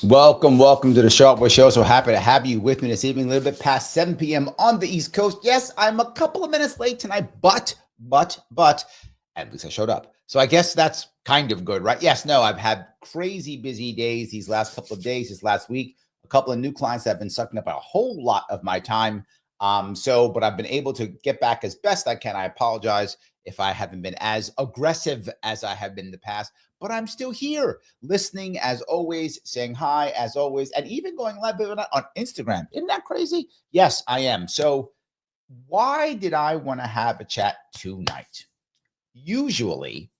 Welcome to the Sharpe Show. So happy to have you with me this evening, a little bit past 7 p.m. on the East Coast. Yes, I'm a couple of minutes late tonight, but at least I showed up. So I guess that's kind of good, right? Yes, no, I've had crazy busy days these last couple of days, this last week, a couple of new clients that have been sucking up a whole lot of my time. But I've been able to get back as best I can. I apologize if I haven't been as aggressive as I have been in the past, but I'm still here listening as always, saying hi as always, and even going live on Instagram. Isn't that crazy? Yes, I am. So why did I want to have a chat tonight? Usually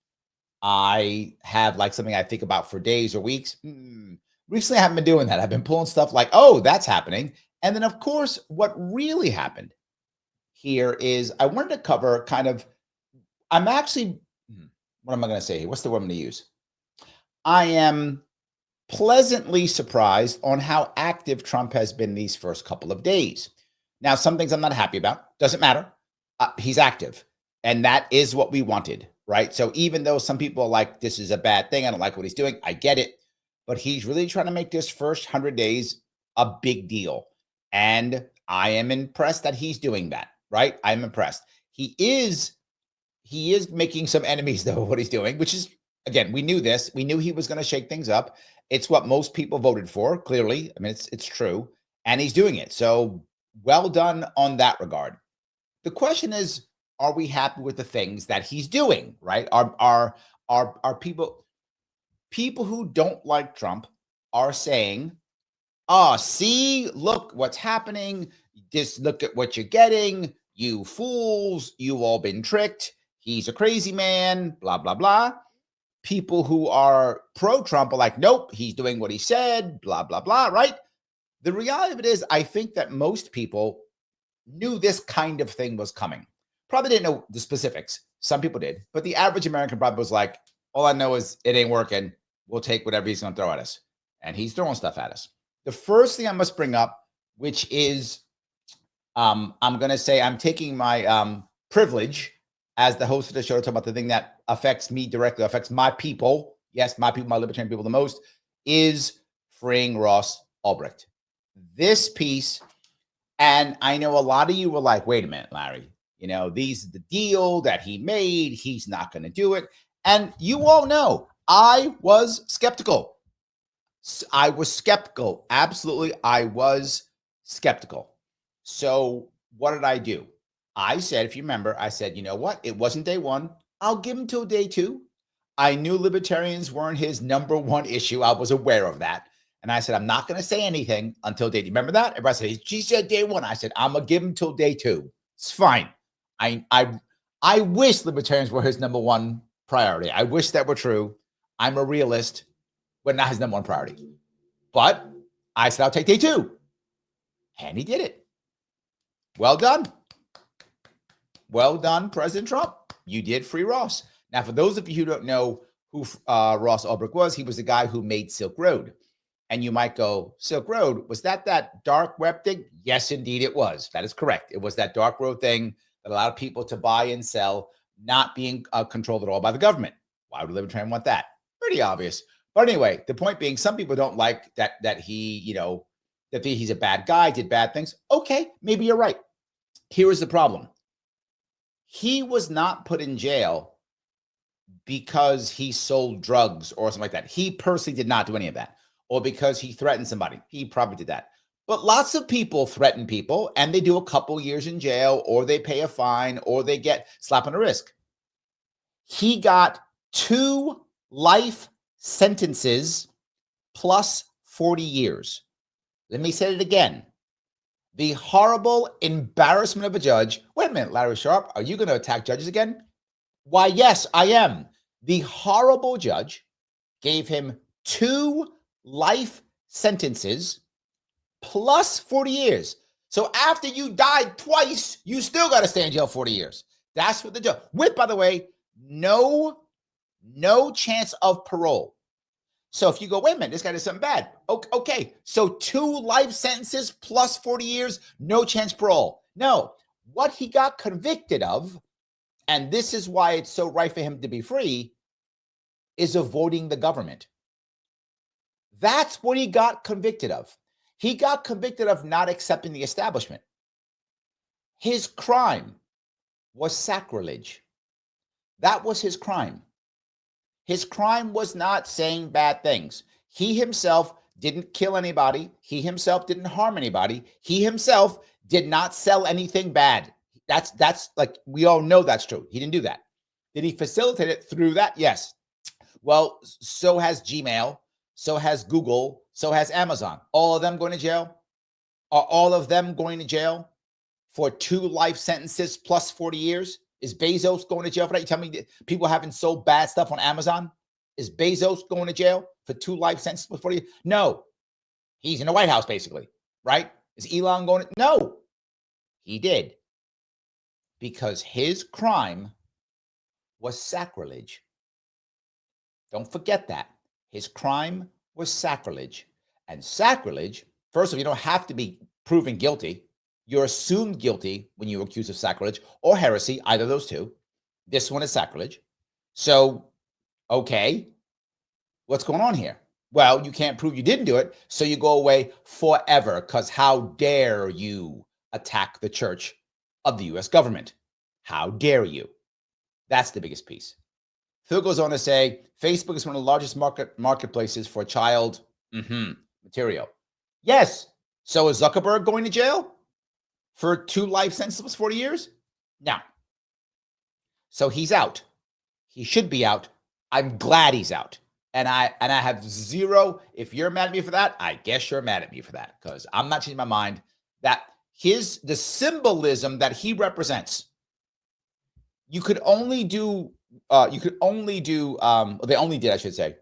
I have like something I think about for days or weeks. Recently, I haven't been doing that. I've been pulling stuff like, oh, that's happening. And then, of course, what really happened here is I wanted to cover kind of, I'm actually, what am I going to say here? What's the word I'm going to use? I am pleasantly surprised on how active Trump has been these first couple of days. Now, some things I'm not happy about. Doesn't matter. He's active. And that is what we wanted, right? So even though some people are like, this is a bad thing, I don't like what he's doing, I get it. But he's really trying to make this first 100 days a big deal. And I am impressed that he's doing that, right? I'm impressed. He is making some enemies, though, what he's doing, which is, again, we knew this. We knew he was going to shake things up. It's what most people voted for, clearly. I mean, it's true. And he's doing it. So well done on that regard. The question is, are we happy with the things that he's doing, right? Are people who don't like Trump are saying, oh, see, look what's happening. Just look at what you're getting. You fools, you've all been tricked. He's a crazy man, blah, blah, blah. People who are pro-Trump are like, nope, he's doing what he said, blah, blah, blah, right? The reality of it is, I think that most people knew this kind of thing was coming. Probably didn't know the specifics. Some people did. But the average American probably was like, all I know is it ain't working. We'll take whatever he's going to throw at us. And he's throwing stuff at us. The first thing I must bring up, which is, I'm going to say I'm taking my privilege as the host of the show to talk about the thing that affects me directly, affects my people. Yes, my people, my libertarian people the most, is freeing Ross Ulbrich. This piece, and I know a lot of you were like, wait a minute, Larry, these are the deal that he made. He's not going to do it. And you all know I was skeptical. Absolutely, I was skeptical. So what did I do? I said, if you remember, I said, you know what? It wasn't day one. I'll give him till day two. I knew libertarians weren't his number one issue. I was aware of that. And I said, I'm not going to say anything until day two. Remember that? Everybody said, she said day one. I said, I'm going to give him till day two. It's fine. I wish libertarians were his number one priority. I wish that were true. I'm a realist, but not his number one priority. But I said, I'll take day two. And he did it. Well done. Well done, President Trump. You did free Ross. Now, for those of you who don't know who Ross Ulbrich was, he was the guy who made Silk Road. And you might go, Silk Road, was that dark web thing? Yes, indeed it was. That is correct. It was that dark road thing that allowed people to buy and sell, not being controlled at all by the government. Why would a libertarian want that? Pretty obvious. But anyway, the point being, some people don't like that he, that he's a bad guy, did bad things. Okay, maybe you're right. Here is the problem. He was not put in jail because he sold drugs or something like that. He personally did not do any of that. Or because he threatened somebody. He probably did that. But lots of people threaten people and they do a couple years in jail, or they pay a fine, or they get slap on the wrist. He got 2 life sentences plus 40 years. Let me say it again. The horrible embarrassment of a judge. Wait a minute, Larry Sharpe, are you going to attack judges again? Why, yes, I am. The horrible judge gave him 2 life sentences plus 40 years. So after you died twice, you still got to stay in jail 40 years. That's what the judge, with, by the way, no chance of parole. So if you go, wait a minute, this guy did something bad. Okay, so 2 life sentences plus 40 years, no chance parole. No, what he got convicted of, and this is why it's so right for him to be free, is avoiding the government. That's what he got convicted of. He got convicted of not accepting the establishment. His crime was sacrilege. That was his crime. His crime was not saying bad things. He himself didn't kill anybody. He himself didn't harm anybody. He himself did not sell anything bad. That's like, we all know that's true. He didn't do that. Did he facilitate it through that? Yes. Well, so has Gmail, so has Google, so has Amazon. All of them going to jail? Are all of them going to jail for 2 life sentences plus 40 years? Is Bezos going to jail for that? You tell me people having sold bad stuff on Amazon? Is Bezos going to jail for 2 life sentences plus 40 years? No. He's in the White House, basically, right? Is Elon going to? No. He did. Because his crime was sacrilege. Don't forget that. His crime was sacrilege. And sacrilege, first of all, you don't have to be proven guilty. You're assumed guilty when you're accused of sacrilege or heresy, either of those two. This one is sacrilege. So, okay, what's going on here? Well, you can't prove you didn't do it, so you go away forever, because how dare you attack the church of the U.S. government? How dare you? That's the biggest piece. Phil goes on to say, Facebook is one of the largest marketplaces for child material. Yes. So is Zuckerberg going to jail for 2 life sentences, 40 years? No. So he's out. He should be out. I'm glad he's out. And I have zero, if you're mad at me for that, I guess you're mad at me for that, because I'm not changing my mind that the symbolism that he represents, you could only do, they only did, I should say,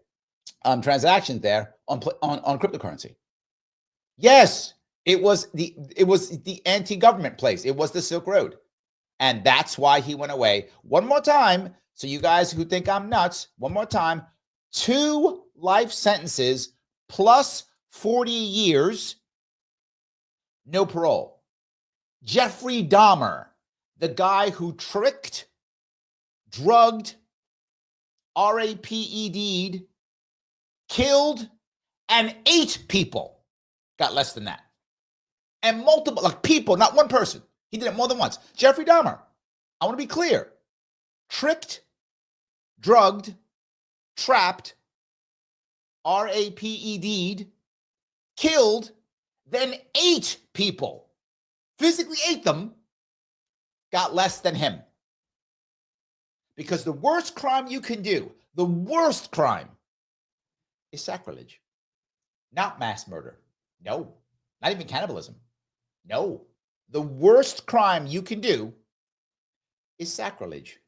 transactions there on cryptocurrency. Yes, it was the anti-government place. It was the Silk Road. And that's why he went away. One more time, so you guys who think I'm nuts, one more time, 2 life sentences plus 40 years, no parole. Jeffrey Dahmer, the guy who tricked, drugged, RAPED'd, killed, and ate people, got less than that. And multiple, like people, not one person. He did it more than once. Jeffrey Dahmer, I want to be clear. Tricked, drugged, trapped, RAPED'd, killed, then ate people. Physically ate them, got less than him. Because the worst crime you can do, the worst crime, is sacrilege. Not mass murder. No. Not even cannibalism. No. The worst crime you can do is sacrilege.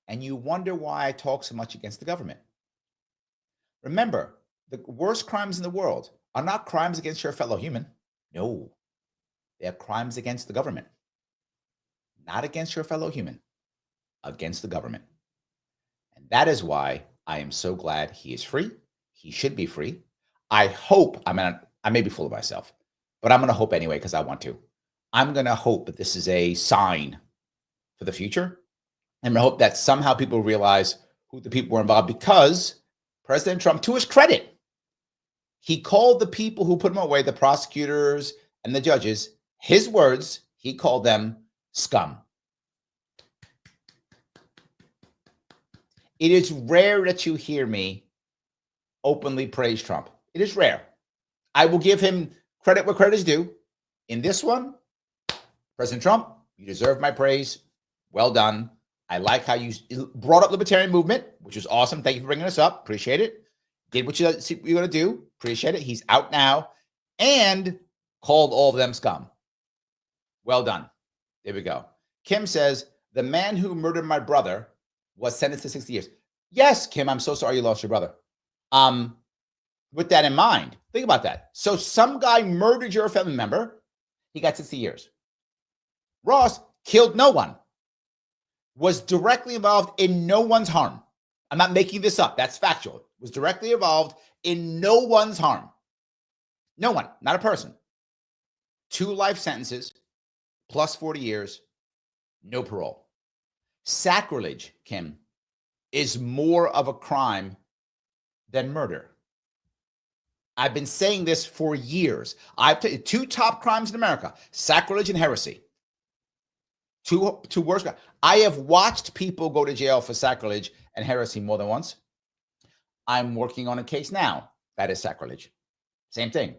And you wonder why I talk so much against the government. Remember, the worst crimes in the world are not crimes against your fellow human. No. They are crimes against the government. Not against your fellow human. Against the government. And that is why I am so glad he is free. He should be free. I hope, I may be full of myself, but I'm going to hope anyway because I want to. I'm going to hope that this is a sign for the future. I'm going to hope that somehow people realize who the people were involved, because President Trump, to his credit, he called the people who put him away, the prosecutors and the judges, his words, he called them scum. It is rare that you hear me openly praise Trump. It is rare. I will give him credit where credit is due. In this one, President Trump, you deserve my praise. Well done. I like how you brought up libertarian movement, which is awesome. Thank you for bringing us up. Appreciate it. Did what you're going to do. Appreciate it. He's out now. And called all of them scum. Well done. There we go. Kim says, the man who murdered my brother was sentenced to 60 years. Yes, Kim, I'm so sorry you lost your brother. With that in mind, think about that. So some guy murdered your family member. He got 60 years. Ross killed no one. Was directly involved in no one's harm. I'm not making this up. That's factual. Was directly involved in no one's harm. No one, not a person. 2 life sentences, plus 40 years, no parole. Sacrilege, Kim, is more of a crime than murder. I've been saying this for years. I've taken 2 top crimes in America, sacrilege and heresy. Two worst. I have watched people go to jail for sacrilege and heresy more than once. I'm working on a case now that is sacrilege. Same thing.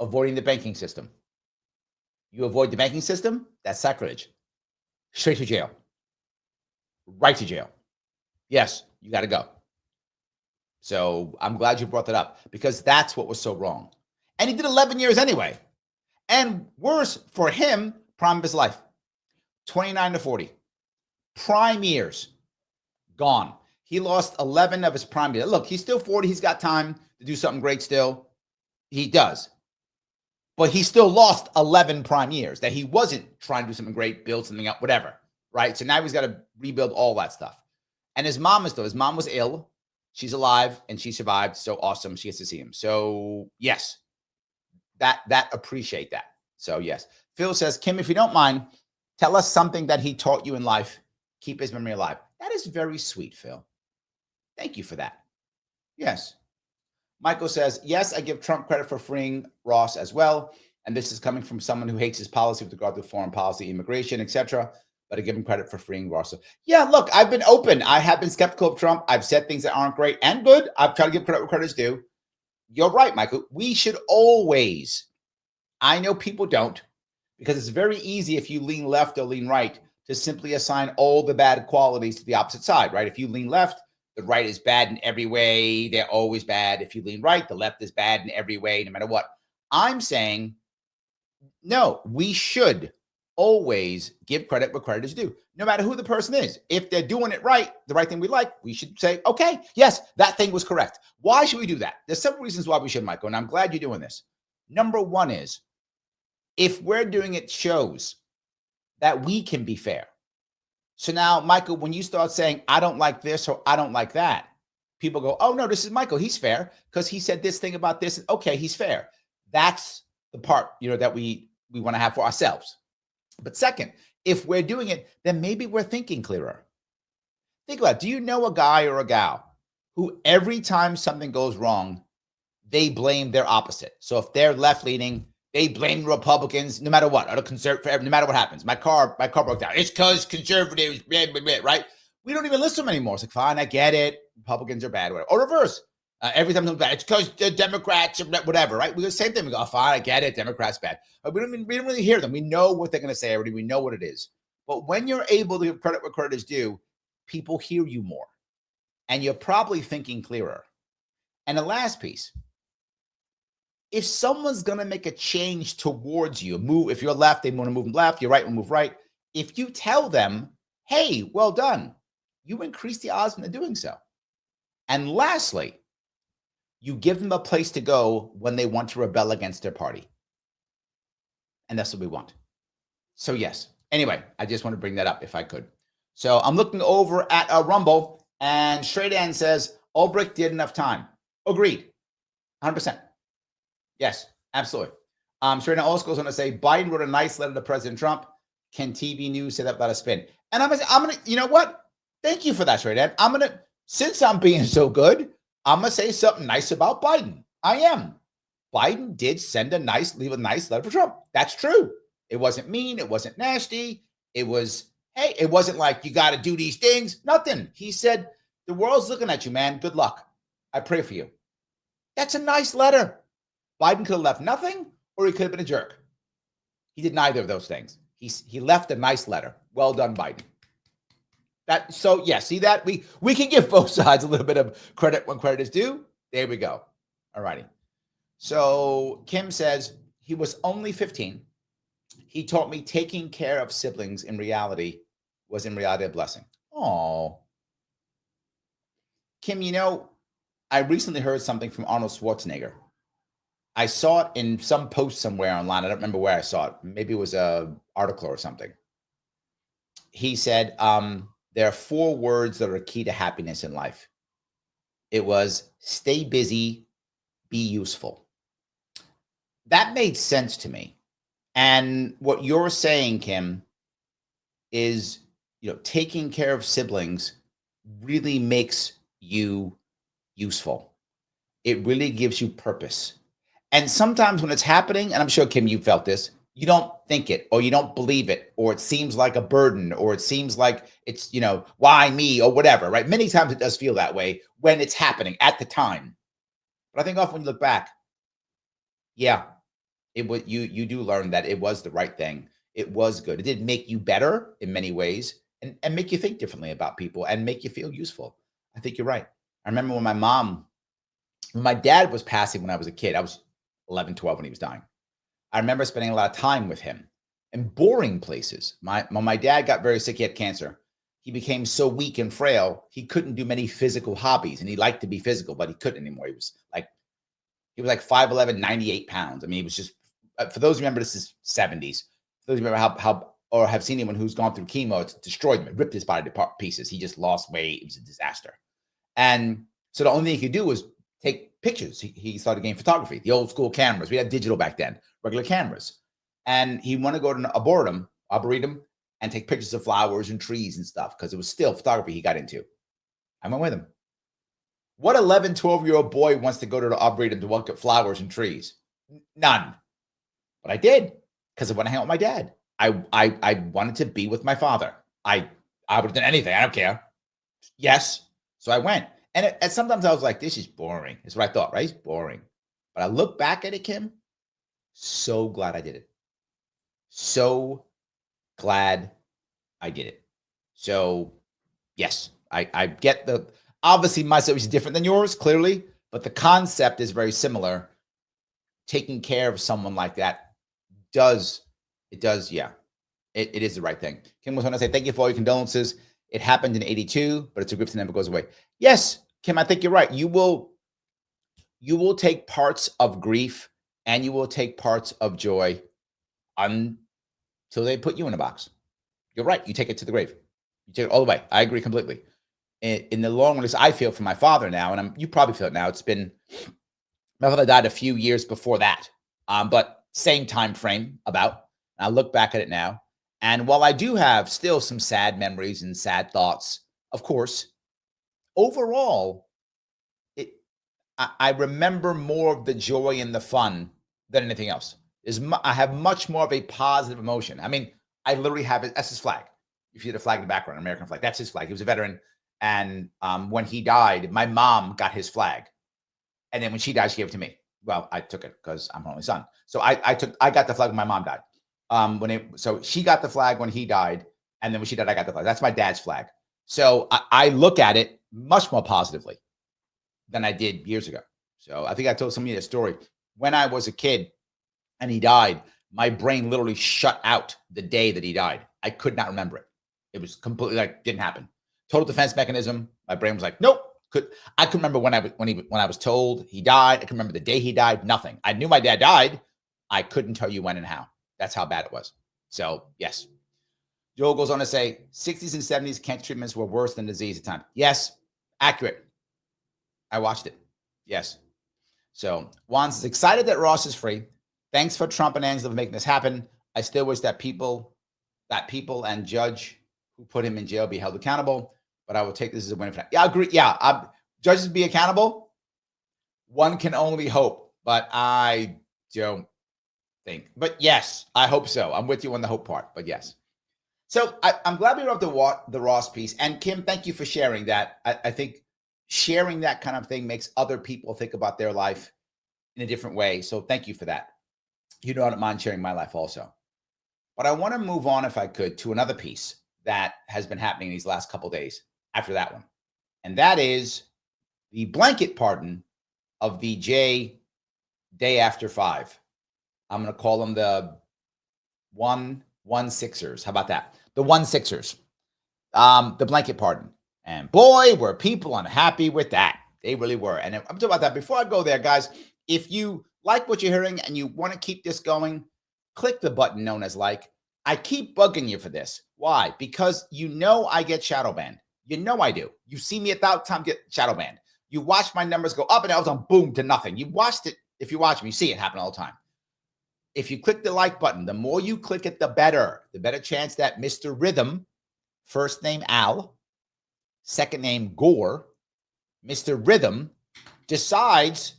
Avoiding the banking system. You avoid the banking system, that's sacrilege. Straight to jail. Right to jail. Yes, you got to go. So I'm glad you brought that up because that's what was so wrong. And he did 11 years anyway. And worse for him, prime of his life, 29 to 40. Prime years, gone. He lost 11 of his prime years. Look, he's still 40. He's got time to do something great still. He does. But he still lost 11 prime years that he wasn't trying to do something great, build something up, whatever, right? So now he's got to rebuild all that stuff. And his mom was ill. She's alive and she survived. So awesome. She gets to see him. So yes, that appreciate that. So yes. Phil says, Kim, if you don't mind, tell us something that he taught you in life. Keep his memory alive. That is very sweet, Phil. Thank you for that. Yes. Michael says, yes, I give Trump credit for freeing Ross as well. And this is coming from someone who hates his policy with regard to foreign policy, immigration, etc. But I give him credit for freeing Ross. Yeah, look, I've been open. I have been skeptical of Trump. I've said things that aren't great and good. I've tried to give credit where credit is due. You're right, Michael. We should always, I know people don't, because it's very easy if you lean left or lean right to simply assign all the bad qualities to the opposite side, right? If you lean left, the right is bad in every way. They're always bad. If you lean right, the left is bad in every way, no matter what. I'm saying, no, we should always give credit where credit is due, no matter who the person is. If they're doing it right, the right thing we like, we should say, okay, yes, that thing was correct. Why should we do that? There's several reasons why we should, Michael, and I'm glad you're doing this. Number one is, if we're doing it, shows that we can be fair. So now, Michael, when you start saying, I don't like this or I don't like that, people go, oh, no, this is Michael. He's fair because he said this thing about this. Okay, he's fair. That's the part, that we want to have for ourselves. But second, if we're doing it, then maybe we're thinking clearer. Think about it. Do you know a guy or a gal who every time something goes wrong, they blame their opposite? So if they're left-leaning, they blame Republicans no matter what, or the conservative, no matter what happens. My car broke down. It's because conservatives, right? We don't even listen to them anymore. It's like, fine, I get it. Republicans are bad, whatever. Or reverse. Every time something's bad, it's because the Democrats or whatever, right? We do the same thing. We go, oh, fine, I get it. Democrats bad. But we don't really hear them. We know what they're going to say already. We know what it is. But when you're able to give credit where credit is due, people hear you more. And you're probably thinking clearer. And the last piece, if someone's going to make a change towards you, move, if you're left, they want to move left, you're right, we'll move right. If you tell them, hey, well done, you increase the odds in doing so. And lastly, you give them a place to go when they want to rebel against their party. And that's what we want. So yes. Anyway, I just want to bring that up if I could. So I'm looking over at a Rumble and Straight End says, Ulbrich did enough time. Agreed. 100%. Yes, absolutely. Straight End also goes on to say, Biden wrote a nice letter to President Trump. Can TV news say that without a spin? And I'm gonna, you know what? Thank you for that, Straight End. Since I'm being so good, I'm going to say something nice about Biden. I am. Biden did leave a nice letter for Trump. That's true. It wasn't mean. It wasn't nasty. It was, hey, it wasn't like you got to do these things. Nothing. He said, the world's looking at you, man. Good luck. I pray for you. That's a nice letter. Biden could have left nothing or he could have been a jerk. He did neither of those things. He left a nice letter. Well done, Biden. See that? We can give both sides a little bit of credit when credit is due. There we go. All righty. So Kim says, he was only 15. He taught me taking care of siblings was in reality a blessing. Oh. Kim, I recently heard something from Arnold Schwarzenegger. I saw it in some post somewhere online. I don't remember where I saw it. Maybe it was an article or something. He said, there are 4 words that are key to happiness in life. It was stay busy, be useful. That made sense to me. And what you're saying, Kim, is, taking care of siblings really makes you useful. it really gives you purpose. And sometimes when it's happening, and I'm sure, Kim, you felt this, you don't think it, or you don't believe it, or it seems like a burden, or it seems like it's, why me, or whatever, right? Many times it does feel that way when it's happening at the time. But I think often when you look back, yeah, it would, you do learn that it was the right thing. It was good. It did make you better in many ways, and make you think differently about people and make you feel useful. I think you're right. I remember when my dad was passing when I was a kid, I was 11, 12 when he was dying. I remember spending a lot of time with him in boring places. When my dad got very sick, he had cancer. He became so weak and frail, he couldn't do many physical hobbies, and he liked to be physical, but he couldn't anymore. He was like 5'11", 98 pounds. I mean, he was just, for those who remember, this is 70s. For those who remember how or have seen anyone who's gone through chemo, it's destroyed him. It ripped his body to pieces. He just lost weight. It was a disaster. And so the only thing he could do was take pictures. He started getting photography, the old school cameras. We had digital back then, regular cameras. And he wanted to go to an arboretum, and take pictures of flowers and trees and stuff, because it was still photography he got into. I went with him. What 11, 12-year-old boy wants to go to the arboretum to look at flowers and trees? None. But I did, because I want to hang out with my dad. I wanted to be with my father. I would have done anything. I don't care. Yes. So I went. And sometimes I was like, this is boring. That's what I thought, right? It's boring. But I look back at it, Kim, so glad I did it. So glad I did it. So, yes, I get obviously my situation is different than yours, clearly, but the concept is very similar. Taking care of someone like that does, yeah. It is the right thing. Kim was going to say, thank you for all your condolences. It happened in 82, but it's a grief that never goes away. Yes, Kim, I think you're right. You will take parts of grief and you will take parts of joy until they put you in a box. You're right. You take it to the grave. You take it all the way. I agree completely. In the long run, as I feel for my father now, and you probably feel it now. It's been, my father died a few years before that, but same time frame about. I look back at it now, and while I do have still some sad memories and sad thoughts, of course, overall, I remember more of the joy and the fun than anything else. I have much more of a positive emotion. I mean, I literally have it. That's his flag. You see the flag in the background, American flag. That's his flag. He was a veteran. And when he died, my mom got his flag. And then when she died, she gave it to me. Well, I took it because I'm her only son. So I got the flag when my mom died. So she got the flag when he died. And then when she died, I got the flag. That's my dad's flag. So I look at it much more positively than I did years ago. So I think I told somebody a story. When I was a kid and he died, my brain literally shut out the day that he died. I could not remember it. It was completely didn't happen. Total defense mechanism. My brain was like, nope. I could remember when I was told he died. I can remember the day he died. Nothing. I knew my dad died. I couldn't tell you when and how. That's how bad it was. So yes. Joel goes on to say, 60s and 70s cancer treatments were worse than disease at the time. Yes, accurate. I watched it. Yes. So Juan's is excited that Ross is free. Thanks for Trump and Angela for making this happen. I still wish that people and judge who put him in jail be held accountable, but I will take this as a win for that. Yeah, I agree. Yeah, judges be accountable. One can only hope, but I don't think. But yes, I hope so. I'm with you on the hope part, but yes. So I'm glad we wrote the Ross piece. And Kim, thank you for sharing that. I think sharing that kind of thing makes other people think about their life in a different way. So thank you for that. You don't mind sharing my life also. But I want to move on, if I could, to another piece that has been happening these last couple of days after that one. And that is the blanket pardon of the J day after 5. I'm going to call them the 116ers. How about that? The 16ers. The blanket pardon. And boy, were people unhappy with that. They really were. And I'm talking about that. Before I go there, guys, if you like what you're hearing and you want to keep this going, click the button known as like. I keep bugging you for this. Why? Because you know I get shadow banned. You know I do. You see me 1,000 times get shadow banned. You watch my numbers go up and down on boom to nothing. You watched it. If you watch me, you see it happen all the time. If you click the like button, the more you click it, the better chance that Mr. Rhythm, first name Al, second name Gore, Mr. Rhythm decides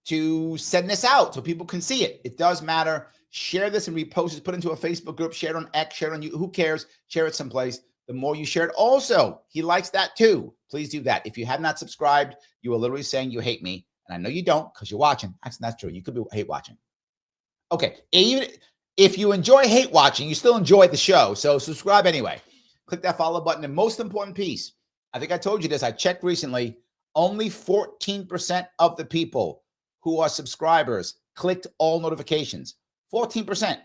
to send this out so people can see it. It does matter. Share this and repost it. Put it into a Facebook group. Share it on X. Share it on you. Who cares? Share it someplace. The more you share it, also, he likes that too. Please do that. If you have not subscribed, you are literally saying you hate me. And I know you don't because you're watching. Actually, that's true. You could be hate watching. Okay. Even if you enjoy hate watching, you still enjoy the show. So subscribe anyway. Click that follow button. And most important piece, I think I told you this. I checked recently. Only 14% of the people who are subscribers clicked all notifications. 14%.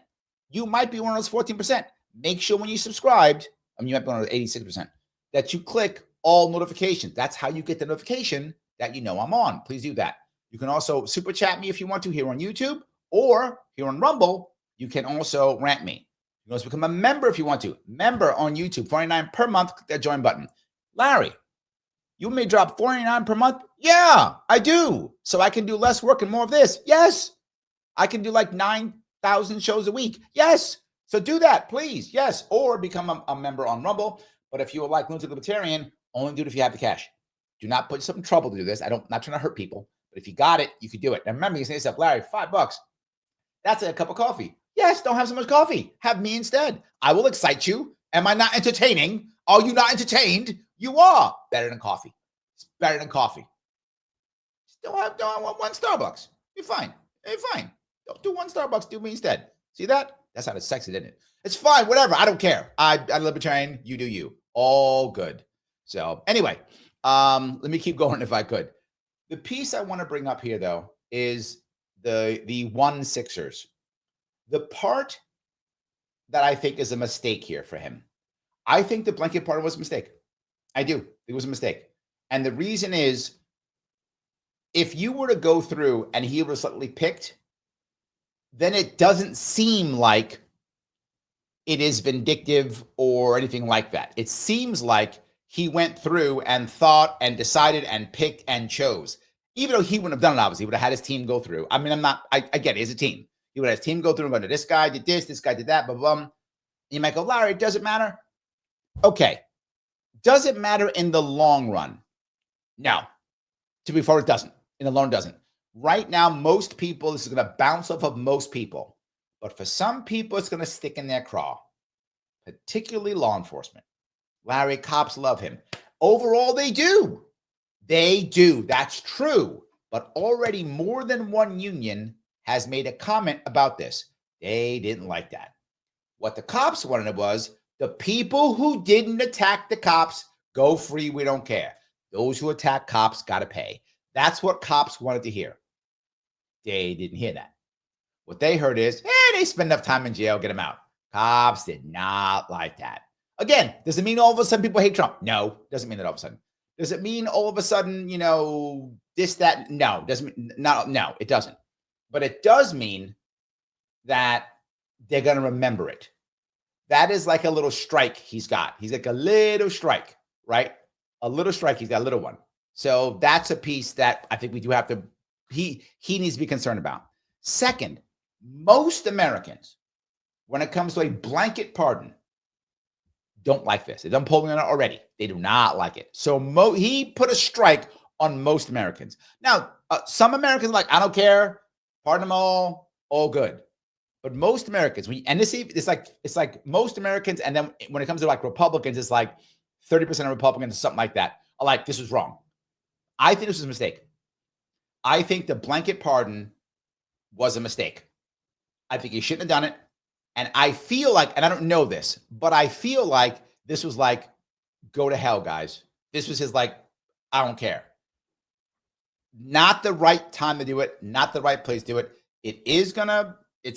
You might be one of those 14%. Make sure when you subscribed, you might be one of the 86%, that you click all notifications. That's how you get the notification that you know I'm on. Please do that. You can also super chat me if you want to here on YouTube, or here on Rumble. You can also rant me. You can also become a member if you want to. Member on YouTube, $49 per month. Click that join button. Larry, you may drop $49 per month? Yeah, I do. So I can do less work and more of this. Yes. I can do like 9,000 shows a week. Yes. So do that, please. Yes. Or become a member on Rumble. But if you are like Lunatic Libertarian, only do it if you have the cash. Do not put yourself in trouble to do this. Not trying to hurt people. But if you got it, you could do it. And remember, you say to yourself, Larry, $5. That's a cup of coffee. Yes, don't have so much coffee. Have me instead. I will excite you. Am I not entertaining? Are you not entertained? You are. Better than coffee. It's better than coffee. Don't want one Starbucks. You're fine. You're fine. Don't do one Starbucks. Do me instead. See that? That sounded sexy, didn't it? It's fine. Whatever. I don't care. I'm a libertarian. You do you. All good. So anyway, let me keep going if I could. The piece I want to bring up here, though, is the 1/6ers. The part that I think is a mistake here for him. I think the blanket pardon was a mistake. I do. It was a mistake. And the reason is, if you were to go through and he was slightly picked, then it doesn't seem like it is vindictive or anything like that. It seems like he went through and thought and decided and picked and chose. Even though he wouldn't have done it, obviously, he would have had his team go through. I mean, I get it. It's a team. He would have his team go through and go, this guy did this guy did that, blah, blah, blah. You might go, Larry, does it matter? Okay. Does it matter in the long run? No. To be fair, it doesn't. In the long run, it doesn't. Right now, most people, this is going to bounce off of most people. But for some people, it's going to stick in their craw, particularly law enforcement. Larry, cops love him. Overall, they do. They do. That's true. But already more than one union has made a comment about this. They didn't like that. What the cops wanted was the people who didn't attack the cops go free. We don't care. Those who attack cops got to pay. That's what cops wanted to hear. They didn't hear that. What they heard is, hey, they spend enough time in jail, get them out. Cops did not like that. Again, does it mean all of a sudden people hate Trump? No, doesn't mean that all of a sudden. Does it mean all of a sudden, this, that? No, doesn't mean, no, it doesn't. But it does mean that they're going to remember it. That is like a little strike he's got. He's like a little strike, right? A little strike. He's got a little one. So that's a piece that I think we do have to, he needs to be concerned about. Second, most Americans, when it comes to a blanket pardon, don't like this. They've done polling on it already. They do not like it. So he put a strike on most Americans. Now, some Americans are like, I don't care. Pardon them all good. But most Americans, it's like most Americans, and then when it comes to like Republicans, it's like 30% of Republicans or something like that are like, this was wrong. I think this was a mistake. I think the blanket pardon was a mistake. I think he shouldn't have done it. And I feel like, and I don't know this, but I feel like this was like, go to hell, guys. This was his like, I don't care. Not the right time to do it. Not the right place to do it. It's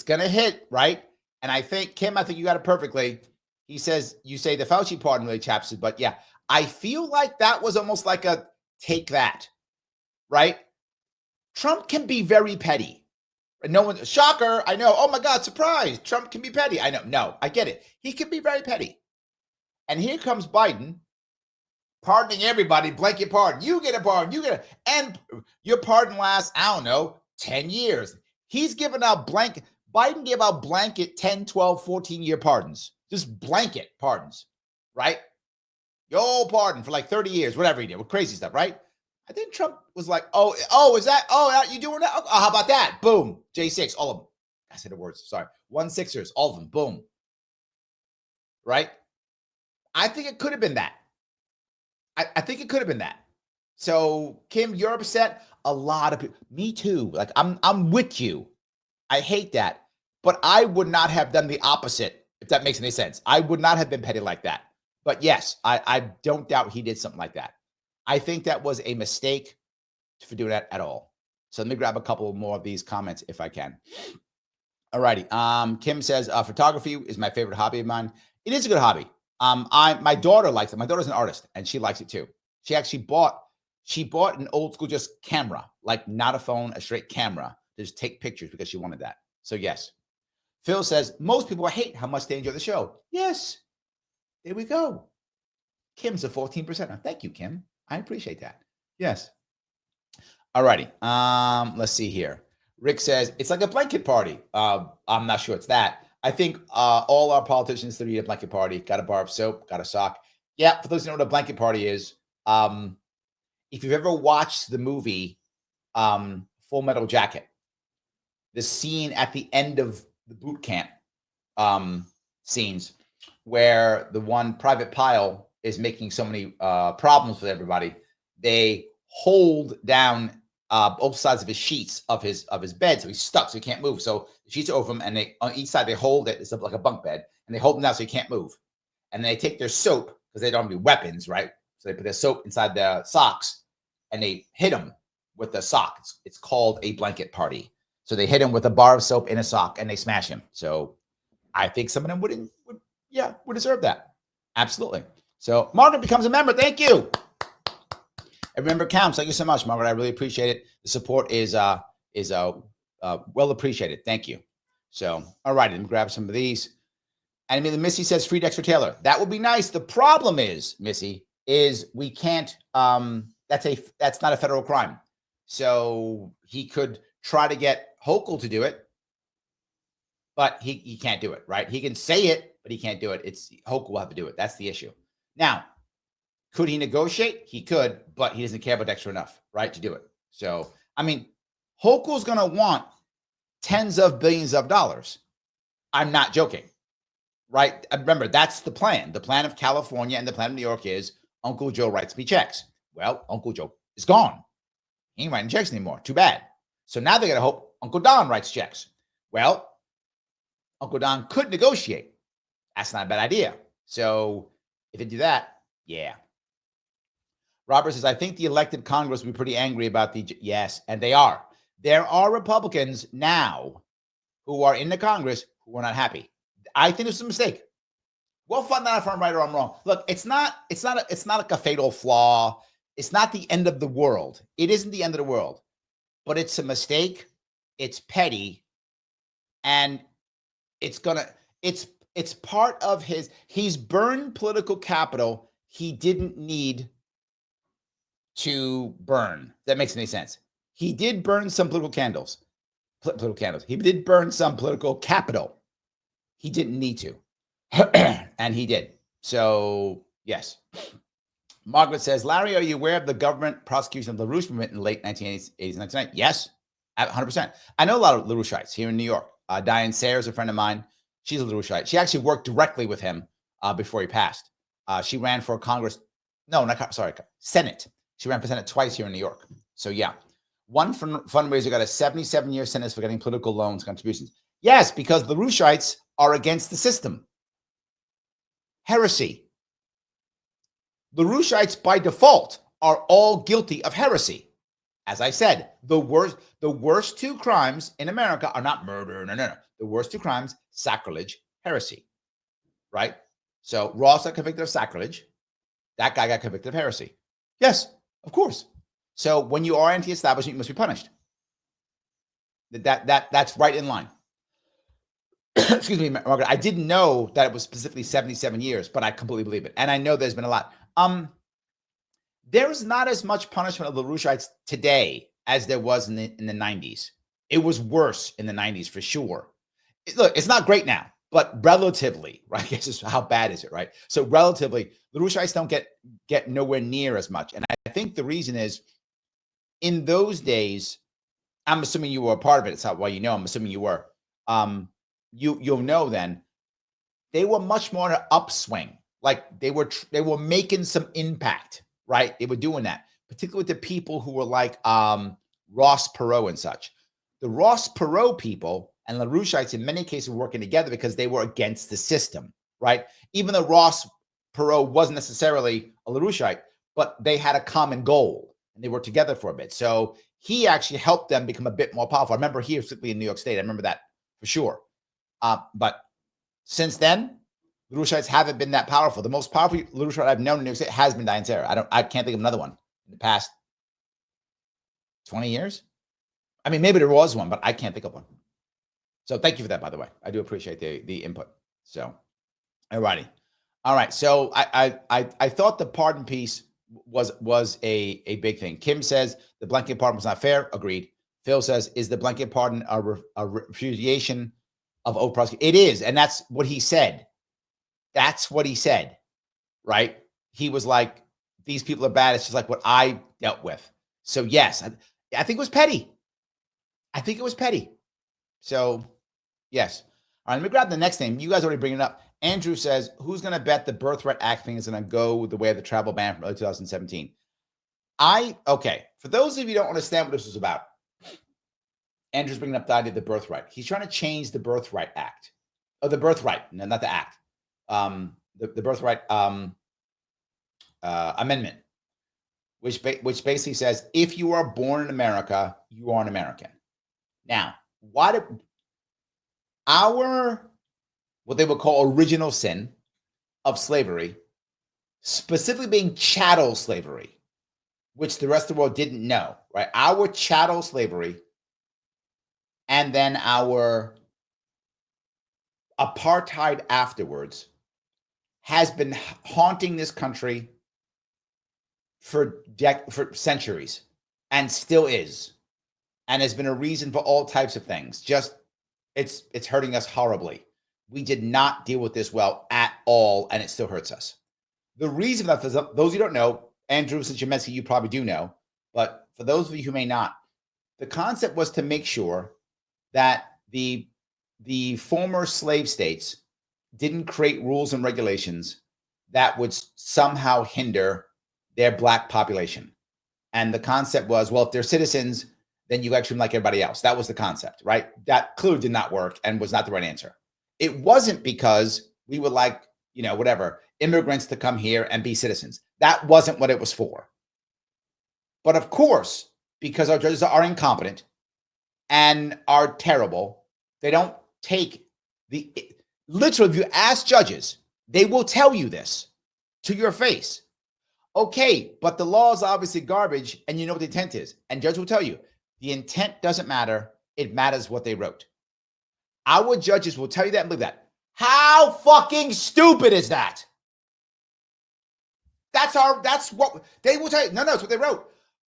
gonna hit, right? And I think, Kim, I think you got it perfectly. He says, you say the Fauci pardon really chaps it, but yeah, I feel like that was almost like a take that, right? Trump can be very petty. No one, shocker, I know. Oh my God, surprise. Trump can be petty. I know. No, I get it. He can be very petty. And here comes Biden pardoning everybody, blanket pardon. You get a pardon, and your pardon lasts, I don't know, 10 years. He's given out Biden gave out blanket 10, 12, 14-year pardons. Just blanket pardons, right? Your pardon for like 30 years, whatever he did, with crazy stuff, right? I think Trump was like, is that, you doing that? Oh, how about that? Boom. J6, all of them. I said the words, sorry. 1-6ers, all of them, boom. Right? I think it could have been that. I think it could have been that. So, Kim, you're upset. A lot of people, me too. Like, I'm with you. I hate that. But I would not have done the opposite, if that makes any sense. I would not have been petty like that. But yes, I don't doubt he did something like that. I think that was a mistake for doing that at all. So let me grab a couple more of these comments if I can. All righty. Kim says, photography is my favorite hobby of mine. It is a good hobby. My daughter likes it. My daughter's an artist and she likes it too. She actually bought an old school just camera, like not a phone, a straight camera to just take pictures because she wanted that. So yes. Phil says, most people hate how much they enjoy the show. Yes. There we go. Kim's a 14%. Thank you, Kim. I appreciate that. Yes. All righty. Let's see here. Rick says, it's like a blanket party. I'm not sure it's that. I think all our politicians should be a blanket party. Got a bar of soap, got a sock. Yeah, for those who know what a blanket party is, if you've ever watched the movie Full Metal Jacket, the scene at the end of the boot camp scenes where the one Private Pyle is making so many problems with everybody, they hold down both sides of his sheets of his bed, so he's stuck, so he can't move. So the sheets are over him, and they on each side they hold it. It's like a bunk bed, and they hold him down so he can't move. And they take their soap because they don't have any weapons, right? So they put their soap inside their socks, and they hit him with the sock. It's called a blanket party. So they hit him with a bar of soap in a sock, and they smash him. So I think some of them would deserve that. Absolutely. So Margaret becomes a member. Thank you. Every member counts. Thank you so much, Margaret. I really appreciate it. The support is well appreciated. Thank you. So, all right, let me grab some of these. And Missy says, free Dexter Taylor. That would be nice. The problem is, Missy, is we can't. That's not a federal crime. So he could try to get Hochul to do it, but he can't do it, right? He can say it, but he can't do it. Hochul will have to do it. That's the issue. Now, could he negotiate? He could, but he doesn't care about Dexter enough, right, to do it. So, Hochul's going to want tens of billions of dollars. I'm not joking, right? Remember, that's the plan. The plan of California and the plan of New York is Uncle Joe writes me checks. Well, Uncle Joe is gone. He ain't writing checks anymore. Too bad. So now they got to hope Uncle Don writes checks. Well, Uncle Don could negotiate. That's not a bad idea. So if they do that, yeah. Robert says, I think the elected Congress will be pretty angry about yes, and they are. There are Republicans now who are in the Congress who are not happy. I think it's a mistake. We'll find out if I'm right or I'm wrong. Look, it's not like a fatal flaw. It's not the end of the world. It isn't the end of the world, but it's a mistake. It's petty, and it's part of he's burned political capital he didn't need to burn. That makes any sense. He did burn some political candles. He did burn some political capital. He didn't need to. And he did. So, yes. Margaret says, Larry, are you aware of the government prosecution of the LaRouche movement in the late 1980s, 1990s? Yes, 100%. I know a lot of LaRoucheites here in New York. Diane Sayers, a friend of mine, she's a LaRoucheite. She actually worked directly with him before he passed. She ran for Congress. Senate. She ran for Senate twice here in New York. So, yeah. One fundraiser got a 77-year sentence for getting political loans contributions. Yes, because the LaRoucheites are against the system. Heresy. LaRoucheites, by default, are all guilty of heresy. As I said, the worst two crimes in America are not murder. No. The worst two crimes, sacrilege, heresy. Right? So Ross got convicted of sacrilege. That guy got convicted of heresy. Yes, of course. So when you are anti-establishment, you must be punished. That's right in line. Excuse me, Margaret. I didn't know that it was specifically 77 years, but I completely believe it. And I know there's been a lot. There's not as much punishment of the LaRoucheites today as there was in the 90s. It was worse in the 90s for sure. Look, it's not great now, but relatively, right? I guess how bad is it, right? So relatively, the LaRoucheites don't get nowhere near as much. And I think the reason is in those days, I'm assuming you were a part of it. It's not why you know. I'm assuming you were. You'll know then they were much more an upswing. Like they were making some impact, right? They were doing that, particularly with the people who were like Ross Perot and such. The Ross Perot people and LaRouchites in many cases were working together because they were against the system, right? Even though Ross Perot wasn't necessarily a LaRouchite, but they had a common goal and they worked together for a bit. So he actually helped them become a bit more powerful. I remember here, particularly in New York State, I remember that for sure. But since then, LaRouchites haven't been that powerful. The most powerful LaRouchite I've known in New York State has been Diane Sara. I can't think of another one in the past 20 years. I mean, maybe there was one, but I can't think of one. So thank you for that, by the way. I do appreciate the input. So, all righty. All right. So I thought the pardon piece was a big thing. Kim says the blanket pardon was not fair. Agreed. Phil says, is the blanket pardon a repudiation of oath prosecution? It is. And that's what he said. That's what he said, right? He was like, these people are bad. It's just like what I dealt with. So yes, I think it was petty. I think it was petty. So yes. All right, let me grab the next name. You guys already bring it up. Andrew says, who's going to bet the Birthright Act thing is going to go the way of the travel ban from early 2017? Okay. For those of you who don't understand what this was about, Andrew's bringing up the idea of the Birthright. He's trying to change the Birthright Act. Oh, the Birthright. No, not the Act. The Birthright Amendment, which basically says if you are born in America, you are an American. Now, why did what they would call original sin of slavery, specifically being chattel slavery, which the rest of the world didn't know, right? Our chattel slavery and then our apartheid afterwards has been haunting this country for centuries and still is, and has been a reason for all types of things. Just it's hurting us horribly. We did not deal with this well at all, and it still hurts us. The reason that, for those who don't know, Andrew, since you're Mexican, you probably do know, but for those of you who may not, the concept was to make sure that the former slave states didn't create rules and regulations that would somehow hinder their black population. And the concept was, well, if they're citizens, then you actually like everybody else. That was the concept, right? That clearly did not work and was not the right answer. It wasn't because we would like, whatever, immigrants to come here and be citizens. That wasn't what it was for. But of course, because our judges are incompetent and are terrible, they don't take literally, if you ask judges, they will tell you this to your face. Okay, but the law is obviously garbage, and you know what the intent is. And judges will tell you, the intent doesn't matter. It matters what they wrote. Our judges will tell you that and believe that. How fucking stupid is that? That's what they will tell you. No, it's what they wrote.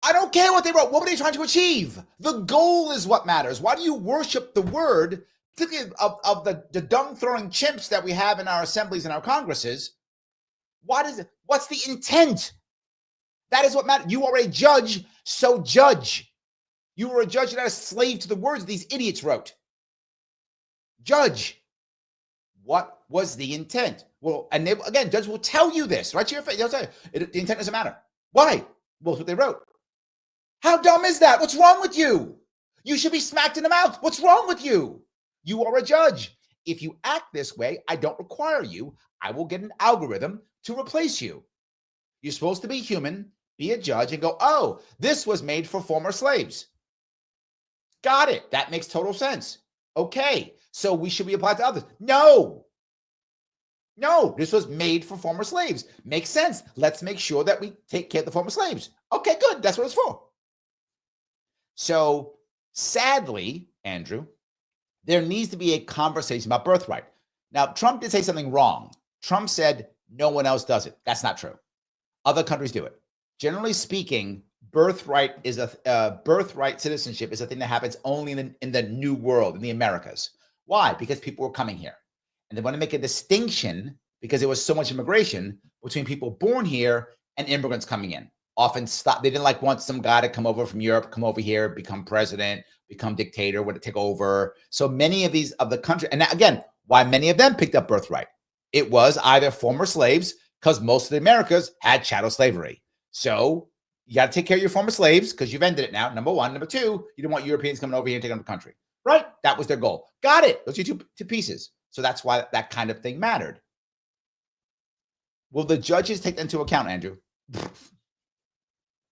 I don't care what they wrote. What were they trying to achieve? The goal is what matters. Why do you worship the word, particularly of the dung-throwing chimps that we have in our assemblies and our congresses? What's the intent? That is what matters. You are a judge, so judge. You were a judge and not a slave to the words these idiots wrote. Judge. What was the intent? Well, and again, judges will tell you this, right to your face. They'll tell you, the intent doesn't matter. Why? Well, that's what they wrote. How dumb is that? What's wrong with you? You should be smacked in the mouth. What's wrong with you? You are a judge. If you act this way, I don't require you. I will get an algorithm to replace you. You're supposed to be human, be a judge, and go, oh, this was made for former slaves. Got it. That makes total sense. Okay, so we should be applied to others. No, this was made for former slaves. Makes sense. Let's make sure that we take care of the former slaves. Okay, good. That's what it's for. So sadly, Andrew, there needs to be a conversation about birthright. Now, Trump did say something wrong. Trump said no one else does it. That's not true. Other countries do it. Generally speaking, birthright citizenship is a thing that happens only in the new world, in the Americas. Why? Because people were coming here. And they want to make a distinction, because there was so much immigration, between people born here and immigrants coming in. often stop. They didn't like want some guy to come over from Europe, come over here, become president, become dictator, would take over. So many of these of the country, and again, why many of them picked up birthright. It was either former slaves, because most of the Americas had chattel slavery. So you got to take care of your former slaves because you've ended it now. Number one. Number two, you don't want Europeans coming over here and taking over the country. Right? That was their goal. Got it. Those are two pieces. So that's why that kind of thing mattered. Will the judges take that into account, Andrew?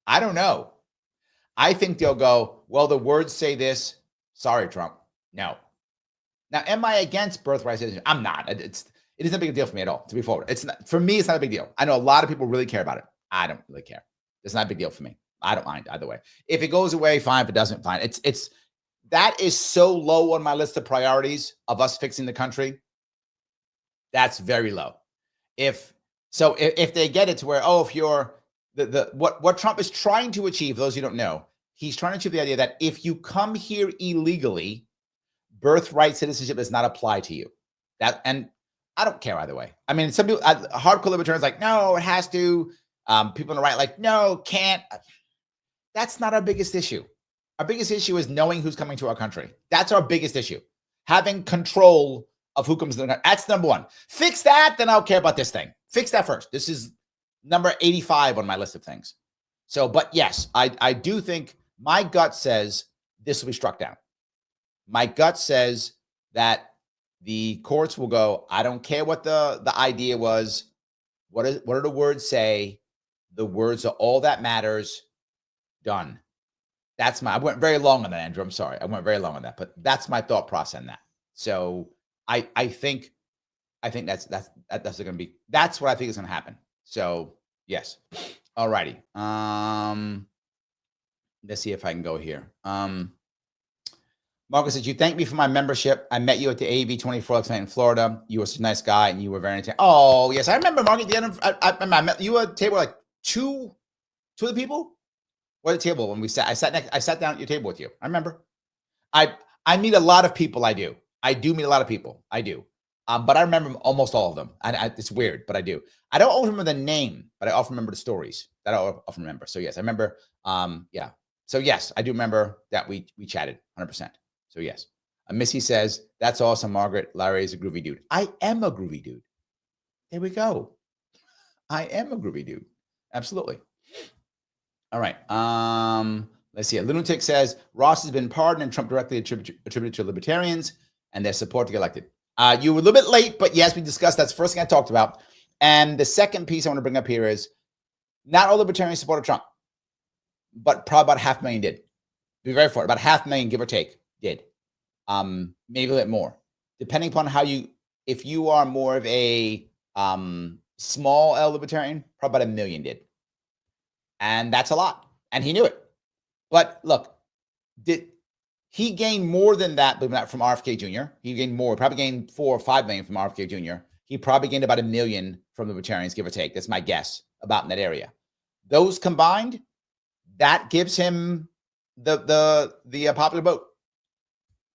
I don't know. I think they'll go, well, the words say this. Sorry, Trump. No. Now, am I against birthright citizenship? I'm not. It isn't a big deal for me at all, to be forward. It's not, for me, it's not a big deal. I know a lot of people really care about it. I don't really care. It's not a big deal for me. I don't mind either way. If it goes away, fine. If it doesn't, fine. It's that is so low on my list of priorities of us fixing the country. That's very low. If they get it to where, if you're what Trump is trying to achieve, those who don't know, he's trying to achieve the idea that if you come here illegally, birthright citizenship does not apply to you. And I don't care either way. I mean, some people, hardcore libertarians, like, no, it has to. People on the right, like, no, can't. That's not our biggest issue. Our biggest issue is knowing who's coming to our country. That's our biggest issue. Having control of who comes to the country. That's number one. Fix that, then I'll care about this thing. Fix that first. This is number 85 on my list of things. So, but yes, I do think my gut says this will be struck down. My gut says that the courts will go, I don't care what the idea was. What do the words say? The words are all that matters. Done. I went very long on that, Andrew. I'm sorry. I went very long on that, but that's my thought process on that. So I think that's going to be, that's what I think is going to happen. So yes. All righty. Let's see if I can go here. Marcus said, you thank me for my membership. I met you at the AEB 24 last night in Florida. You were such a nice guy and you were very entertaining. Oh, yes. I remember, Marcus, at the end of, I met you at a table like two of the people. What a table when we sat. I sat down at your table with you. I remember. I meet a lot of people. I do meet a lot of people. I do. But I remember almost all of them. It's weird, but I do. I don't always remember the name, but I often remember the stories that I often remember. So yes, I remember. Yeah. So yes, I do remember that we chatted 100%. So yes. Missy says, that's awesome, Margaret. Larry is a groovy dude. I am a groovy dude. There we go. I am a groovy dude. Absolutely. All right. Let's see. Lunatic says, Ross has been pardoned and Trump directly attributed to Libertarians and their support to get elected. You were a little bit late, but yes, we discussed. That's the first thing I talked about. And the second piece I want to bring up here is not all Libertarians supported Trump, but probably about 500,000 did. Be very fair. About 500,000, give or take, did. Maybe a little bit more. Depending upon if you are more of a small L Libertarian, probably about 1 million did. And that's a lot. And he knew it. But look, he gained more than that, but not from RFK Jr. He gained more, probably gained 4 or 5 million from RFK Jr. He probably gained about 1 million from Libertarians, give or take. That's my guess about in that area. Those combined, that gives him the popular vote.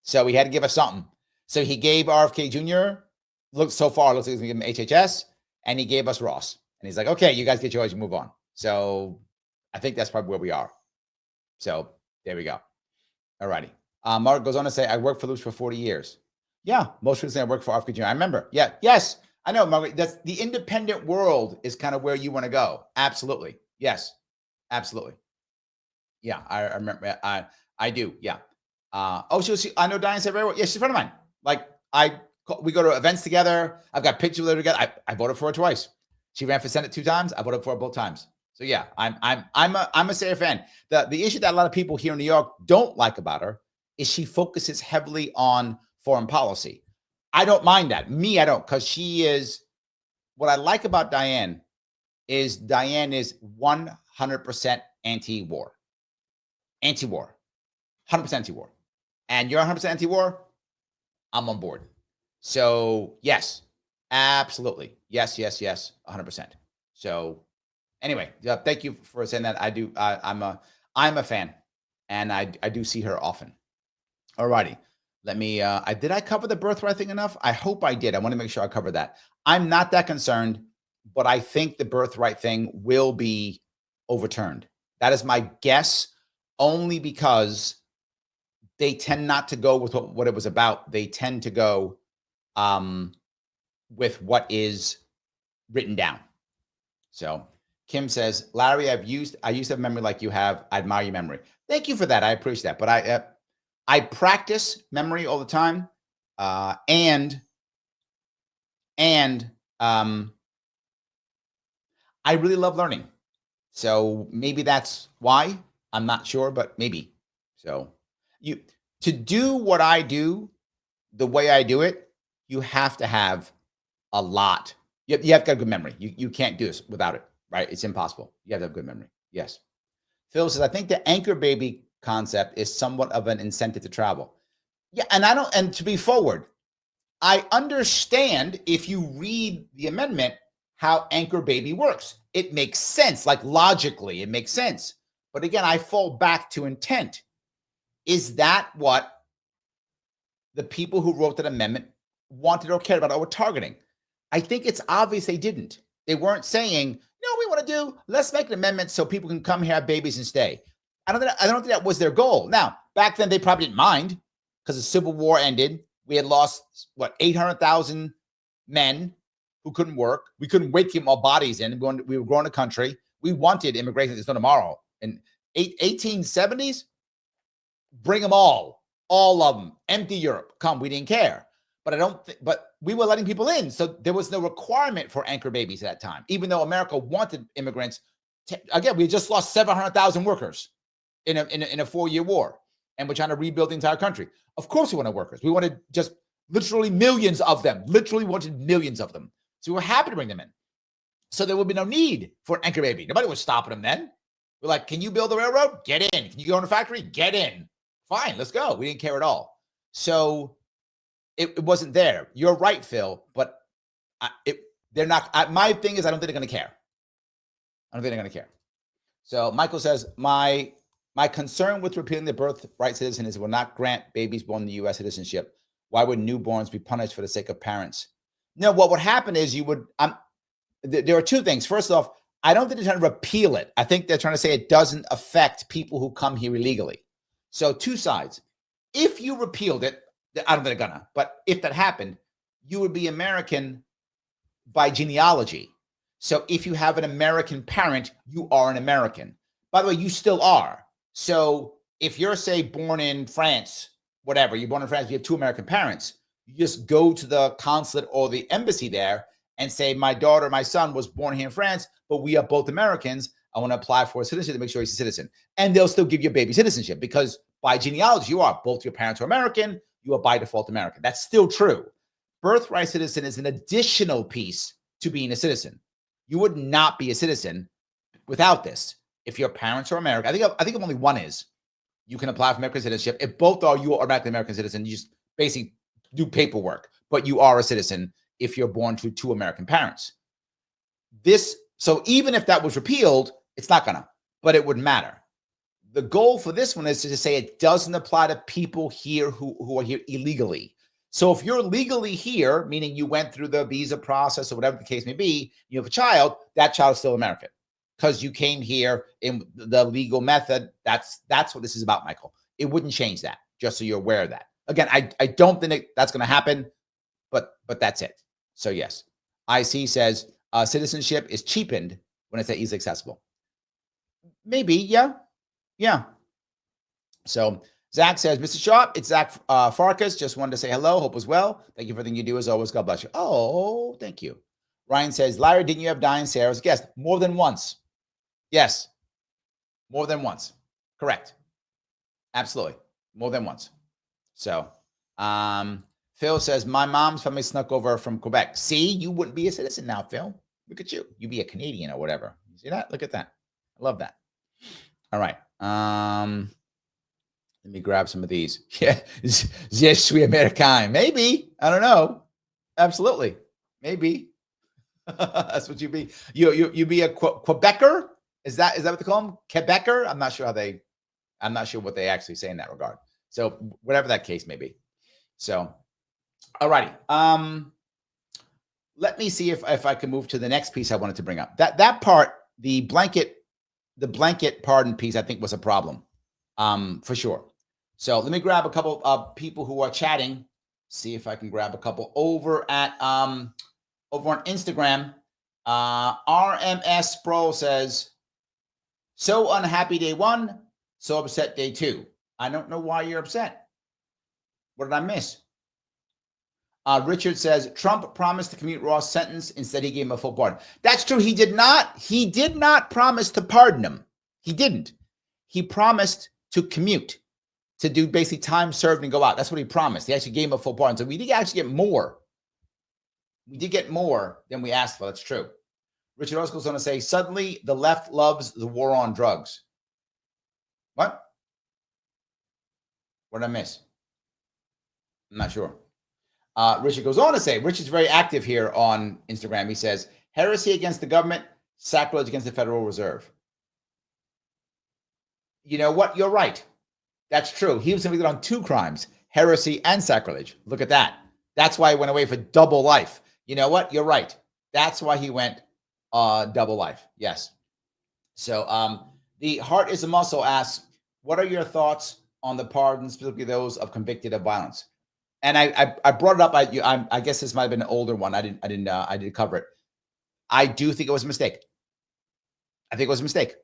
So he had to give us something. So he gave RFK Jr. Looks like he's going to give him HHS, and he gave us Ross. And he's like, okay, you guys get yours, you move on. So I think that's probably where we are. So there we go. All righty. Mark goes on to say, I worked for Luce for 40 years. Yeah, most people say I work for RFK Jr. I remember. Yeah, yes, I know, Margaret. That's the independent world is kind of where you want to go. Absolutely. Yes, absolutely. Yeah, I remember. I do. Yeah. I know Diane said very well. Yeah, she's a friend of mine. Like we go to events together. I've got pictures of her together. I voted for her twice. She ran for Senate 2 times. I voted for her both times. So yeah, I'm a Sarah fan. The issue that a lot of people here in New York don't like about her is she focuses heavily on foreign policy. I don't mind that. Me, I don't, because she is. What I like about Diane is 100% anti-war. Anti-war. 100% anti-war. And you're 100% anti-war, I'm on board. So yes, absolutely. Yes, 100%. So anyway, thank you for saying that. I do. I'm a fan, and I do see her often. All righty. Let me. Did I cover the birthright thing enough? I hope I did. I want to make sure I cover that. I'm not that concerned, but I think the birthright thing will be overturned. That is my guess, only because they tend not to go with what it was about. They tend to go with what is written down. So Kim says, Larry, I used to have memory like you have. I admire your memory. Thank you for that. I appreciate that. But I practice memory all the time, and I really love learning. So maybe that's why. I'm not sure, but maybe. So to do what I do the way I do it, you have to have a lot. You have to have good memory. You can't do this without it, right? It's impossible. You have to have good memory. Yes. Phil says, I think the anchor baby concept is somewhat of an incentive to travel. Yeah, and to be forward, I understand if you read the amendment how anchor baby works. It makes sense, like logically, it makes sense. But again, I fall back to intent. Is that what the people who wrote that amendment wanted or cared about or were targeting? I think it's obvious they didn't. They weren't saying, no, we want to do, let's make an amendment so people can come here, have babies, and stay. I don't think that was their goal. Now, back then, they probably didn't mind because the Civil War ended. We had lost, 800,000 men who couldn't work. We couldn't wait to get more bodies in. We were growing a country. We wanted immigration to tomorrow. In 1870s, bring them all of them. Empty Europe. Come, we didn't care. But we were letting people in. So there was no requirement for anchor babies at that time, even though America wanted immigrants. Again, we just lost 700,000 workers in a 4-year war. And we're trying to rebuild the entire country. Of course we wanted workers. We wanted just literally millions of them. Literally wanted millions of them. So we were happy to bring them in. So there would be no need for an anchor baby. Nobody was stopping them then. We're like, can you build a railroad? Get in. Can you go in a factory? Get in. Fine, let's go. We didn't care at all. So it wasn't there. You're right, Phil, but they're not. My thing is, I don't think they're going to care. I don't think they're going to care. So Michael says, my concern with repealing the Birthright Citizen is it will not grant babies born in the U.S. citizenship. Why would newborns be punished for the sake of parents? No, what would happen is there are two things. First off, I don't think they're trying to repeal it. I think they're trying to say it doesn't affect people who come here illegally. So two sides. If you repealed it, I don't think they're gonna, but if that happened, you would be American by genealogy. So if you have an American parent, you are an American. By the way, you still are. So if you're, say, born in France, whatever, you're born in France, you have two American parents, you just go to the consulate or the embassy there and say, my daughter, my son was born here in France, but we are both Americans. I want to apply for a citizenship to make sure he's a citizen. And they'll still give you a baby citizenship because by genealogy, you are. Both your parents are American. You are by default American. That's still true. Birthright citizen is an additional piece to being a citizen. You would not be a citizen without this. If your parents are American, I think only one is. You can apply for American citizenship. If both are, you are automatically American citizen. You just basically do paperwork, but you are a citizen if you're born to two American parents. So even if that was repealed, it's not gonna, but it wouldn't matter. The goal for this one is to say it doesn't apply to people here who are here illegally. So if you're legally here, meaning you went through the visa process or whatever the case may be, you have a child, that child is still American because you came here in the legal method. That's what this is about, Michael. It wouldn't change that, just so you're aware of that. Again, I don't think that's going to happen, but that's it. So yes, IC says citizenship is cheapened when it's easily accessible. Maybe, yeah. So Zach says, Mr. Sharpe, it's Zach Farkas. Just wanted to say hello. Hope as well. Thank you for everything you do as always. God bless you. Oh, thank you. Ryan says, Larry, didn't you have Diane Sarah's guest? More than once. Yes. More than once. Correct. Absolutely. More than once. So Phil says, my mom's family snuck over from Quebec. See, you wouldn't be a citizen now, Phil. Look at you. You'd be a Canadian or whatever. You see that? Look at that. I love that. All right. Let me grab some of these. Yeah. Je suis américain. Maybe. I don't know. Absolutely. Maybe. That's what you be. You be a Quebecer? Is that what they call them? Quebecer? I'm not sure what they actually say in that regard. So whatever that case may be. So, all righty. Let me see if I can move to the next piece I wanted to bring up. That part, the blanket the blanket pardon piece, I think, was a problem, for sure. So let me grab a couple of people who are chatting. See if I can grab a couple over at over on Instagram. RMS Pro says, so unhappy day one, so upset day two. I don't know why you're upset. What did I miss? Richard says, Trump promised to commute Ross' sentence. Instead, he gave him a full pardon. That's true. He did not. He did not promise to pardon him. He didn't. He promised to commute, to do basically time served and go out. That's what he promised. He actually gave him a full pardon. So we did actually get more. We did get more than we asked for. That's true. Richard also goes on to say, suddenly the left loves the war on drugs. What? What did I miss? I'm not sure. Richard goes on to say, Richard's very active here on Instagram. He says, heresy against the government, sacrilege against the Federal Reserve. You know what? You're right. That's true. He was convicted on 2 crimes, heresy and sacrilege. Look at that. That's why he went away for double life. You know what? You're right. That's why he went double life. Yes. So the Heart is a Muscle asks, what are your thoughts on the pardons, specifically those of convicted of violence? And I brought it up. I guess this might have been an older one. I didn't cover it. I do think it was a mistake. I think it was a mistake.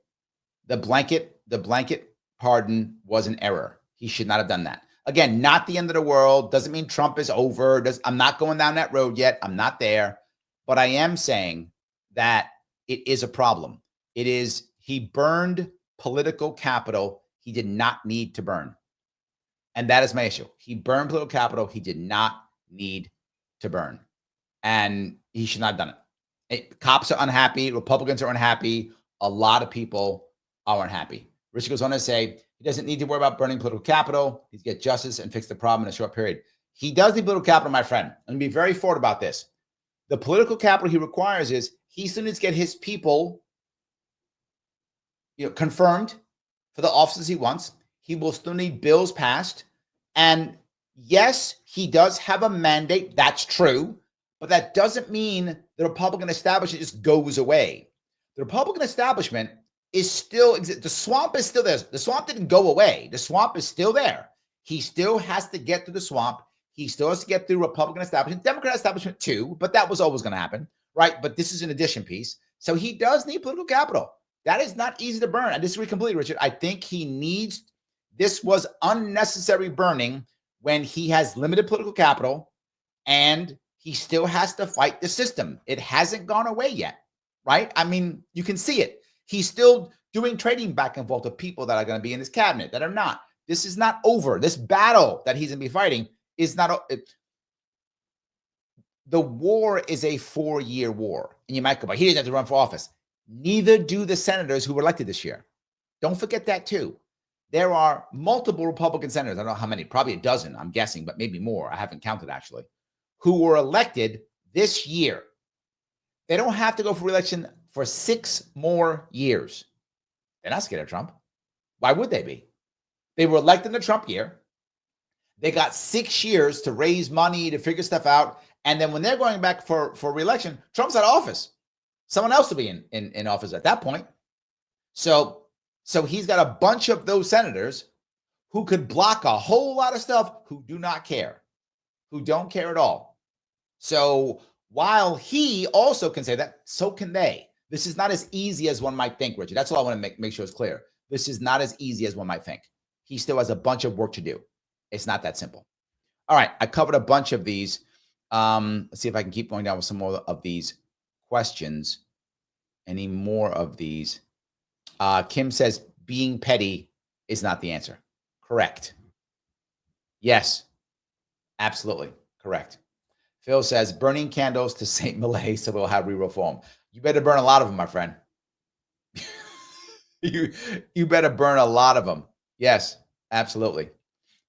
The blanket pardon was an error. He should not have done that. Again, not the end of the world. Doesn't mean Trump is over. I'm not going down that road yet. I'm not there. But I am saying that it is a problem. It is, he burned political capital he did not need to burn. And that is my issue. He burned political capital he did not need to burn. And he should not have done it. Cops are unhappy. Republicans are unhappy. A lot of people are unhappy. Rich goes on to say, he doesn't need to worry about burning political capital. He's get justice and fix the problem in a short period. He does need political capital, my friend. I'm going to be very forward about this. The political capital he requires is he still needs to get his people, confirmed for the offices he wants. He will still need bills passed. And yes, he does have a mandate. That's true. But that doesn't mean the Republican establishment just goes away. The Republican establishment is still, the swamp is still there. The swamp didn't go away. The swamp is still there. He still has to get through the swamp. He still has to get through Republican establishment, Democrat establishment too, but that was always going to happen, right? But this is an addition piece. So he does need political capital. That is not easy to burn. I disagree completely, Richard. I think he needs, this was unnecessary burning when he has limited political capital and he still has to fight the system. It hasn't gone away yet, right? I mean, you can see it. He's still doing trading back and forth with people that are going to be in his cabinet that are not. This is not over. This battle that he's going to be fighting is not. The war is a 4-year war. And you might go, but he doesn't have to run for office. Neither do the senators who were elected this year. Don't forget that too. There are multiple Republican senators. I don't know how many, probably a dozen, I'm guessing, but maybe more. I haven't counted actually, who were elected this year. They don't have to go for re-election for 6 more years. They're not scared of Trump. Why would they be? They were elected in the Trump year. They got 6 years to raise money, to figure stuff out. And then when they're going back for re-election, Trump's out of office. Someone else will be in office at that point. So he's got a bunch of those senators who could block a whole lot of stuff who do not care, who don't care at all. So while he also can say that, so can they. This is not as easy as one might think, Richard. That's all I want to make sure it's clear. This is not as easy as one might think. He still has a bunch of work to do. It's not that simple. All right, I covered a bunch of these. Let's see if I can keep going down with some more of these questions. Any more of these? Kim says, being petty is not the answer. Correct. Yes, absolutely correct. Phil says, burning candles to St. Malay so we'll have re-reform. You better burn a lot of them, my friend. you better burn a lot of them. Yes, absolutely.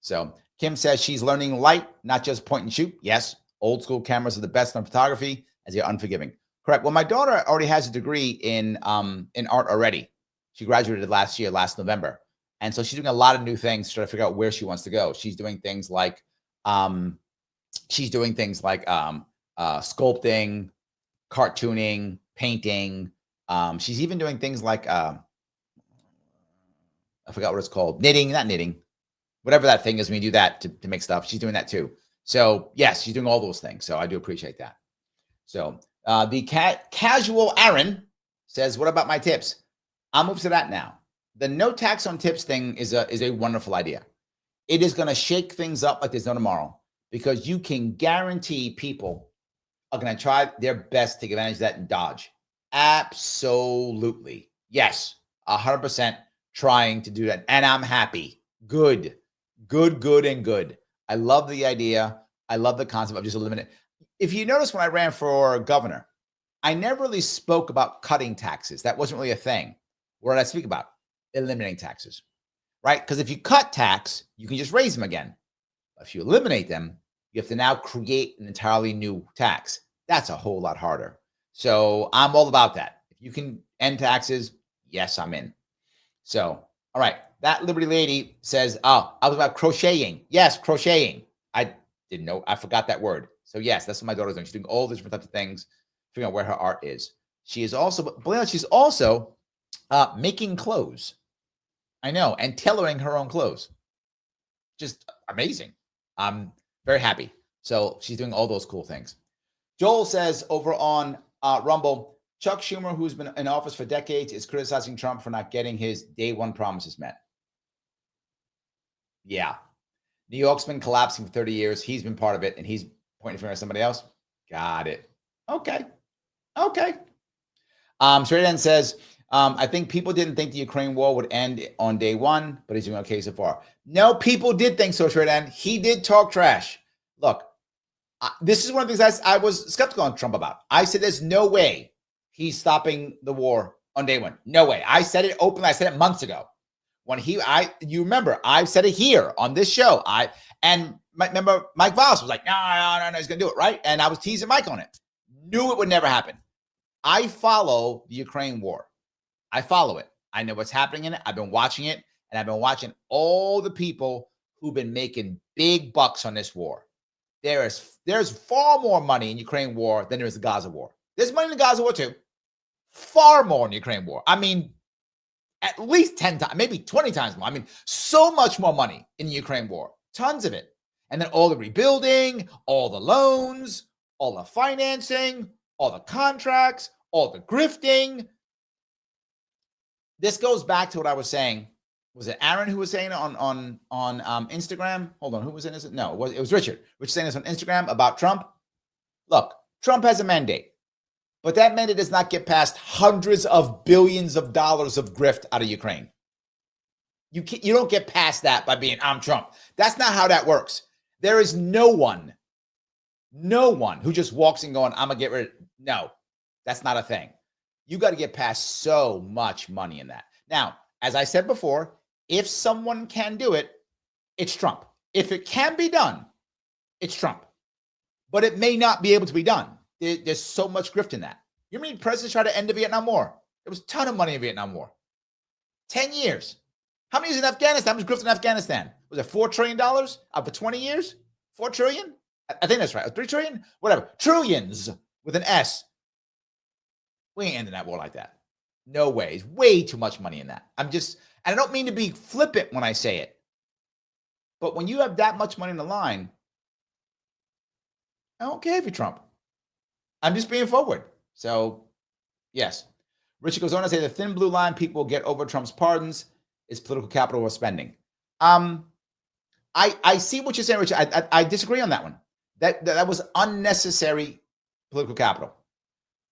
So Kim says she's learning light, not just point and shoot. Yes, old school cameras are the best on photography as they're unforgiving. Correct. Well, my daughter already has a degree in art already. She graduated last November. And so she's doing a lot of new things to try to figure out where she wants to go. She's doing things like sculpting, cartooning, painting. She's even doing things like I forgot what it's called. Knitting, not knitting. Whatever that thing is when you do that to make stuff. She's doing that too. So yes, she's doing all those things. So I do appreciate that. So the casual Aaron says, what about my tips? I'll move to that now. The no tax on tips thing is a wonderful idea. It is going to shake things up like there's no tomorrow, because you can guarantee people are going to try their best to take advantage of that and dodge. Absolutely. Yes, 100% trying to do that. And I'm happy. Good. I love the idea. I love the concept of just eliminating. If you notice, when I ran for governor, I never really spoke about cutting taxes. That wasn't really a thing. What did I speak about? Eliminating taxes, right? Because if you cut tax, you can just raise them again. But if you eliminate them, you have to now create an entirely new tax. That's a whole lot harder. So I'm all about that. If you can end taxes, yes, I'm in. So, all right. That Liberty lady says, oh, I was about crocheting. Yes, crocheting. I didn't know. I forgot that word. So yes, that's what my daughter's doing. She's doing all these different types of things, figuring out where her art is. She is also, believe it or not, she's also making clothes. I know, and tailoring her own clothes. Just amazing. I'm very happy. So she's doing all those cool things. Joel says over on Rumble, Chuck Schumer, who's been in office for decades, is criticizing Trump for not getting his day one promises met. Yeah. New York's been collapsing for 30 years. He's been part of it, and he's pointing the finger at somebody else. Got it. Okay. Straight End says, I think people didn't think the Ukraine war would end on day one, but he's doing okay so far. No, people did think so, Straight End. He did talk trash. Look, this is one of the things I was skeptical on Trump about. I said there's no way he's stopping the war on day one. No way. I said it openly. I said it months ago. When you remember, I've said it here on this show. Remember Mike Voss was like, no, he's going to do it, right? And I was teasing Mike on it. Knew it would never happen. I follow the Ukraine war. I follow it. I know what's happening in it. I've been watching it, and I've been watching all the people who've been making big bucks on this war. There's far more money in Ukraine war than there is the Gaza war. There's money in the Gaza war too. Far more in the Ukraine war. I mean, at least 10 times, maybe 20 times more. I mean, so much more money in the Ukraine war. Tons of it. And then all the rebuilding, all the loans, all the financing, all the contracts, all the grifting. This goes back to what I was saying. Was it Aaron who was saying it on Instagram? Hold on, who was in this? No, it was Richard. Richard saying this on Instagram about Trump. Look, Trump has a mandate. But that mandate does not get past hundreds of billions of dollars of grift out of Ukraine. You don't get past that by being, I'm Trump. That's not how that works. There is no one who just walks in going, I'm going to get rid of it. No, that's not a thing. You got to get past so much money in that. Now, as I said before, if someone can do it, it's Trump. If it can be done, it's Trump. But it may not be able to be done. There's so much grift in that. You mean presidents try to end the Vietnam War? There was a ton of money in the Vietnam War. 10 years. How many years in Afghanistan? How much grift in Afghanistan? Was it $4 trillion out for 20 years? 4 trillion? I think that's right. 3 trillion? Whatever. Trillions with an S. We ain't ending that war like that. No way. It's way too much money in that. And I don't mean to be flippant when I say it. But when you have that much money in the line, I don't care if you're Trump. I'm just being forward. So, yes. Richard goes on to say the thin blue line people get over Trump's pardons is political capital or spending. I see what you're saying, Richard. I disagree on that one. That was unnecessary political capital.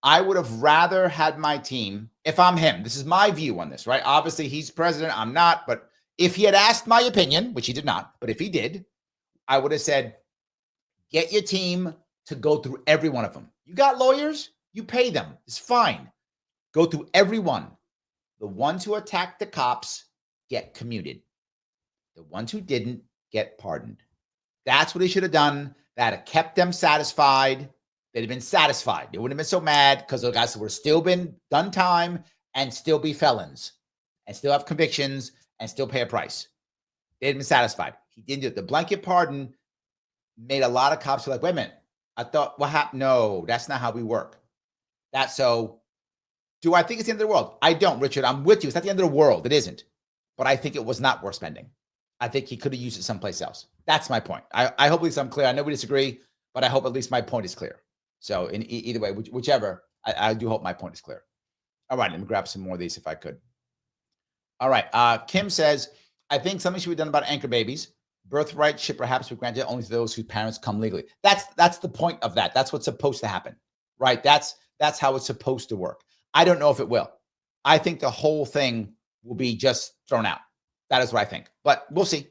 I would have rather had my team, if I'm him, this is my view on this, right? Obviously, he's president. I'm not. But if he had asked my opinion, which he did not, but if he did, I would have said, get your team to go through every one of them. You got lawyers, you pay them. It's fine. Go through every one. The ones who attacked the cops get commuted. The ones who didn't get pardoned. That's what he should have done. That have kept them satisfied. They'd have been satisfied. They wouldn't have been so mad because those guys would have still been done time and still be felons and still have convictions and still pay a price. They'd been satisfied. He didn't do it. The blanket pardon made a lot of cops feel like, wait a minute. I thought, what happened? No, that's not how we work. Do I think it's the end of the world? I don't, Richard. I'm with you. It's not the end of the world. It isn't. but I think it was not worth spending. I think he could have used it someplace else. That's my point. I hope at least I'm clear. I know we disagree, but I hope at least my point is clear. So in either way, whichever, I do hope my point is clear. All right, let me grab some more of these if I could. All right, Kim says, I think something should be done about anchor babies. Birthright should perhaps be granted only to those whose parents come legally. That's the point of that. That's what's supposed to happen, right? That's how it's supposed to work. I don't know if it will. I think the whole thing will be just thrown out. That is what I think, but we'll see.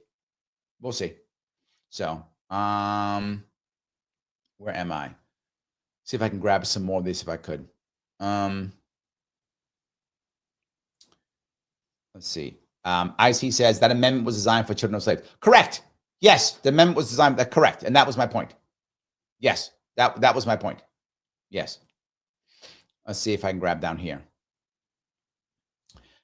We'll see. So, where am I? See if I can grab some more of these if I could. Let's see. IC says that amendment was designed for children of slaves. Correct. Yes, the amendment was designed. Correct, and that was my point. Yes, that was my point. Yes. Let's see if I can grab down here.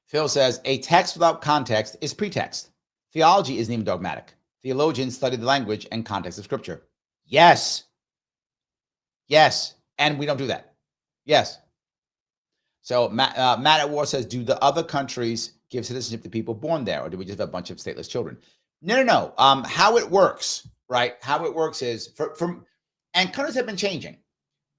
Phil says a text without context is pretext. Theology isn't even dogmatic. Theologians study the language and context of Scripture. Yes. Yes, and we don't do that. Yes. So Matt at War says, do the other countries give citizenship to people born there, or do we just have a bunch of stateless children? No. How it works, right? How it works is and countries have been changing,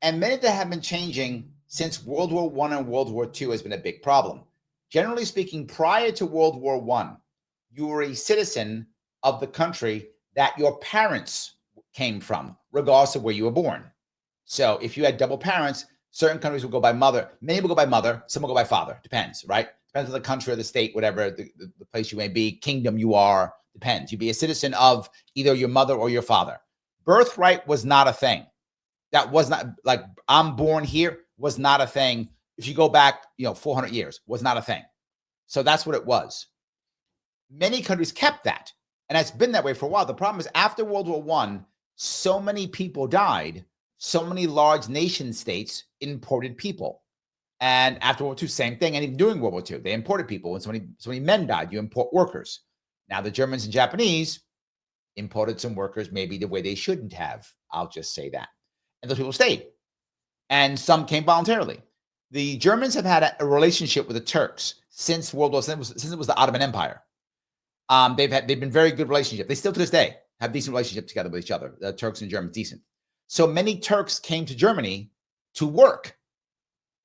and many that have been changing since World War I and World War II has been a big problem. Generally speaking, prior to World War I, you were a citizen of the country that your parents came from, regardless of where you were born. So if you had double parents, certain countries will go by mother. Many will go by mother. Some will go by father. Depends, right? Depends on the country or the state, whatever the place you may be, kingdom you are. Depends. You'd be a citizen of either your mother or your father. Birthright was not a thing. That was not like I'm born here was not a thing. If you go back, 400 years, was not a thing. So that's what it was. Many countries kept that, and it's been that way for a while. The problem is after World War I, so many people died. So many large nation states imported people. And after World War II, same thing. And even during World War II, they imported people. When so many men died, you import workers. Now the Germans and Japanese imported some workers maybe the way they shouldn't have. I'll just say that. And those people stayed. And some came voluntarily. The Germans have had a relationship with the Turks since World War since it was the Ottoman Empire. They've been very good relationship. They still to this day have decent relationship together with each other. The Turks and Germans, decent. So many Turks came to Germany to work.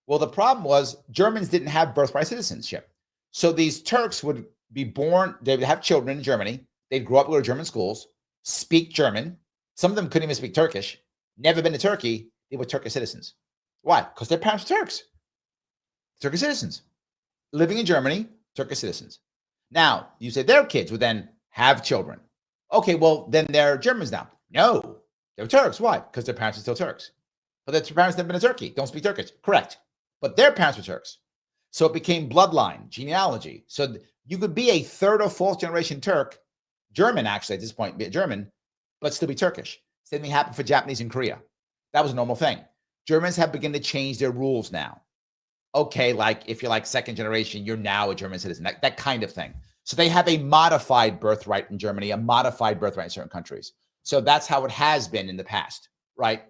Well, the problem was Germans didn't have birthright citizenship. So these Turks would be born, they would have children in Germany. They'd grow up, go to German schools, speak German. Some of them couldn't even speak Turkish, never been to Turkey. They were Turkish citizens. Why? Because their parents were Turks. Turkish citizens. Living in Germany, Turkish citizens. Now, you say their kids would then have children. Okay, well, then they're Germans now. No. They're Turks. Why? Because their parents are still Turks. But their parents never been to Turkey. Don't speak Turkish. Correct. But their parents were Turks. So it became bloodline, genealogy. So you could be a third or fourth generation Turk, German actually at this point, be German, but still be Turkish. Same thing happened for Japanese in Korea. That was a normal thing. Germans have begun to change their rules now. Okay, like if you're like second generation, you're now a German citizen, that kind of thing. So they have a modified birthright in Germany, a modified birthright in certain countries. So that's how it has been in the past, right?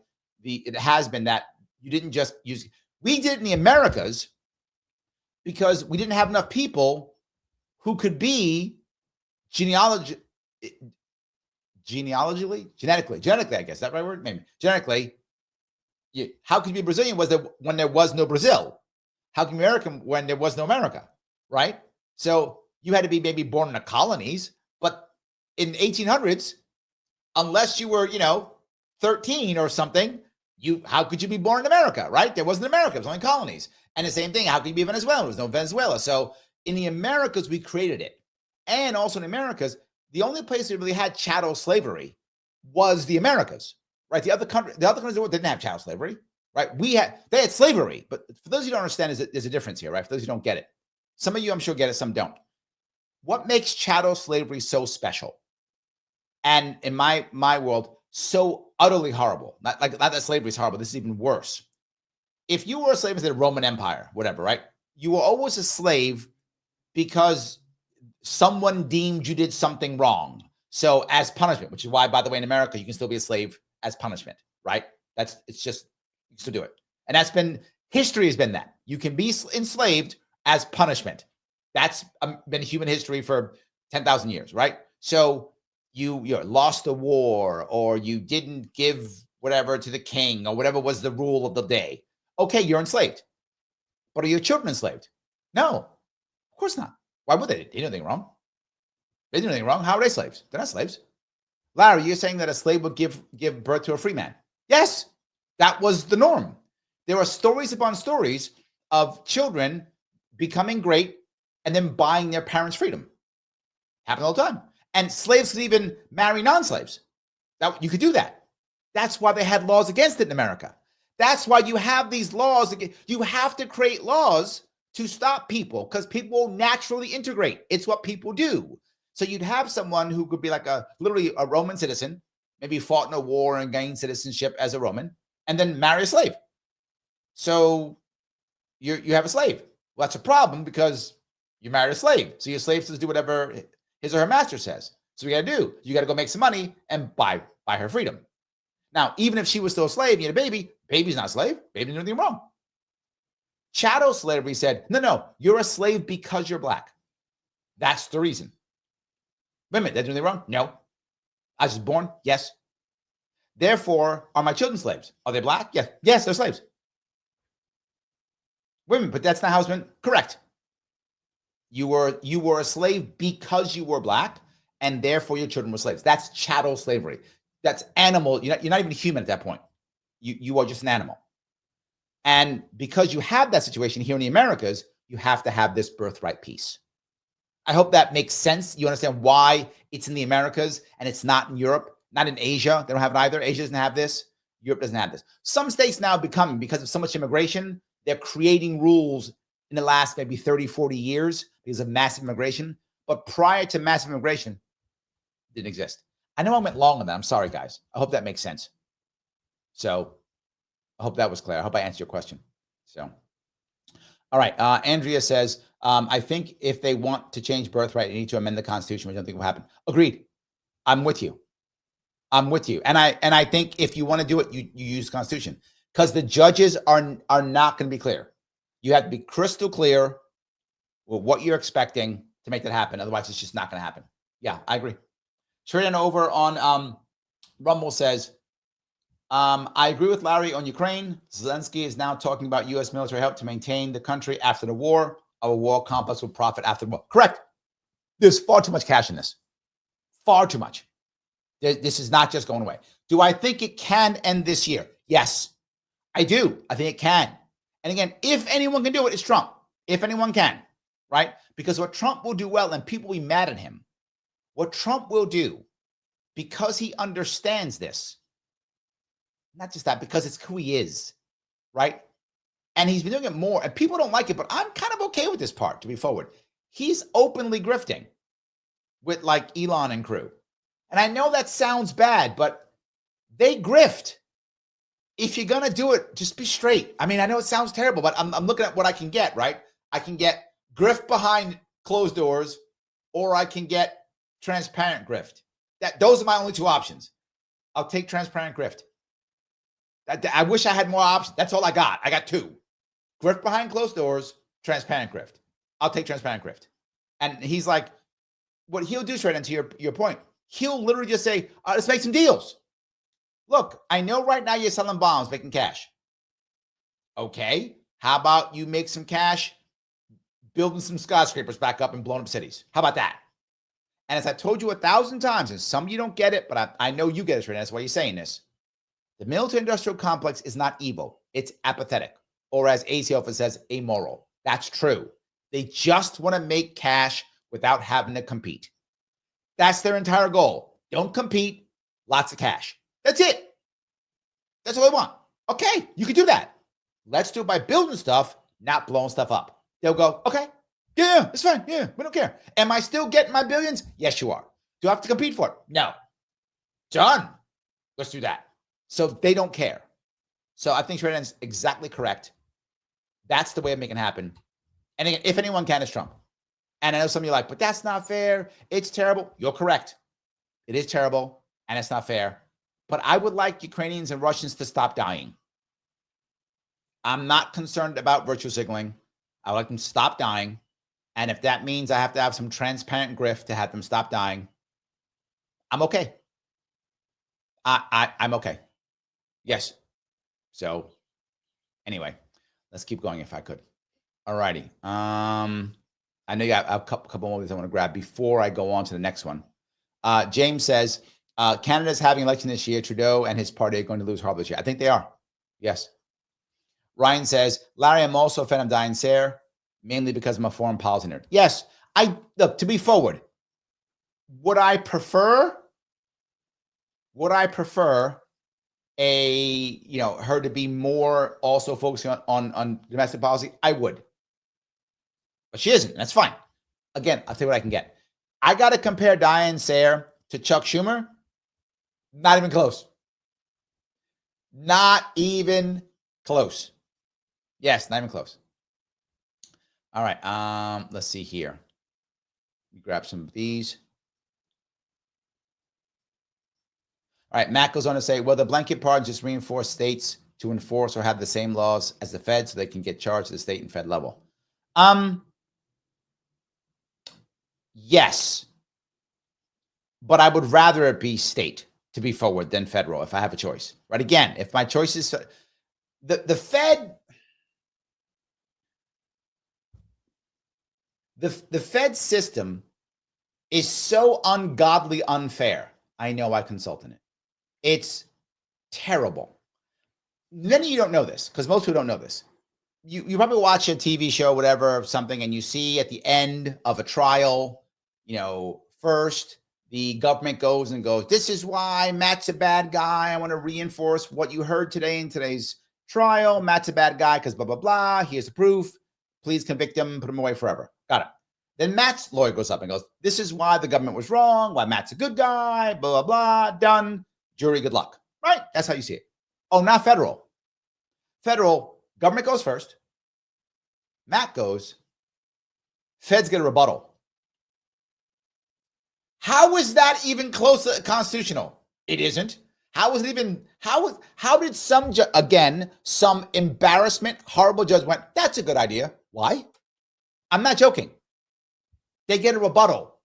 It has been that you didn't just use, we did it in the Americas because we didn't have enough people who could be genetically, I guess, that right word? Maybe genetically. How could you be Brazilian when there was no Brazil? How can you be American when there was no America, right? So you had to be maybe born in the colonies, but in the 1800s, unless you were, 13 or something, how could you be born in America, right? There wasn't America, it was only colonies. And the same thing, how could you be Venezuela? There was no Venezuela. So in the Americas, we created it. And also in the Americas, the only place that really had chattel slavery was the Americas, right? The other countries didn't have chattel slavery, right? They had slavery, but for those who don't understand, there's a difference here, right? For those who don't get it. Some of you, I'm sure, get it, some don't. What makes chattel slavery so special? And in my world, so utterly horrible. Not that slavery is horrible. This is even worse. If you were a slave in the Roman Empire, whatever, right? You were always a slave because someone deemed you did something wrong. So as punishment, which is why, by the way, in America, you can still be a slave as punishment, right? It's just, you can still do it. And history has been that. You can be enslaved as punishment. That's been human history for 10,000 years, right? So you lost a war, or you didn't give whatever to the king, or whatever was the rule of the day. Okay, you're enslaved. But are your children enslaved? No, of course not. Why would they? They did anything wrong. They did anything wrong. How are they slaves? They're not slaves. Larry, you're saying that a slave would give birth to a free man. Yes, that was the norm. There are stories upon stories of children becoming great and then buying their parents' freedom. Happened all the time. And slaves could even marry non-slaves. That you could do that. That's why they had laws against it in America. That's why you have these laws. You have to create laws to stop people, because people will naturally integrate. It's what people do. So you'd have someone who could be like literally a Roman citizen, maybe fought in a war and gained citizenship as a Roman, and then marry a slave. So you have a slave. Well, that's a problem, because you married a slave. So your slave says do whatever his or her master says. So what you got to do, you got to go make some money and buy her freedom. Now, even if she was still a slave, you had a baby, baby's not a slave. Baby didn't do anything wrong. Chattel slavery said, no, you're a slave because you're black. That's the reason. Wait a minute, did I do anything wrong? No. I was just born? Yes. Therefore, are my children slaves? Are they black? Yes. Yes, they're slaves. Wait a minute, but that's not how it's been. Correct. You were a slave because you were black, and therefore your children were slaves. That's chattel slavery. That's animal. You're not even human at that point. You are just an animal. And because you have that situation here in the Americas, you have to have this birthright piece. I hope that makes sense. You understand why it's in the Americas and it's not in Europe, not in Asia. They don't have it either. Asia doesn't have this. Europe doesn't have this. Some states now becoming, because of so much immigration, they're creating rules in the last maybe 30, 40 years because of massive immigration. But prior to massive immigration, it didn't exist. I know I went long on that. I'm sorry, guys. I hope that makes sense. So I hope that was clear. I hope I answered your question. So, all right. Andrea says, I think if they want to change birthright, they need to amend the Constitution, which I don't think will happen. Agreed. I'm with you. And I think if you want to do it, you use the Constitution, because the judges are not going to be clear. You have to be crystal clear with what you're expecting to make that happen. Otherwise, it's just not going to happen. Yeah, I agree. Sheridan over on Rumble says, I agree with Larry on Ukraine. Zelensky is now talking about U.S. military help to maintain the country after the war. Our war complex will profit after the war. Correct. There's far too much cash in this. Far too much. This is not just going away. Do I think it can end this year? Yes, I do. I think it can. And again, if anyone can do it, it's Trump. If anyone can, right? Because what Trump will do well, and people will be mad at him, what Trump will do, because he understands this, not just that, because it's who he is, right? And he's been doing it more, and people don't like it, but I'm kind of okay with this part, to be forward. He's openly grifting with like Elon and crew. And I know that sounds bad, but they grift. If you're going to do it, just be straight. I mean, I know it sounds terrible, but I'm looking at what I can get, right? I can get grift behind closed doors, or I can get transparent grift. Those are my only two options. I'll take transparent grift. I wish I had more options. That's all I got. I got two. Grift behind closed doors, transparent grift. I'll take transparent grift. And he's like, what he'll do, straight into your point, he'll literally just say, let's make some deals. Look, I know right now you're selling bombs, making cash. Okay, how about you make some cash building some skyscrapers back up and blowing up cities? How about that? And as I told you 1,000 times, and some of you don't get it, but I know you get it, right now. That's why you're saying this. The military-industrial complex is not evil. It's apathetic, or as AC often says, amoral. That's true. They just want to make cash without having to compete. That's their entire goal. Don't compete, lots of cash. That's it. That's all they want. Okay, you can do that. Let's do it by building stuff, not blowing stuff up. They'll go, okay, yeah, it's fine. Yeah, we don't care. Am I still getting my billions? Yes, you are. Do I have to compete for it? No. Done. Let's do that. So they don't care. So I think Sheridan's exactly correct. That's the way of making it happen. And again, if anyone can, it's Trump. And I know some of you are like, but that's not fair. It's terrible. You're correct. It is terrible, and it's not fair. But I would like Ukrainians and Russians to stop dying. I'm not concerned about virtue signaling. I would like them to stop dying And if that means I have to have some transparent grift to have them stop dying, I'm okay. I'm okay. Yes. So anyway, let's keep going if I could. All righty. I know you got a couple more things I want to grab before I go on to the next one. James says, Canada's having election this year. Trudeau and his party are going to lose horribly this year. I think they are. Yes. Ryan says, Larry, I'm also a fan of Diane Sayre, mainly because I'm a foreign policy nerd. Yes. Look, to be forward, would I prefer her to be more also focusing on domestic policy? I would. But she isn't. That's fine. Again, I'll tell you what I can get. I got to compare Diane Sayre to Chuck Schumer. Not even close. Not even close. Yes, not even close. All right. Let's see here. Let me grab some of these. All right. Matt goes on to say, well, the blanket pardons just reinforce states to enforce or have the same laws as the Fed so they can get charged at the state and Fed level. Yes. But I would rather it be state, to be forward, than federal if I have a choice. Right? Again, if my choice is the Fed, the Fed system is so ungodly unfair. I know I consult in it. It's terrible. Many of you don't know this because most people don't know this. You probably watch a TV show, whatever, something, and you see at the end of a trial, first the government goes, this is why Matt's a bad guy. I want to reinforce what you heard today in today's trial. Matt's a bad guy because blah, blah, blah. Here's the proof. Please convict him, put him away forever. Got it. Then Matt's lawyer goes up and goes, this is why the government was wrong, why Matt's a good guy, blah, blah, blah, done. Jury, good luck. Right? That's how you see it. Oh, not federal. Federal, government goes first. Matt goes. Feds get a rebuttal. How is that even close to constitutional? It isn't. How did some embarrassment, horrible judge went, that's a good idea. Why? I'm not joking. They get a rebuttal.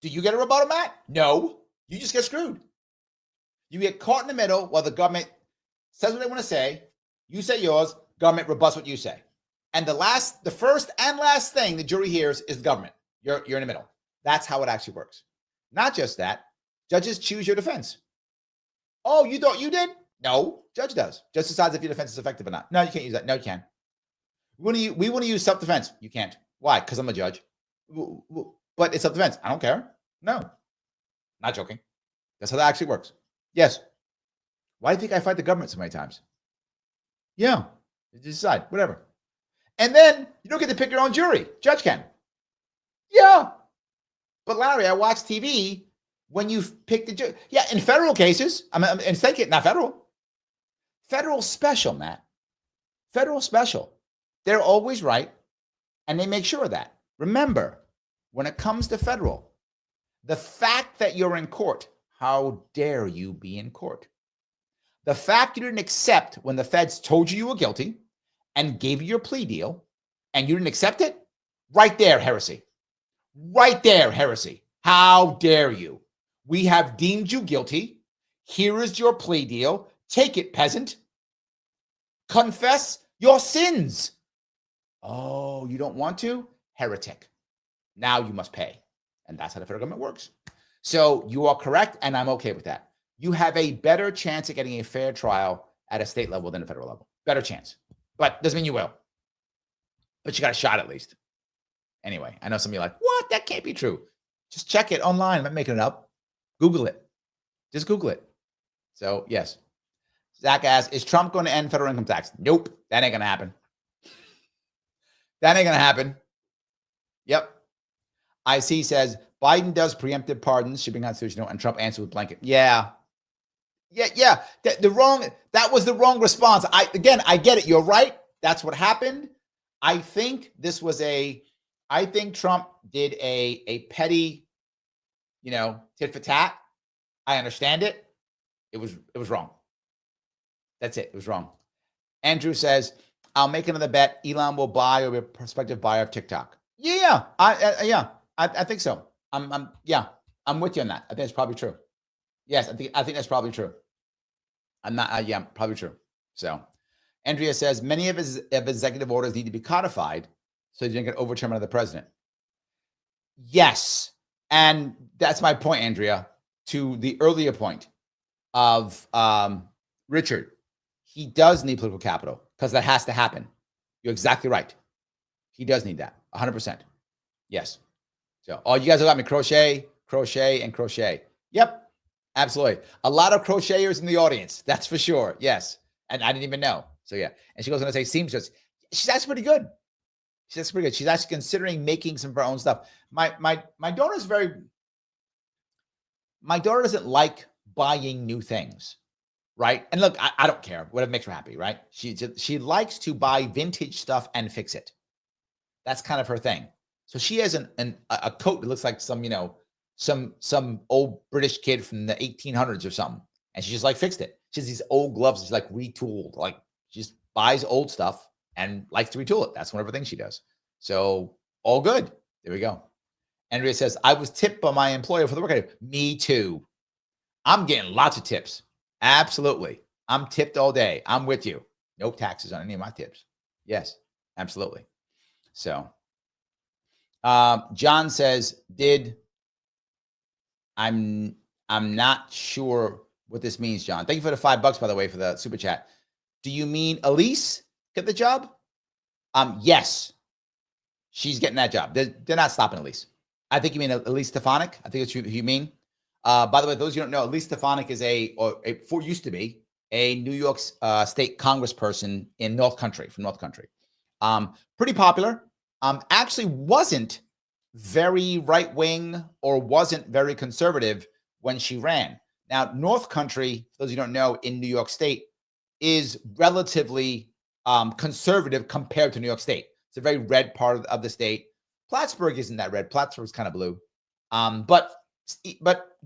Do you get a rebuttal, Matt? No. You just get screwed. You get caught in the middle while the government says what they want to say. You say yours. Government rebuts what you say. And the first and last thing the jury hears is the government. You're in the middle. That's how it actually works. Not just that. Judges choose your defense. Oh, you thought you did? No, judge does. Judge decides if your defense is effective or not. No, you can't use that. No, you can. We want to use self-defense. You can't. Why? Because I'm a judge. But it's self-defense. I don't care. No. Not joking. That's how that actually works. Yes. Why do you think I fight the government so many times? Yeah. You decide. Whatever. And then you don't get to pick your own jury. Judge can. Yeah. But Larry, I watch TV when you pick the jury. Yeah, in federal cases, in state case, not federal. Federal special, Matt. Federal special. They're always right, and they make sure of that. Remember, when it comes to federal, the fact that you're in court, how dare you be in court? The fact you didn't accept when the feds told you were guilty and gave you your plea deal, and you didn't accept it, right there, heresy. Right there, heresy. How dare you? We have deemed you guilty. Here is your plea deal. Take it, peasant. Confess your sins. Oh, you don't want to? Heretic. Now you must pay. And that's how the federal government works. So you are correct, and I'm okay with that. You have a better chance at getting a fair trial at a state level than a federal level. Better chance. But doesn't mean you will. But you got a shot at least. Anyway, I know some of you are like, what? That can't be true. Just check it online. I'm not making it up. Google it. Just Google it. So, yes. Zach asks, is Trump going to end federal income tax? Nope. That ain't going to happen. That ain't going to happen. Yep. IC says, Biden does preemptive pardons, should be constitutional, and Trump answered with blanket. Yeah. That was the wrong response. I get it. You're right. That's what happened. I think Trump did a petty, tit for tat. I understand it. It was wrong. That's it. It was wrong. Andrew says, I'll make another bet. Elon will buy or be a prospective buyer of TikTok. Yeah, I think so. I'm with you on that. I think it's probably true. Yes, I think that's probably true. I'm not. Yeah, probably true. So, Andrea says many of his executive orders need to be codified so they don't get overturned by the president. Yes, and that's my point, Andrea. To the earlier point of Richard, he does need political capital because that has to happen. You're exactly right. He does need that, 100%. Yes. So, oh, you guys have got me crochet, crochet, and crochet. Yep, absolutely. A lot of crocheters in the audience. That's for sure. Yes, and I didn't even know. So yeah, and she goes on to say seamstress. She's actually pretty good. She's pretty good. She's actually considering making some of her own stuff. My daughter's very. My daughter doesn't like buying new things, right? And look, I don't care. Whatever makes her happy, right? She likes to buy vintage stuff and fix it. That's kind of her thing. So she has a coat that looks like some old British kid from the 1800s or something, and she just like fixed it. She has these old gloves. She's like retooled. Like she just buys old stuff and likes to retool it. That's one of her things she does. So all good. There we go. Andrea says, I was tipped by my employer for the work I do. Me too. I'm getting lots of tips. Absolutely. I'm tipped all day. I'm with you. No taxes on any of my tips. Yes, absolutely. So John says, I'm not sure what this means, John. Thank you for the $5, by the way, for the super chat. Do you mean Elise get the job? Yes. She's getting that job. They're not stopping Elise. I think you mean Elise Stefanik. I think that's who you mean. By the way, those you don't know, Elise Stefanik is used to be a New York State Congressperson in North Country, from North Country. Pretty popular. Actually wasn't very right-wing or wasn't very conservative when she ran. Now, North Country, for those you don't know, in New York State, is relatively conservative compared to New York State. It's a very red part of the state. Plattsburgh isn't that red. Plattsburgh's kind of blue. But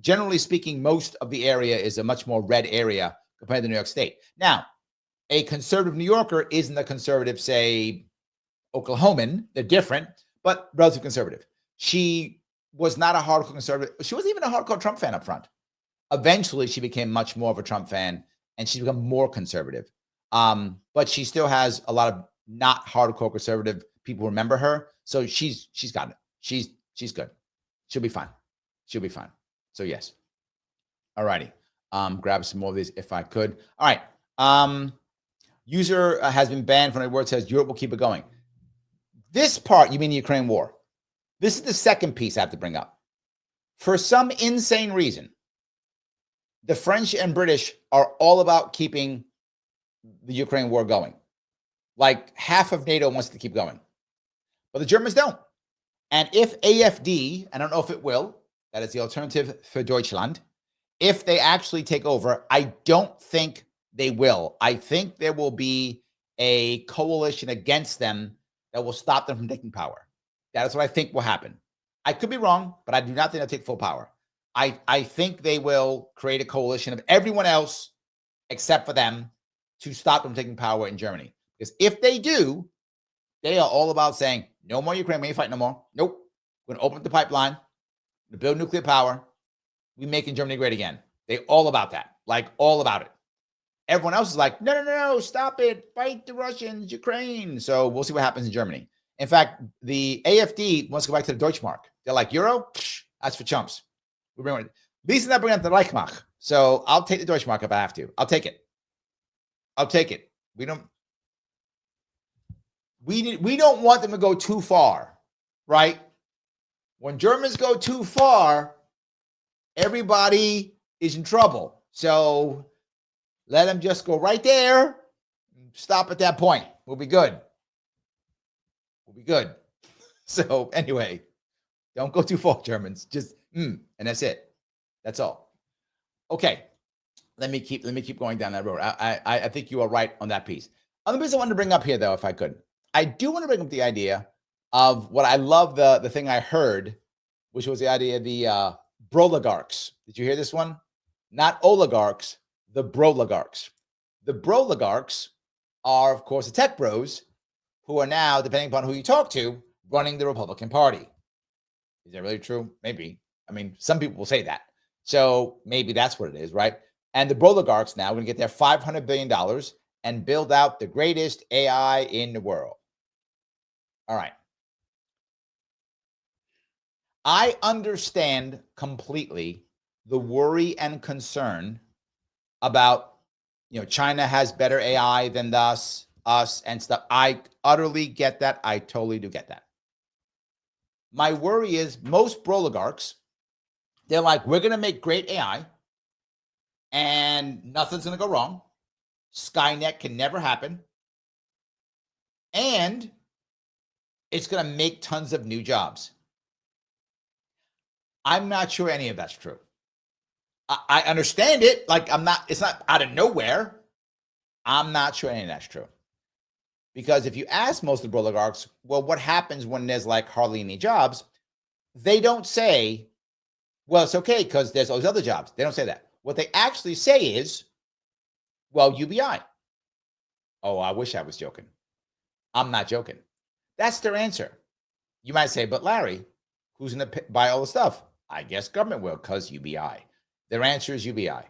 generally speaking, most of the area is a much more red area compared to New York State. Now, a conservative New Yorker isn't a conservative, say, Oklahoman. They're different, but relatively conservative. She was not a hardcore conservative. She wasn't even a hardcore Trump fan up front. Eventually, she became much more of a Trump fan, and she's become more conservative. But she still has a lot of not hardcore conservative people remember her. So she's got it. She's good. She'll be fine. She'll be fine. So yes. All righty. Grab some more of these if I could. All right. User has been banned from a word says Europe will keep it going. This part, you mean the Ukraine war. This is the second piece I have to bring up. For some insane reason, the French and British are all about keeping the Ukraine war going. Like half of NATO wants to keep going, but the Germans don't. And if AfD, I don't know if it will, that is the alternative for Deutschland, if they actually take over, I don't think they will. I think there will be a coalition against them that will stop them from taking power. That is what I think will happen. I could be wrong, but I do not think they'll take full power. I think they will create a coalition of everyone else except for them to stop them taking power in Germany. Because if they do, they are all about saying, no more Ukraine, we ain't fighting no more. Nope. We're going to open up the pipeline, we're going to build nuclear power, we're making Germany great again. They all about that, like all about it. Everyone else is like, no, stop it, fight the Russians, Ukraine. So we'll see what happens in Germany. In fact, the AfD wants to go back to the Deutschmark. They're like, Euro? That's for chumps. We're bringing it. At least not bringing up the Reichsmark. So I'll take the Deutschmark if I have to. I'll take it. We don't want them to go too far, right? When Germans go too far, everybody is in trouble. So let them just go right there. Stop at that point. We'll be good. So anyway, don't go too far, Germans. Just and that's it. That's all. Okay. Let me keep going down that road. I think you are right on that piece. Other piece I wanted to bring up here, though, if I could. I do want to bring up the idea of what I love the thing I heard, which was the idea of the broligarchs. Did you hear this one? Not oligarchs, the broligarchs. The broligarchs are, of course, the tech bros who are now, depending upon who you talk to, running the Republican Party. Is that really true? Maybe. I mean, some people will say that. So maybe that's what it is, right? And the oligarchs now are going to get their $500 billion and build out the greatest AI in the world. All right. I understand completely the worry and concern about, China has better AI than us and stuff. I utterly get that. I totally do get that. My worry is most oligarchs, they're like, we're going to make great AI and nothing's going to go wrong. Skynet can never happen. And it's going to make tons of new jobs. I'm not sure any of that's true. I understand it. Like, it's not out of nowhere. I'm not sure any of that's true. Because if you ask most of the oligarchs, well, what happens when there's like hardly any jobs? They don't say, well, it's okay because there's all these other jobs. They don't say that. What they actually say is, well, UBI. Oh, I wish I was joking. I'm not joking. That's their answer. You might say, but Larry, who's going to buy all the stuff? I guess government will because UBI. Their answer is UBI.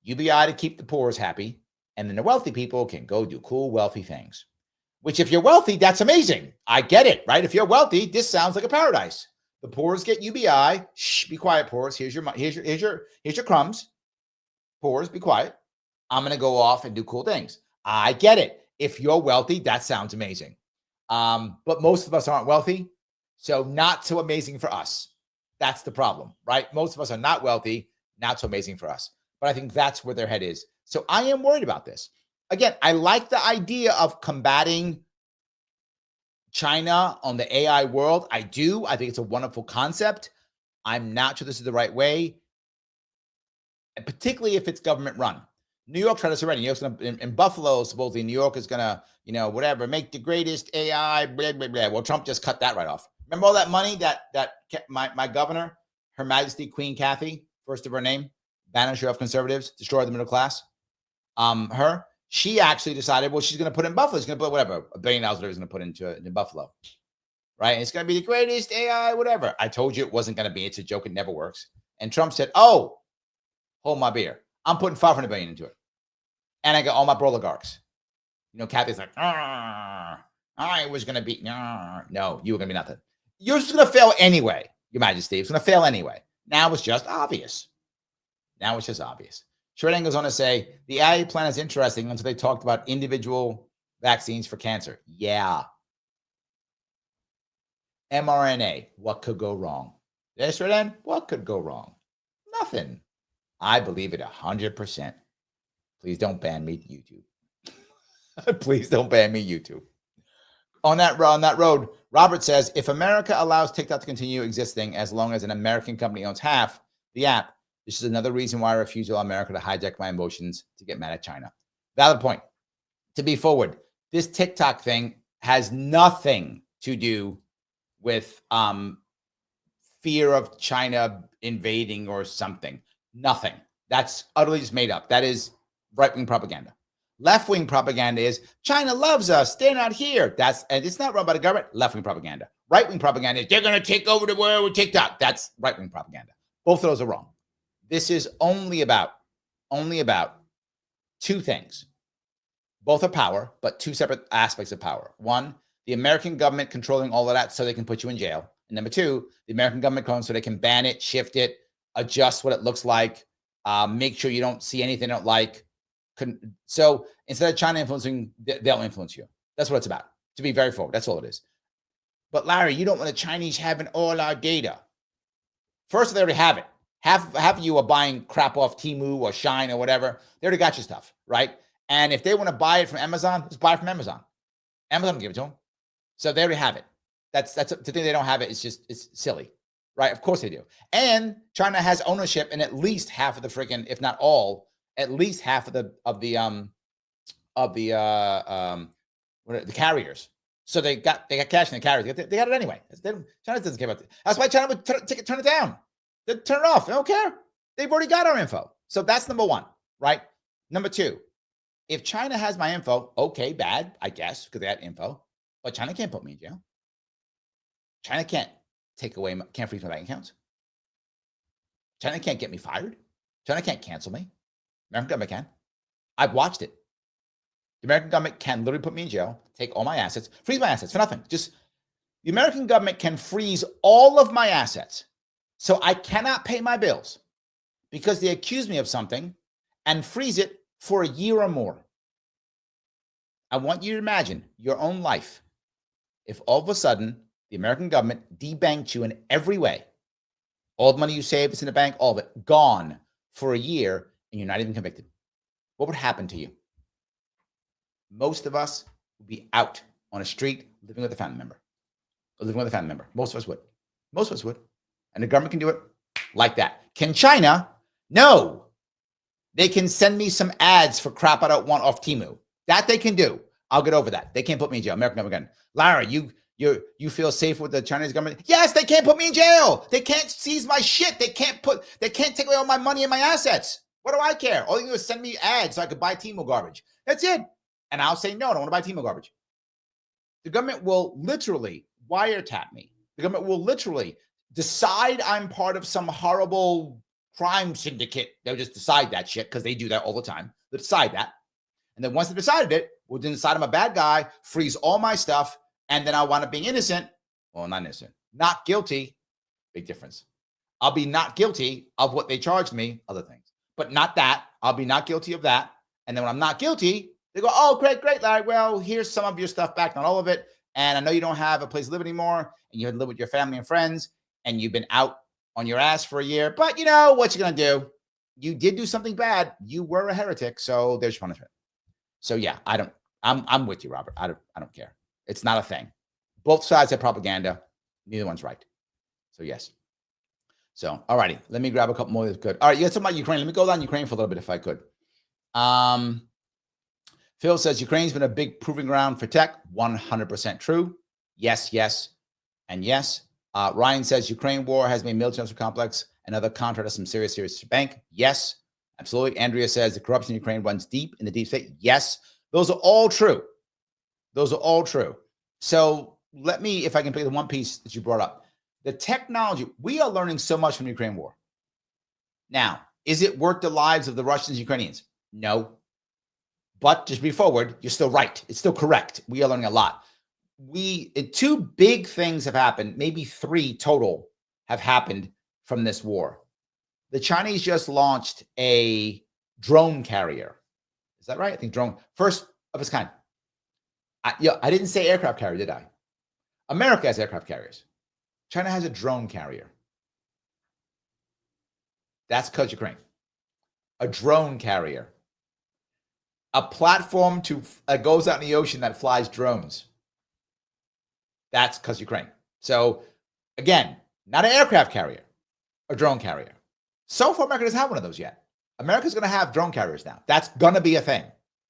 UBI to keep the poor happy. And then the wealthy people can go do cool, wealthy things. Which if you're wealthy, that's amazing. I get it, right? If you're wealthy, this sounds like a paradise. The poors get UBI. Shh, be quiet, poors. Here's your crumbs. Poors, be quiet. I'm going to go off and do cool things. I get it. If you're wealthy, that sounds amazing. But most of us aren't wealthy, so not so amazing for us. That's the problem, right? Most of us are not wealthy, not so amazing for us. But I think that's where their head is. So I am worried about this. Again, I like the idea of combating China on the AI world. I do. I think it's a wonderful concept. I'm not sure this is the right way, particularly if it's government run. New York tried this already. New York's gonna, in Buffalo, supposedly New York is going to, whatever, make the greatest AI, blah, blah, blah. Well, Trump just cut that right off. Remember all that money that my governor, Her Majesty Queen Kathy, first of her name, banisher of conservatives, destroy the middle class. She actually decided, well, she's going to put in Buffalo. She's going to put whatever, $1 billion she's going to put into Buffalo, right? And it's going to be the greatest AI, whatever. I told you it wasn't going to be. It's a joke. It never works. And Trump said, oh, hold my beer. I'm putting $500 billion into it. And I got all my oligarchs. Kathy's like, I was going to be, no, you were going to be nothing. You're just going to fail anyway, Your Majesty. It's going to fail anyway. Now it's just obvious. Shredding goes on to say, the AI plan is interesting until they talked about individual vaccines for cancer. Yeah. mRNA, what could go wrong? Yes, Shredding, what could go wrong? Nothing. I believe it 100%. Please don't ban me, YouTube. Please don't ban me, YouTube. On that road, Robert says, if America allows TikTok to continue existing as long as an American company owns half the app, this is another reason why I refuse to allow America to hijack my emotions to get mad at China. Valid point. To be forward, this TikTok thing has nothing to do with fear of China invading or something. Nothing. That's utterly just made up. That is right-wing propaganda. Left-wing propaganda is China loves us. They're not here. And it's not run by the government. Left-wing propaganda. Right-wing propaganda is they're going to take over the world with TikTok. That's right-wing propaganda. Both of those are wrong. This is only about two things. Both are power, but two separate aspects of power. One, the American government controlling all of that so they can put you in jail. And number two, the American government controlling so they can ban it, shift it, adjust what it looks like, make sure you don't see anything they don't like. So instead of China influencing, they'll influence you. That's what it's about. To be very forward, that's all it is. But Larry, you don't want the Chinese having all our data. First, they already have it. Half of you are buying crap off Temu or Shine or whatever. They already got your stuff, right? And if they want to buy it from Amazon, just buy it from Amazon. Amazon will give it to them. So they already have it. That's to think they don't have it. It's silly, right? Of course they do. And China has ownership in at least half of the freaking, if not all, at least half of the carriers. So they got cash in the carriers. They got it anyway. China doesn't care about it. That's why China would turn it down. They turn it off. They don't care. They've already got our info. So that's number one, right? Number two, if China has my info, okay, bad, I guess, because they had info. But China can't put me in jail. China can't can't freeze my bank accounts. China can't get me fired. China can't cancel me. American government can. I've watched it. The American government can literally put me in jail, take all my assets, freeze my assets for nothing. Just the American government can freeze all of my assets. So I cannot pay my bills because they accuse me of something and freeze it for a year or more. I want you to imagine your own life. If all of a sudden the American government debanked you in every way, all the money you saved is in the bank, all of it gone for a year, and you're not even convicted, what would happen to you? Most of us would be out on a street living with a family member. Most of us would. And the government can do it like that. Can China? No. They can send me some ads for crap I don't want off Temu. That they can do. I'll get over that. They can't put me in jail. American government can. Lara, you feel safe with the Chinese government? Yes, they can't put me in jail. They can't seize my shit. They can't take away all my money and my assets. What do I care? All you do is send me ads so I could buy Temu garbage. That's it. And I'll say, no, I don't want to buy Temu garbage. The government will literally wiretap me. The government will literally decide I'm part of some horrible crime syndicate. They'll just decide that shit because they do that all the time. They'll decide that. And then once they decided it, we'll then decide I'm a bad guy, freeze all my stuff, and then I'll wind up being innocent. Well, not innocent. Not guilty. Big difference. I'll be not guilty of what they charged me, other things. But not that. I'll be not guilty of that. And then when I'm not guilty, they go, oh, great, Larry. Well, here's some of your stuff back, not all of it. And I know you don't have a place to live anymore, and you had to live with your family and friends, and you've been out on your ass for a year. But you know what you're going to do? You did do something bad. You were a heretic, so there's your punishment. So yeah, I'm with you, Robert. I don't care. It's not a thing. Both sides have propaganda. Neither one's right. So yes. So, all righty. Let me grab a couple more that's good. All right, you got something about Ukraine. Let me go down Ukraine for a little bit if I could. Phil says Ukraine's been a big proving ground for tech. 100% true. Yes, and yes. Ryan says Ukraine war has made military industrial complex and other contractors some serious bank. Yes, absolutely. Andrea says the corruption in Ukraine runs deep in the deep state. Yes, those are all true. So let me, if I can pick the one piece that you brought up, the technology, we are learning so much from the Ukraine war. Now, is it worth the lives of the Russians and Ukrainians? No. But just be forward, you're still right. It's still correct. We are learning a lot. Two big things have happened, maybe three total have happened from this war. The Chinese just launched a drone carrier. Is that right? I think drone, first of its kind. I didn't say aircraft carrier, did I? America has aircraft carriers. China has a drone carrier. That's because Ukraine. A drone carrier. A platform goes out in the ocean that flies drones. That's because Ukraine. So again, not an aircraft carrier, a drone carrier. So far, America doesn't have one of those yet. America's going to have drone carriers now. That's going to be a thing,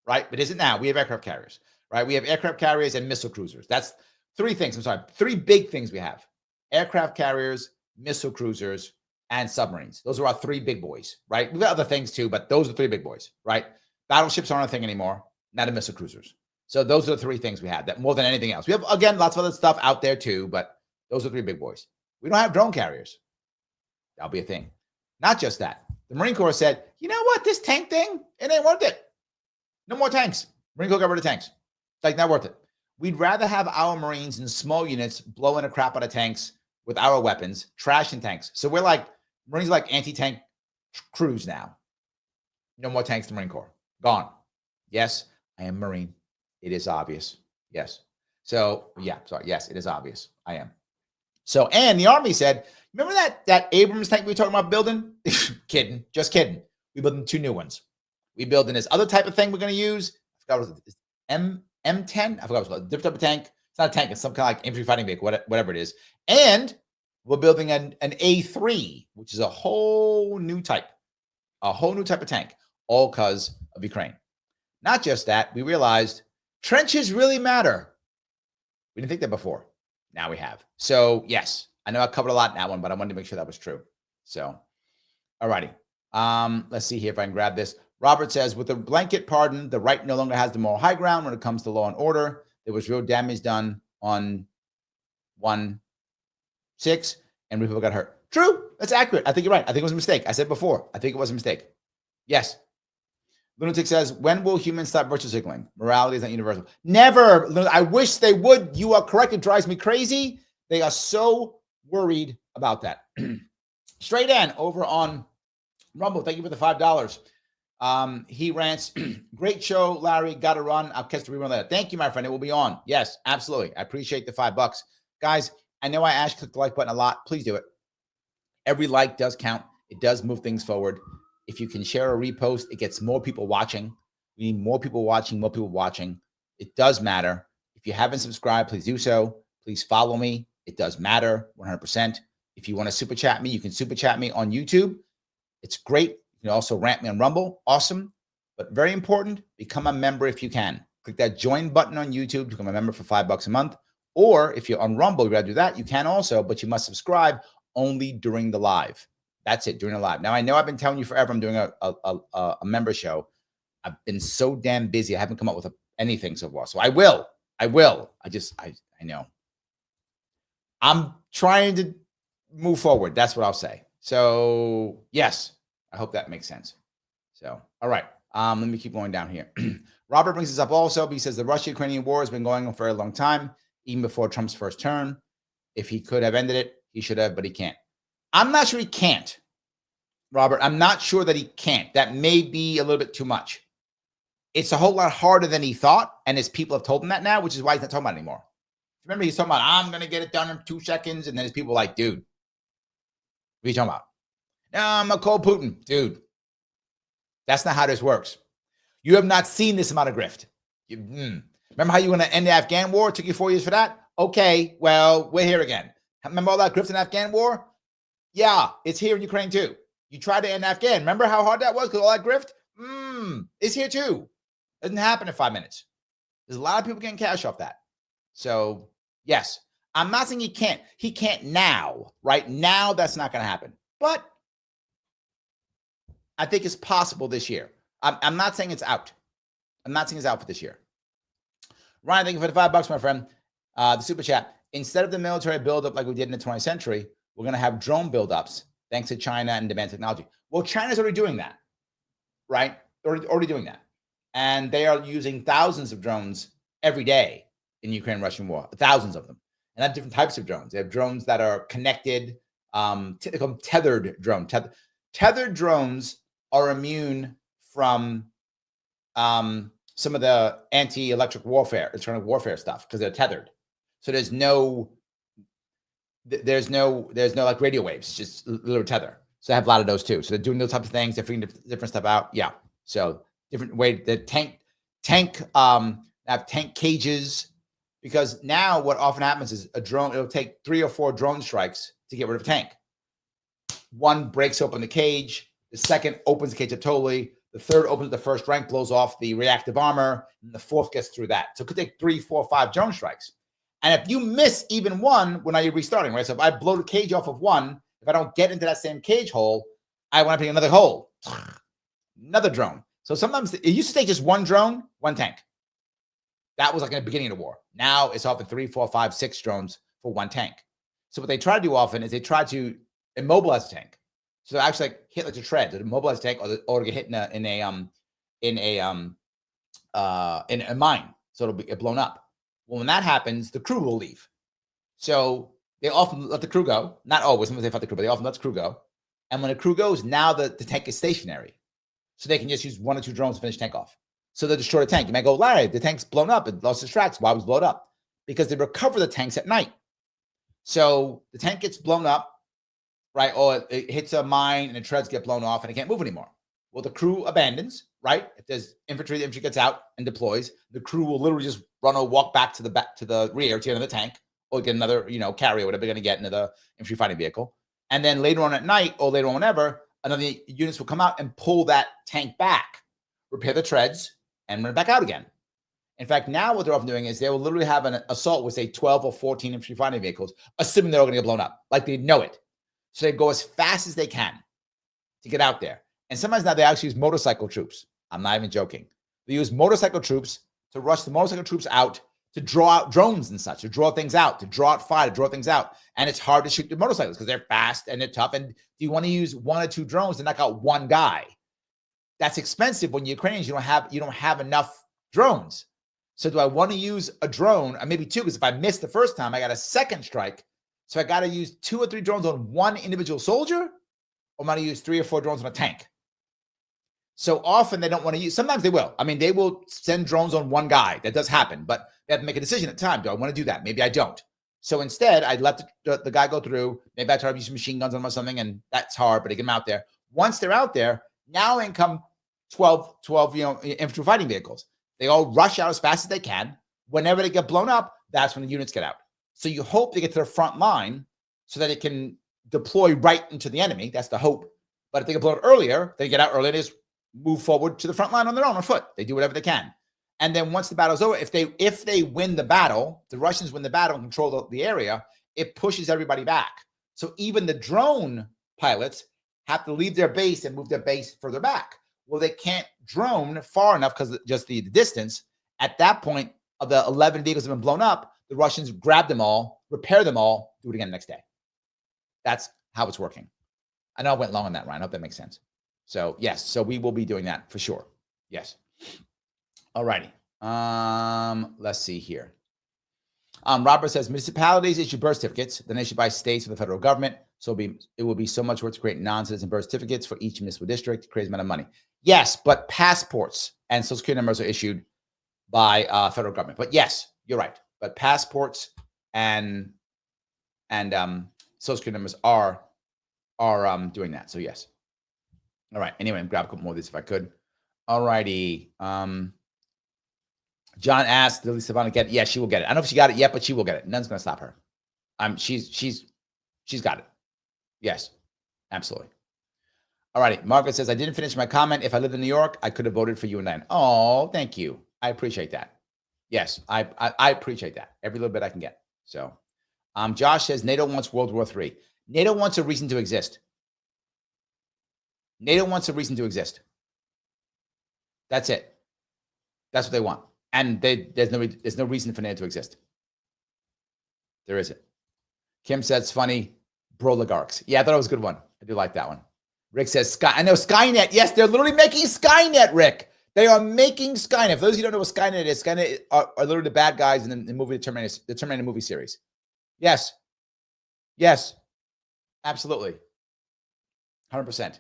right? But isn't now. We have aircraft carriers, right? We have aircraft carriers and missile cruisers. That's three things. Three big things we have. Aircraft carriers, missile cruisers, and submarines. Those are our three big boys, right? We've got other things too, but those are the three big boys, right? Battleships aren't a thing anymore, not a missile cruisers. So those are the three things we have, that more than anything else. We have, again, lots of other stuff out there too, but those are three big boys. We don't have drone carriers. That'll be a thing. Not just that. The Marine Corps said, you know what? This tank thing, it ain't worth it. No more tanks. Marine Corps got rid of tanks. It's like, not worth it. We'd rather have our Marines in small units blowing the crap out of tanks with our weapons, trashing tanks. So we're like, Marines are like anti-tank crews now. No more tanks to Marine Corps. Gone. Yes, I am Marine. It is obvious. Yes. So, yeah, sorry. Yes, it is obvious. I am. So, and the Army said, remember that Abrams tank we were talking about building? Kidding. Just kidding. We building two new ones. We building this other type of thing we're going to use. I forgot what it was. M10? I forgot what it was called. Different type of tank. It's not a tank. It's some kind of like infantry fighting vehicle, whatever it is. And we're building an A3, which is a whole new type of tank, all because of Ukraine. Not just that, we realized trenches really matter. We didn't think that before. Now we have. So yes, I know I covered a lot in that one, but I wanted to make sure that was true. So, all righty. Let's see here if I can grab this. Robert says, with a blanket pardon, the right no longer has the moral high ground when it comes to law and order. There was real damage done on one 6, and people got hurt. True. That's accurate. I think you're right. I think it was a mistake. I said before. I think it was a mistake. Yes. Lunatic says, when will humans stop virtue signaling? Morality is not universal. Never. I wish they would. You are correct. It drives me crazy. They are so worried about that. Straight N over on Rumble. Thank you for the $5. He rants, great show, Larry. Got to run. I'll catch the rerun later. Thank you, my friend. It will be on. Yes, absolutely. I appreciate the $5. Guys, I know I asked you to click the like button a lot. Please do it. Every like does count. It does move things forward. If you can share or repost, it gets more people watching. We need more people watching, more people watching. It does matter. If you haven't subscribed, please do so. Please follow me. It does matter 100%. If you want to super chat me, you can super chat me on YouTube. It's great. You can also rant me on Rumble. Awesome. But very important, become a member if you can. Click that join button on YouTube to become a member for $5 a month. Or if you're on Rumble, you'd rather do that, you can also, but you must subscribe only during the live. That's it, during the live. Now, I know I've been telling you forever I'm doing a member show. I've been so damn busy. I haven't come up with anything so far. So I will. I know. I'm trying to move forward. That's what I'll say. So, yes, I hope that makes sense. So, all right. Let me keep going down here. Robert brings this up also. He says the Russia-Ukrainian war has been going on for a long time, even before Trump's first term. If he could have ended it, he should have, but he can't. I'm not sure he can't, Robert. I'm not sure that he can't. That may be a little bit too much. It's a whole lot harder than he thought, and his people have told him that now, which is why he's not talking about it anymore. Remember, he's talking about, I'm going to get it done in 2 seconds, and then his people are like, dude, what are you talking about? No, I'm going to call Putin. Dude, that's not how this works. You have not seen this amount of grift. Remember how you want to end the Afghan war? It took you 4 years for that? Okay, well, we're here again. Remember all that grift in the Afghan war? Yeah, it's here in Ukraine too. You tried to end Afghan. Remember how hard that was because all that grift? It's here too. Doesn't happen in 5 minutes. There's a lot of people getting cash off that. So, yes, I'm not saying he can't. He can't now. Right now, that's not going to happen. But I think it's possible this year. I'm not saying it's out. I'm not saying it's out for this year. Ryan, thank you for the $5, my friend. The super chat. Instead of the military buildup like we did in the 20th century, we're going to have drone buildups thanks to China and advanced technology. Well, China's already doing that, right? They're already doing that. And they are using thousands of drones every day in the Ukraine-Russian war, thousands of them. And have different types of drones. They have drones that are connected, they call them tethered drones. Tethered drones are immune from some of the anti-electronic warfare stuff because they're tethered. So there's no like radio waves. It's just little tether. So I have a lot of those too. So they're doing those types of things. They're figuring different stuff out. Yeah. So different way. The tank have tank cages, because now what often happens is a drone. It'll take 3 or 4 drone strikes to get rid of a tank. One breaks open the cage. The second opens the cage up totally. The third opens the first rank, blows off the reactive armor, and the fourth gets through that. So it could take 3, 4, 5 drone strikes. And if you miss even one, well, now you're restarting, right? So if I blow the cage off of one, if I don't get into that same cage hole, I want to pick another hole, another drone. So sometimes it used to take just one drone, one tank. That was like in the beginning of the war. Now it's often 3, 4, 5, 6 drones for one tank. So what they try to do often is they try to immobilize the tank. So they actually like hit like the treads, immobilize the tank, or get hit in a mine, so it'll get blown up. Well, when that happens, the crew will leave. So they often let the crew go. Not always, sometimes they fight the crew, but they often let the crew go. And when the crew goes, now the tank is stationary. So they can just use 1 or 2 drones to finish the tank off. So they destroy the tank. You might go, Larry, the tank's blown up. It lost its tracks. Why was it blown up? Because they recover the tanks at night. So the tank gets blown up, right? Or it hits a mine and the treads get blown off and it can't move anymore. Well, the crew abandons, right? If there's infantry, the infantry gets out and deploys. The crew will literally just run or walk back to the rear to get another tank, or get another, carrier, whatever they're going to get, another infantry fighting vehicle. And then later on at night, or later on whenever, another units will come out and pull that tank back, repair the treads, and run it back out again. In fact, now what they're often doing is they will literally have an assault with, say, 12 or 14 infantry fighting vehicles, assuming they're all going to get blown up, like they know it. So they go as fast as they can to get out there. And sometimes now they actually use motorcycle troops. I'm not even joking. They use motorcycle troops to rush the motorcycle troops out to draw out drones and such, to draw things out, to draw out fire, to draw things out. And it's hard to shoot the motorcycles because they're fast and they're tough. And you want to use 1 or 2 drones to knock out one guy. That's expensive when Ukrainians, you don't have enough drones. So do I want to use a drone, or maybe 2, because if I miss the first time, I got a second strike. So I got to use 2 or 3 drones on one individual soldier, or am I going to use 3 or 4 drones on a tank? So often they don't want to use, sometimes they will. I mean, they will send drones on one guy. That does happen, but they have to make a decision at the time. Do I want to do that? Maybe I don't. So instead, I'd let the guy go through. Maybe I try to use machine guns on them or something, and that's hard, but I get them out there. Once they're out there, now in come 12 infantry fighting vehicles. They all rush out as fast as they can. Whenever they get blown up, that's when the units get out. So you hope they get to the front line so that it can deploy right into the enemy. That's the hope. But if they get blown earlier, they get out earlier, they just move forward to the front line on their own on foot. They do whatever they can. And then once the battle's over, if they win the battle, the Russians win the battle and control the area, it pushes everybody back. So even the drone pilots have to leave their base and move their base further back. Well, they can't drone far enough because just the distance. At that point, of the 11 vehicles that have been blown up, the Russians grab them all, repair them all, do it again the next day. That's how it's working. I know I went long on that, Ryan. I hope that makes sense. So yes, so we will be doing that for sure. Yes. All righty. Let's see here. Robert says municipalities issue birth certificates, then issued by states or the federal government. So it will be so much work to create non-citizen birth certificates for each municipal district, crazy amount of money. Yes, but passports and social security numbers are issued by federal government. But yes, you're right. But passports and social security numbers are doing that. So yes. All right. Anyway, I'll grab a couple more of these if I could. All righty. John asked, "Did Savannah get it?" Yeah, she will get it. I don't know if she got it yet, but she will get it. None's going to stop her. She's got it. Yes, absolutely. All righty. Margaret says, "I didn't finish my comment. If I lived in New York, I could have voted for you and then." Oh, thank you. I appreciate that. Yes, I appreciate that. Every little bit I can get. So, Josh says, NATO wants World War III. NATO wants a reason to exist. NATO wants a reason to exist. That's it. That's what they want. And there's no reason for NATO to exist. There isn't. Kim says, funny, broligarchs. Yeah, I thought it was a good one. I do like that one. Rick says, I know Skynet. Yes, they're literally making Skynet, Rick. They are making Skynet. For those of you who don't know what Skynet is, Skynet are literally the bad guys in the movie, the Terminator movie series. Yes. Yes. Absolutely. 100%.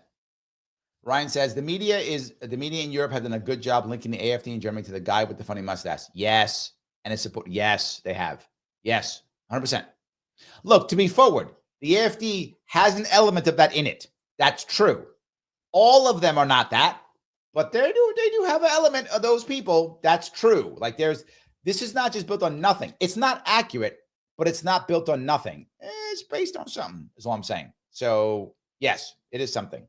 Ryan says, the media in Europe have done a good job linking the AFD in Germany to the guy with the funny mustache. Yes. And it's support. Yes, they have. Yes. 100%. Look, to be forward, the AFD has an element of that in it. That's true. All of them are not that, but they do have an element of those people. That's true. Like this is not just built on nothing. It's not accurate, but it's not built on nothing. It's based on something, is all I'm saying. So yes, it is something.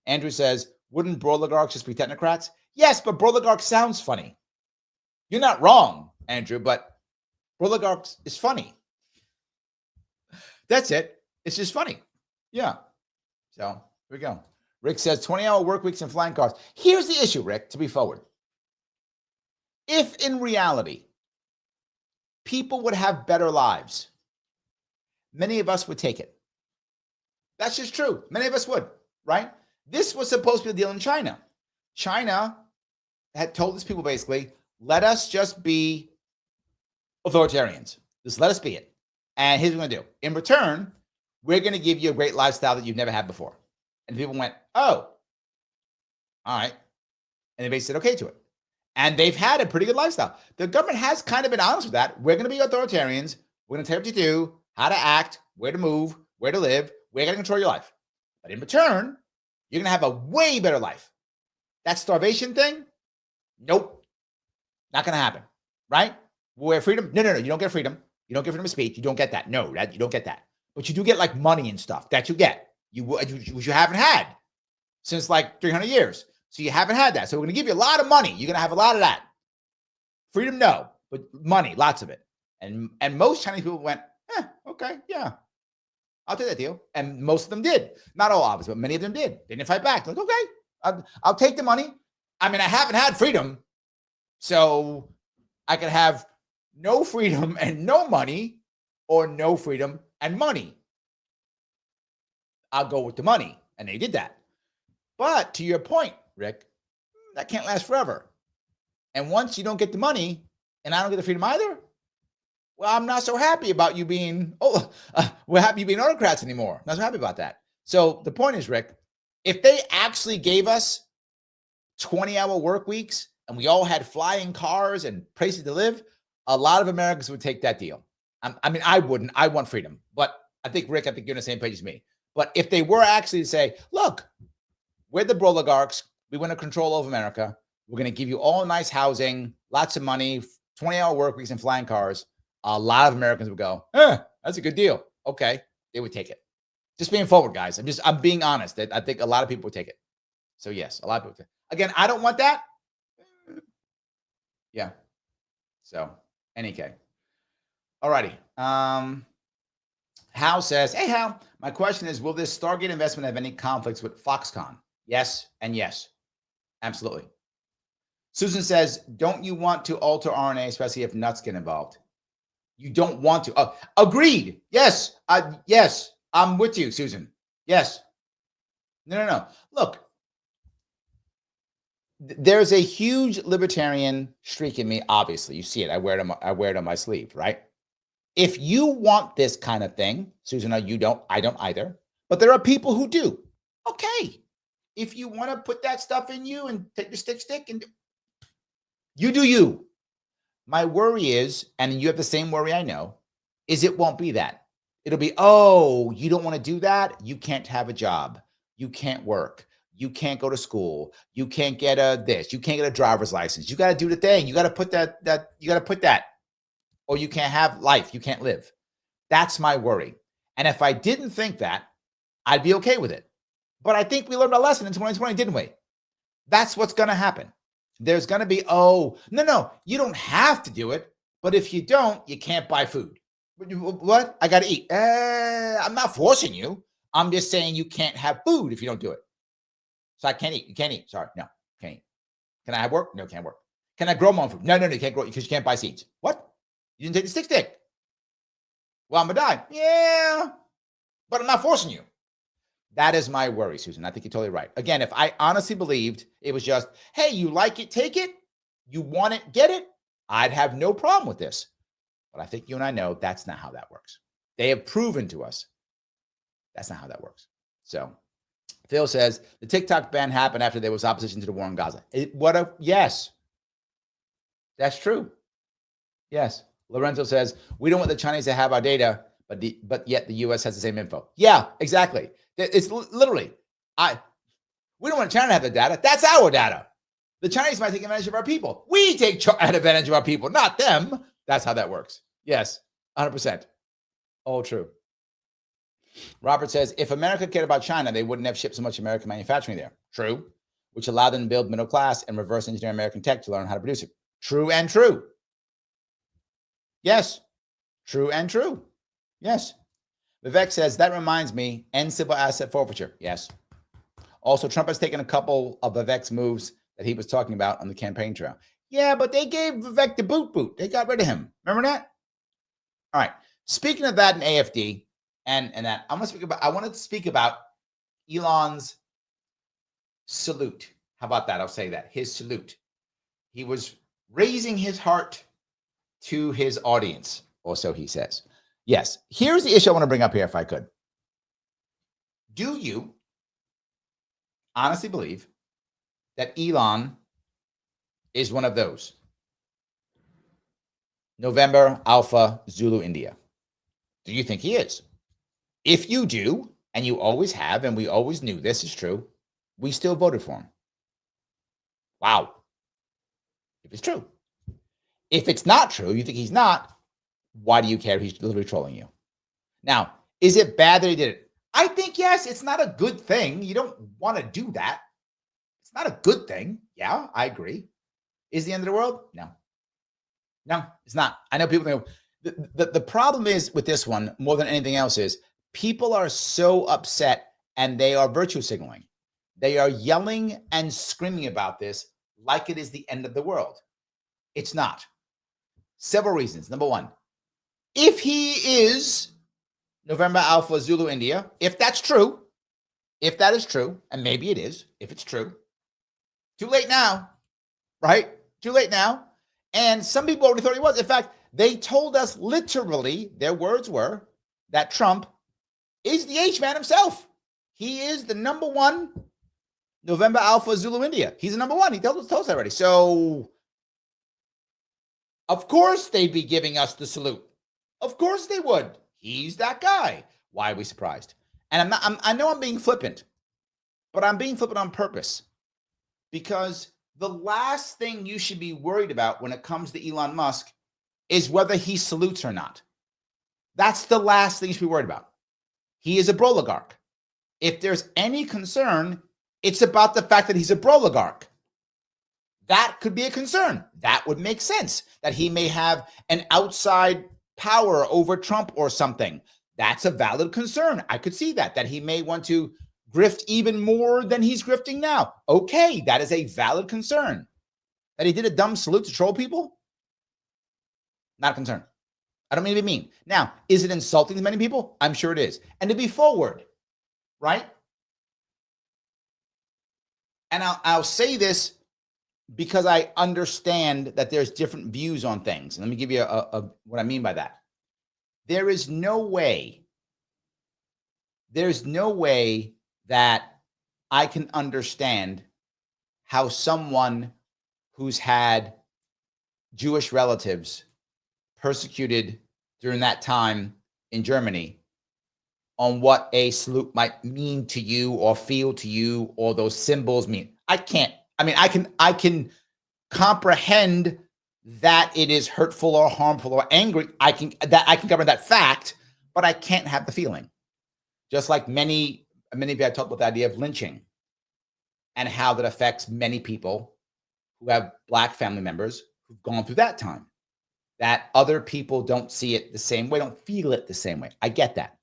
Andrew says, wouldn't broligarchs just be technocrats? Yes, but broligarchs sounds funny. You're not wrong, Andrew, but broligarchs is funny. That's it. It's just funny. Yeah. So here we go. Rick says 20-hour work weeks and flying cars. Here's the issue, Rick, to be forward. If in reality, people would have better lives, many of us would take it. That's just true. Many of us would, right? This was supposed to be the deal in China. China had told its people basically, let us just be authoritarians. Just let us be it. And here's what we're going to do. In return, we're going to give you a great lifestyle that you've never had before. And people went, oh, all right. And they basically said okay to it. And they've had a pretty good lifestyle. The government has kind of been honest with that. We're going to be authoritarians. We're going to tell you what to do, how to act, where to move, where to live. We're going to control your life. But in return, you're going to have a way better life. That starvation thing? Nope. Not going to happen. Right? Where freedom? No. You don't get freedom. You don't get freedom of speech. You don't get that. No, you don't get that. But you do get like money and stuff that you get. Which you haven't had since like 300 years. So you haven't had that. So we're going to give you a lot of money. You're going to have a lot of that. Freedom, no. But money, lots of it. And most Chinese people went, okay, yeah. I'll take that deal. And most of them did. Not all obviously, but many of them did. They didn't fight back. They're like, okay, I'll take the money. I mean, I haven't had freedom. So I could have no freedom and no money, or no freedom and money. I'll go with the money. And they did that. But to your point, Rick, that can't last forever. And once you don't get the money and I don't get the freedom either, well, I'm not so happy about you being, we're happy you being autocrats anymore. Not so happy about that. So the point is, Rick, if they actually gave us 20-hour work weeks and we all had flying cars and places to live, a lot of Americans would take that deal. I mean, I wouldn't. I want freedom. But I think, Rick, you're on the same page as me. But if they were actually to say, look, we're the oligarchs. We want to control over America. We're going to give you all nice housing, lots of money, 20-hour work weeks and flying cars. A lot of Americans would go, that's a good deal. Okay. They would take it. Just being forward, guys. I'm being honest. I think a lot of people would take it. So yes, a lot of people. Again, I don't want that. Yeah. So, NEK. All righty. Hal says, hey, Hal, my question is, will this Stargate investment have any conflicts with Foxconn? Yes and yes. Absolutely. Susan says, don't you want to alter RNA, especially if nuts get involved? You don't want to. Agreed. Yes. Yes. I'm with you, Susan. Yes. No. Look, there's a huge libertarian streak in me. Obviously, you see it. I wear it on my sleeve, right? If you want this kind of thing, Susan, you don't. I don't either. But there are people who do. Okay. If you want to put that stuff in you and take the stick and you do you. My worry is, and you have the same worry I know, is it won't be that. It'll be, oh, you don't want to do that? You can't have a job. You can't work. You can't go to school. You can't get this. You can't get a driver's license. You got to do the thing. You got to put that. Or you can't have life. You can't live. That's my worry. And if I didn't think that, I'd be okay with it. But I think we learned a lesson in 2020, didn't we? That's what's going to happen. There's going to be, no, you don't have to do it. But if you don't, you can't buy food. What? I got to eat. I'm not forcing you. I'm just saying you can't have food if you don't do it. So I can't eat. You can't eat. Sorry. No, can't eat. Can I have work? No, can't work. Can I grow my own food? No, you can't grow it because you can't buy seeds. What? You didn't take the stick. Well, I'm going to die. Yeah, but I'm not forcing you. That is my worry, Susan. I think you're totally right. Again, if I honestly believed it was just, hey, you like it, take it. You want it, get it. I'd have no problem with this. But I think you and I know that's not how that works. They have proven to us that's not how that works. So Phil says the TikTok ban happened after there was opposition to the war in Gaza. Yes, that's true. Yes. Lorenzo says we don't want the Chinese to have our data, but yet the U.S. has the same info. Yeah, exactly. It's literally, we don't want China to have the data. That's our data. The Chinese might take advantage of our people. We take advantage of our people, not them. That's how that works. Yes, 100%. All true. Robert says, if America cared about China, they wouldn't have shipped so much American manufacturing there. True. Which allowed them to build middle class and reverse engineer American tech to learn how to produce it. True and true. Yes. True and true. Yes. Vivek says, that reminds me, end civil asset forfeiture. Yes. Also, Trump has taken a couple of Vivek's moves that he was talking about on the campaign trail. Yeah, but they gave Vivek the boot. They got rid of him. Remember that? All right. Speaking of that in AFD and that, I want to speak about Elon's salute. How about that? I'll say that. His salute. He was raising his heart to his audience, or so he says. Yes. Here's the issue I want to bring up here, if I could. Do you honestly believe that Elon is one of those? November, Alpha, Zulu, India. Do you think he is? If you do, and you always have, and we always knew this is true, we still voted for him. Wow. If it's true. If it's not true, you think he's not, why do you care? He's literally trolling you. Now, is it bad that he did it? I think, yes, it's not a good thing. You don't want to do that. It's not a good thing. Yeah, I agree. Is the end of the world? No. No, it's not. I know people think the problem is with this one, more than anything else, is people are so upset and they are virtue signaling. They are yelling and screaming about this like it is the end of the world. It's not. Several reasons. Number one, if he is November Alpha Zulu India, if that's true, if that is true, and maybe it is, if it's true, too late now, right? Too late now. And some people already thought he was. In fact, they told us literally, their words were, that Trump is the H-man himself. He is the number one November Alpha Zulu India. He's the number one. He told us already. So, of course, they'd be giving us the salute. Of course they would. He's that guy. Why are we surprised? And I know I'm being flippant, but I'm being flippant on purpose, because the last thing you should be worried about when it comes to Elon Musk is whether he salutes or not. That's the last thing you should be worried about. He is a broligarch. If there's any concern, it's about the fact that he's a broligarch. That could be a concern. That would make sense, that he may have an outside power over Trump or something. That's a valid concern. I could see that he may want to grift even more than he's grifting now. Okay, that is a valid concern. That he did a dumb salute to troll people? Not a concern. I don't mean to be mean. Now, is it insulting to many people? I'm sure it is. And to be forward, right? And I'll say this because I understand that there's different views on things. And let me give you what I mean by that. There's no way that I can understand how someone who's had Jewish relatives persecuted during that time in Germany, on what a salute might mean to you or feel to you, or those symbols mean. I can comprehend that it is hurtful or harmful or angry. I can cover that fact, but I can't have the feeling. Just like many of you have talked about the idea of lynching and how that affects many people who have Black family members who've gone through that time. That other people don't see it the same way, don't feel it the same way. I get that.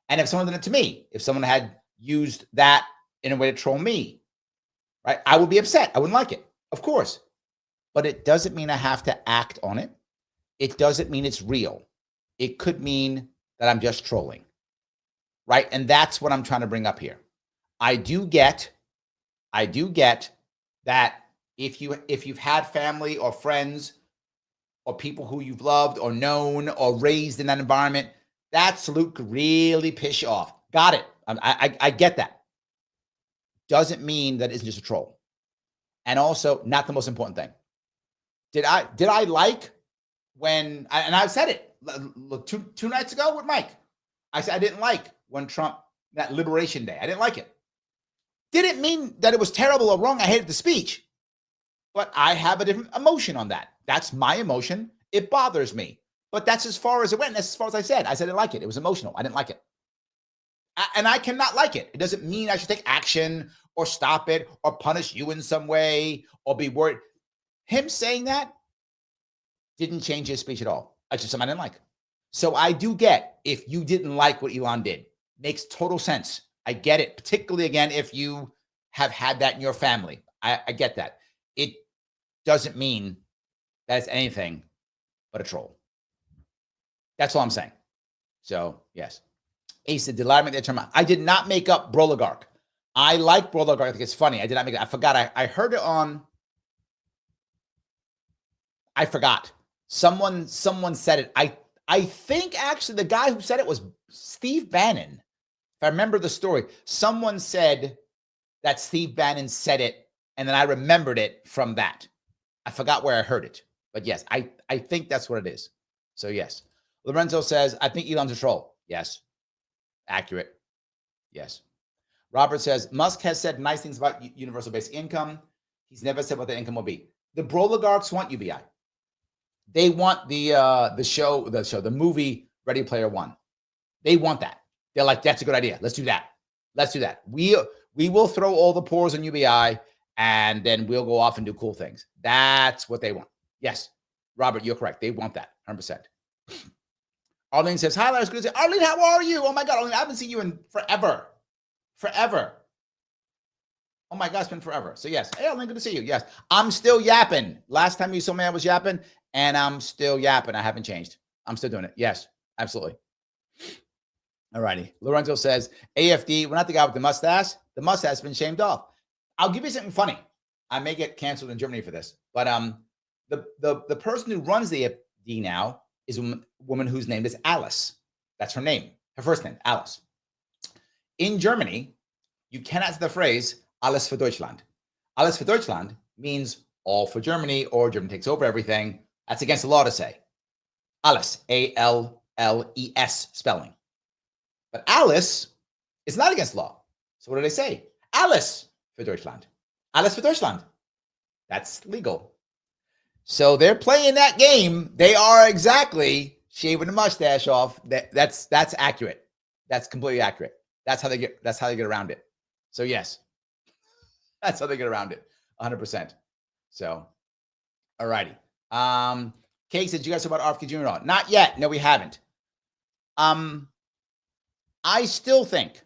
And if someone did it to me, if someone had used that in a way to troll me, right, I would be upset. I wouldn't like it, of course. But it doesn't mean I have to act on it. It doesn't mean it's real. It could mean that I'm just trolling, right? And that's what I'm trying to bring up here. I do get that if you've had family or friends or people who you've loved or known or raised in that environment, that salute could really piss you off. Got it. I get that. Doesn't mean that it's just a troll. And also, not the most important thing. Did I like when, and I've said it two nights ago with Mike. I said I didn't like when Trump, that Liberation Day, I didn't like it. Didn't mean that it was terrible or wrong. I hated the speech. But I have a different emotion on that. That's my emotion. It bothers me. But that's as far as it went. That's as far as I said. I didn't like it. It was emotional. I didn't like it. And I cannot like it. It doesn't mean I should take action or stop it or punish you in some way or be worried. Him saying that didn't change his speech at all. It's just something I didn't like. So I do get, if you didn't like what Elon did, makes total sense. I get it, particularly, again, if you have had that in your family. I get that. It doesn't mean that it's anything but a troll. That's all I'm saying. So, yes. Ace said, did I make that term? I did not make up broligarch. I like broligarch. I think it's funny. I did not make it. I forgot. I heard it on. I forgot. Someone said it. I think actually the guy who said it was Steve Bannon. If I remember the story, someone said that Steve Bannon said it, and then I remembered it from that. I forgot where I heard it. But yes, I think that's what it is. So yes. Lorenzo says, I think Elon's a troll. Yes. Accurate. Yes. Robert says, Musk has said nice things about universal basic income. He's never said what the income will be. The broligarchs want UBI. They want the movie Ready Player One. They want that. They're like, that's a good idea. Let's do that. Let's do that. We will throw all the pores on UBI, and then we'll go off and do cool things. That's what they want. Yes, Robert, you're correct. They want that, 100%. Arlene says, hi, Larry. Good to see you. Arlene, how are you? Oh, my God, Arlene, I haven't seen you in forever. Forever. Oh, my God, it's been forever. So, yes. Hey, Arlene, good to see you. Yes, I'm still yapping. Last time you saw me, I was yapping. And I'm still yapping. I haven't changed. I'm still doing it. Yes, absolutely. All righty. Lorenzo says, AFD, we're not the guy with the mustache. The mustache has been shamed off. I'll give you something funny. I may get canceled in Germany for this, but the person who runs the AFD now is a woman whose name is Alice. That's her name. Her first name, Alice. In Germany, you cannot say the phrase Alles für Deutschland. Alles für Deutschland means all for Germany, or Germany takes over everything. That's against the law to say. Alles, A-L-L-E-S spelling. But Alice is not against law. So what do they say? Alles für Deutschland. Alles für Deutschland. That's legal. So they're playing that game. They are exactly shaving the mustache off. That's accurate. That's completely accurate. That's how they get around it. So yes, that's how they get around it. 100%. So, all righty. Kay said, you guys talk about RFK Jr. Not yet. No, we haven't. I still think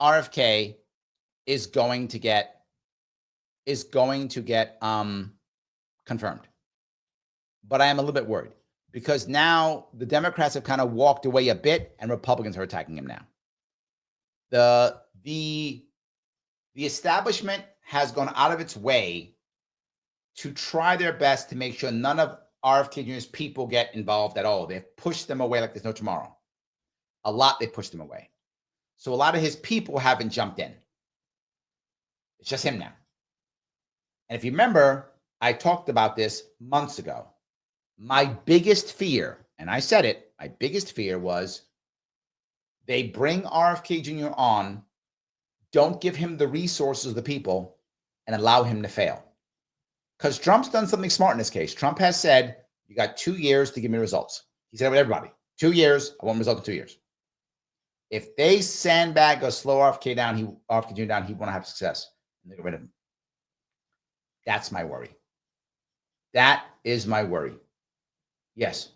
RFK is going to get confirmed. But I am a little bit worried because now the Democrats have kind of walked away a bit and Republicans are attacking him now. The establishment has gone out of its way to try their best to make sure none of RFK Jr.'s people get involved at all. They've pushed them away like there's no tomorrow. A lot, they pushed them away. So a lot of his people haven't jumped in. It's just him now. And if you remember, I talked about this months ago. My biggest fear, and I said it, my biggest fear was they bring RFK Jr. on, don't give him the resources of the people, and allow him to fail. Because Trump's done something smart in this case. Trump has said, you got 2 years to give me results. He said it with everybody. 2 years, I want results in 2 years. If they sandbag or slow RFK Jr. down, he won't have success. And they get rid of him. That's my worry. That is my worry. Yes.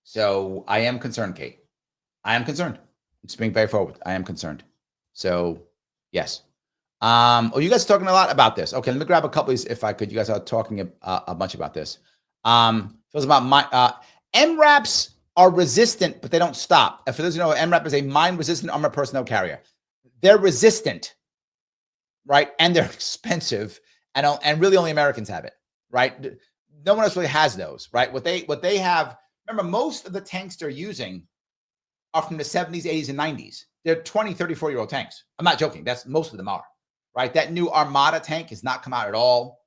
So I am concerned, Kate. I am concerned. It's being very forward. I am concerned. So yes. You guys are talking a lot about this. Okay, let me grab a couple of these if I could. You guys are talking a bunch about this. Feels about my MRAPs are resistant, but they don't stop. And for those who know, MRAP is a mine-resistant armored personnel carrier. They're resistant, right? And they're expensive, and really only Americans have it, right? No one else really has those, right? What they have, remember, most of the tanks they're using are from the 70s, 80s, and 90s. They're 20, 34-year-old tanks. I'm not joking. That's most of them are, right? That new Armada tank has not come out at all.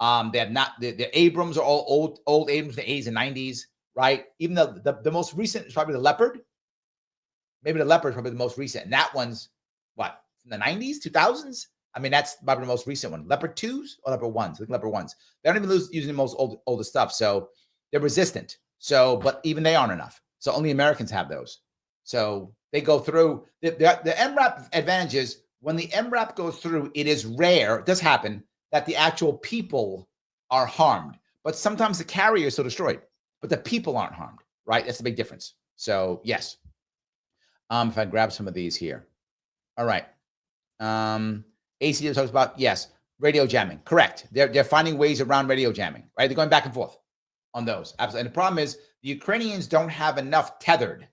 They have not. The Abrams are all old Abrams, the 80s and 90s, right? Even the most recent is probably the Leopard. Maybe the Leopard is probably the most recent. And that one's what, from the 90s, 2000s? I mean, that's probably the most recent one. Leopard 2s or Leopard 1s? I think Leopard 1s. They don't even using the most oldest stuff. So they're resistant. So, but even they aren't enough. So only Americans have those. So they go through. The MRAP advantage is when the MRAP goes through, it is rare, it does happen, that the actual people are harmed. But sometimes the carrier is still destroyed. But the people aren't harmed, right? That's the big difference. So yes. If I grab some of these here. All right. ACD talks about, yes, radio jamming. Correct. They're finding ways around radio jamming, right? They're going back and forth on those. Absolutely. And the problem is the Ukrainians don't have enough tethered.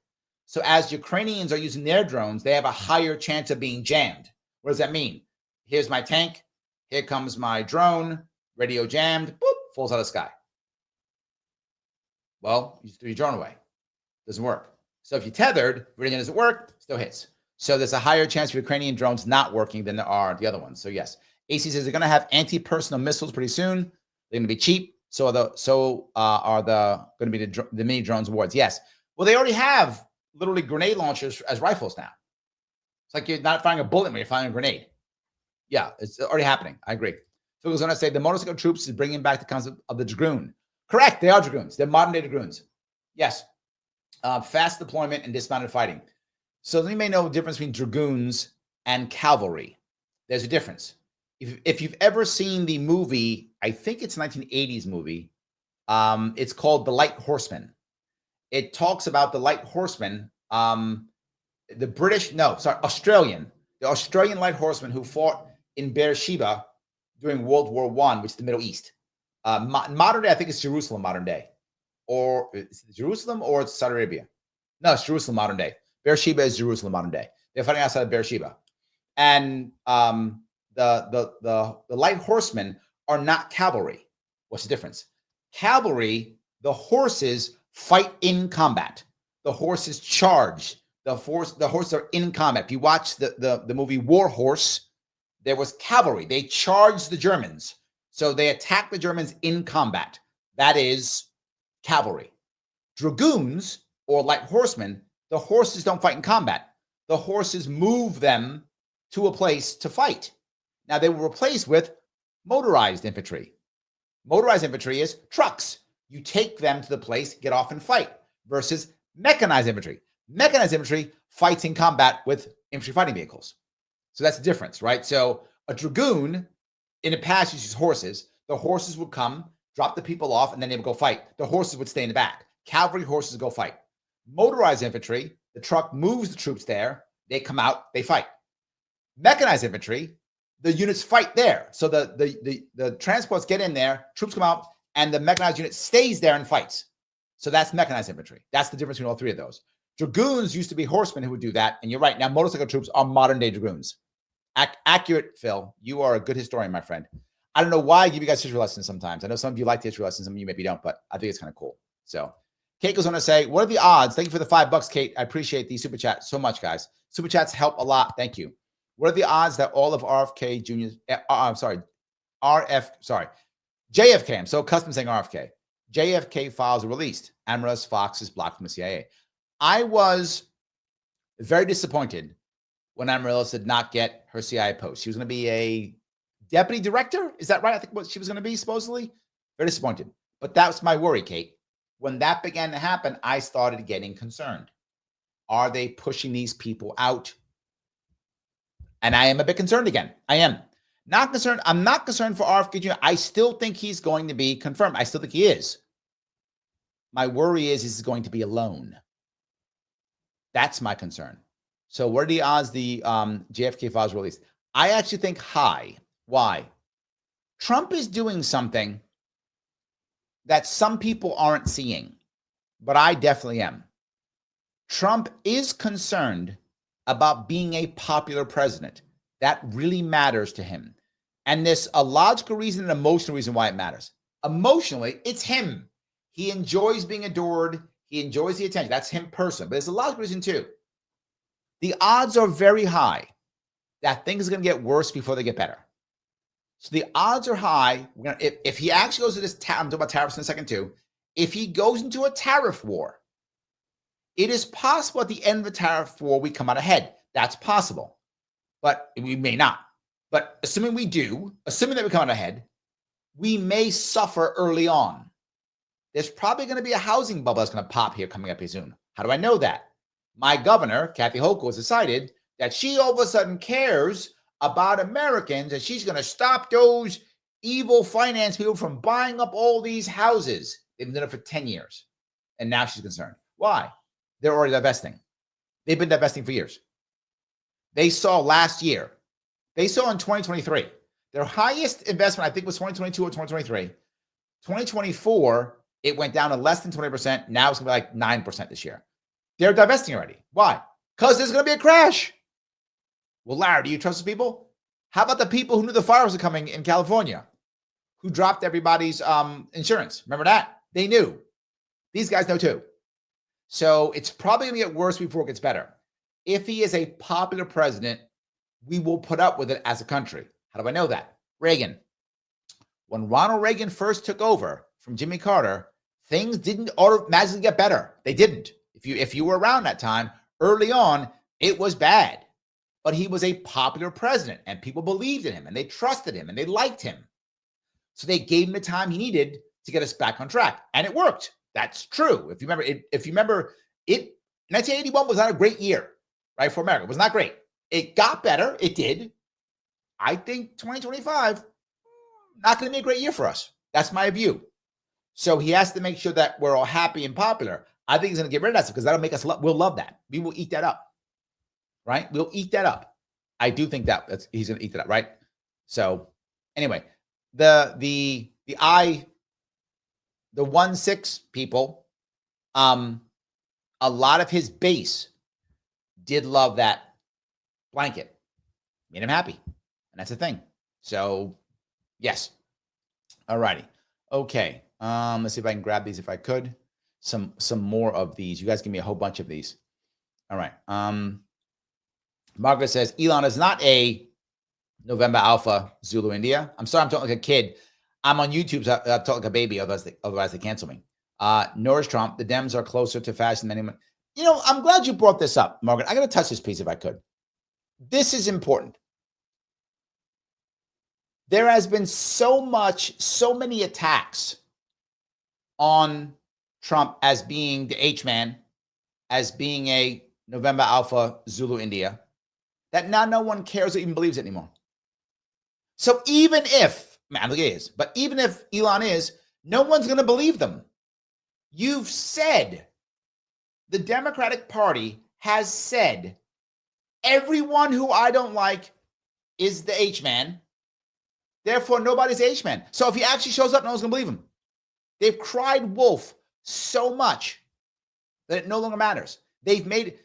So as Ukrainians are using their drones, they have a higher chance of being jammed. What does that mean? Here's my tank. Here comes my drone. Radio jammed. Boop, falls out of the sky. Well, you threw your drone away. Doesn't work. So if you tethered, radio doesn't work, still hits. So there's a higher chance of Ukrainian drones not working than there are the other ones. So yes, AC says they're going to have anti-personnel missiles pretty soon. They're going to be cheap. So are the going to be the mini drones awards. Yes. Well, they already have literally grenade launchers as rifles now. It's like you're not firing a bullet when you're firing a grenade. Yeah, it's already happening. I agree. So it goes on to say the motorcycle troops is bringing back the concept of the dragoon. Correct. They are dragoons. They're modern day dragoons. Yes. Fast deployment and dismounted fighting. So you may know the difference between dragoons and cavalry. There's a difference. If you've ever seen the movie, I think it's a 1980s movie. It's called The Light Horseman. It talks about the Light Horseman, the Australian Light Horseman who fought in Beersheba during World War I, which is the Middle East. Modern day, I think it's Jerusalem modern day. Or is it Jerusalem or it's Saudi Arabia? No, it's Jerusalem modern day. Beersheba is Jerusalem modern day. They're fighting outside of Beersheba. And the light horsemen are not cavalry. What's the difference? Cavalry, the horses fight in combat. The horses charge. The horses are in combat. If you watch the movie War Horse, there was cavalry. They charged the Germans. So they attacked the Germans in combat. That is cavalry. Dragoons, or light horsemen, the horses don't fight in combat. The horses move them to a place to fight. Now they were replaced with motorized infantry. Motorized infantry is trucks. You take them to the place, get off and fight, versus mechanized infantry. Mechanized infantry fights in combat with infantry fighting vehicles. So that's the difference, right? So a dragoon in the past uses horses. The horses would come, drop the people off, and then they would go fight. The horses would stay in the back. Cavalry horses go fight. Motorized infantry, the truck moves the troops there. They come out, they fight. Mechanized infantry, the units fight there. So the transports get in there, troops come out, and the mechanized unit stays there and fights. So that's mechanized infantry. That's the difference between all three of those. Dragoons used to be horsemen who would do that. And you're right. Now, motorcycle troops are modern day dragoons. Accurate, Phil. You are a good historian, my friend. I don't know why I give you guys history lessons sometimes. I know some of you like the history lessons, some of you maybe don't, but I think it's kind of cool. So Kate goes on to say, what are the odds? Thank you for the $5, Kate. I appreciate the super chat so much, guys. Super chats help a lot. Thank you. What are the odds that all of RFK Jr.'s, JFK, I'm so accustomed to saying RFK. JFK files are released. Amaryllis Fox is blocked from the CIA. I was very disappointed when Amaryllis did not get her CIA post. She was going to be a deputy director. Is that right? I think what she was going to be, supposedly. Very disappointed. But that's my worry, Kate. When that began to happen, I started getting concerned. Are they pushing these people out? And I am a bit concerned again. I am not concerned. I'm not concerned for RFK Jr. I still think he's going to be confirmed. I still think he is. My worry is he's going to be alone. That's my concern. So what are the odds the JFK files released? I actually think high. Why? Trump is doing something that some people aren't seeing, but I definitely am. Trump is concerned about being a popular president. That really matters to him. And there's a logical reason and emotional reason why it matters. Emotionally, it's him. He enjoys being adored. He enjoys the attention. That's him personally. But there's a logical reason too. The odds are very high that things are going to get worse before they get better. So the odds are high. If he actually goes to this, I'm talking about tariffs in a second too. If he goes into a tariff war, it is possible at the end of the tariff war, we come out ahead. That's possible, but we may not. But assuming we do, assuming that we come out ahead, we may suffer early on. There's probably going to be a housing bubble that's going to pop here coming up here soon. How do I know that? My governor, Kathy Hochul, has decided that she all of a sudden cares about Americans and she's going to stop those evil finance people from buying up all these houses. They've been doing it for 10 years. And now she's concerned. Why? They're already divesting. They've been divesting for years. They saw last year. They saw in 2023. Their highest investment, I think, was 2022 or 2023. 2024, it went down to less than 20%. Now it's going to be like 9% this year. They're divesting already. Why? Because there's going to be a crash. Well, Larry, do you trust the people? How about the people who knew the fires were coming in California, who dropped everybody's insurance? Remember that? They knew. These guys know too. So it's probably going to get worse before it gets better. If he is a popular president, we will put up with it as a country. How do I know that? Reagan. When Ronald Reagan first took over from Jimmy Carter, things didn't magically get better. They didn't. If you were around that time, early on, it was bad. But he was a popular president, and people believed in him, and they trusted him, and they liked him. So they gave him the time he needed to get us back on track, and it worked. That's true. If you remember, 1981 was not a great year, right, for America. It was not great. It got better. It did. I think 2025, not going to be a great year for us. That's my view. So he has to make sure that we're all happy and popular. I think he's going to get rid of that stuff because that'll make us, we'll love that. We will eat that up, right? We'll eat that up. I do think he's going to eat that up, right? So anyway, the the 1-6 people, a lot of his base did love that blanket. Made him happy. And that's the thing. So, yes. All righty. Okay. Let's see if I can grab these if I could. Some more of these. You guys give me a whole bunch of these. All right. Margaret says, Elon is not a November Alpha Zulu India. I'm sorry, I'm talking like a kid. I'm on YouTube, so I talk like a baby, otherwise they cancel me. Norris Trump, the Dems are closer to fashion than anyone. You know, I'm glad you brought this up, Margaret. I got to touch this piece if I could. This is important. There has been so many attacks on Trump as being the H-man, as being a November Alpha Zulu India, that now no one cares or even believes it anymore. So even if, man, look, it is, but even if Elon is, no one's going to believe them. You've said, the Democratic Party has said, everyone who I don't like is the H-man. Therefore, nobody's the H-man. So if he actually shows up, no one's going to believe him. They've cried wolf so much that it no longer matters. They've made,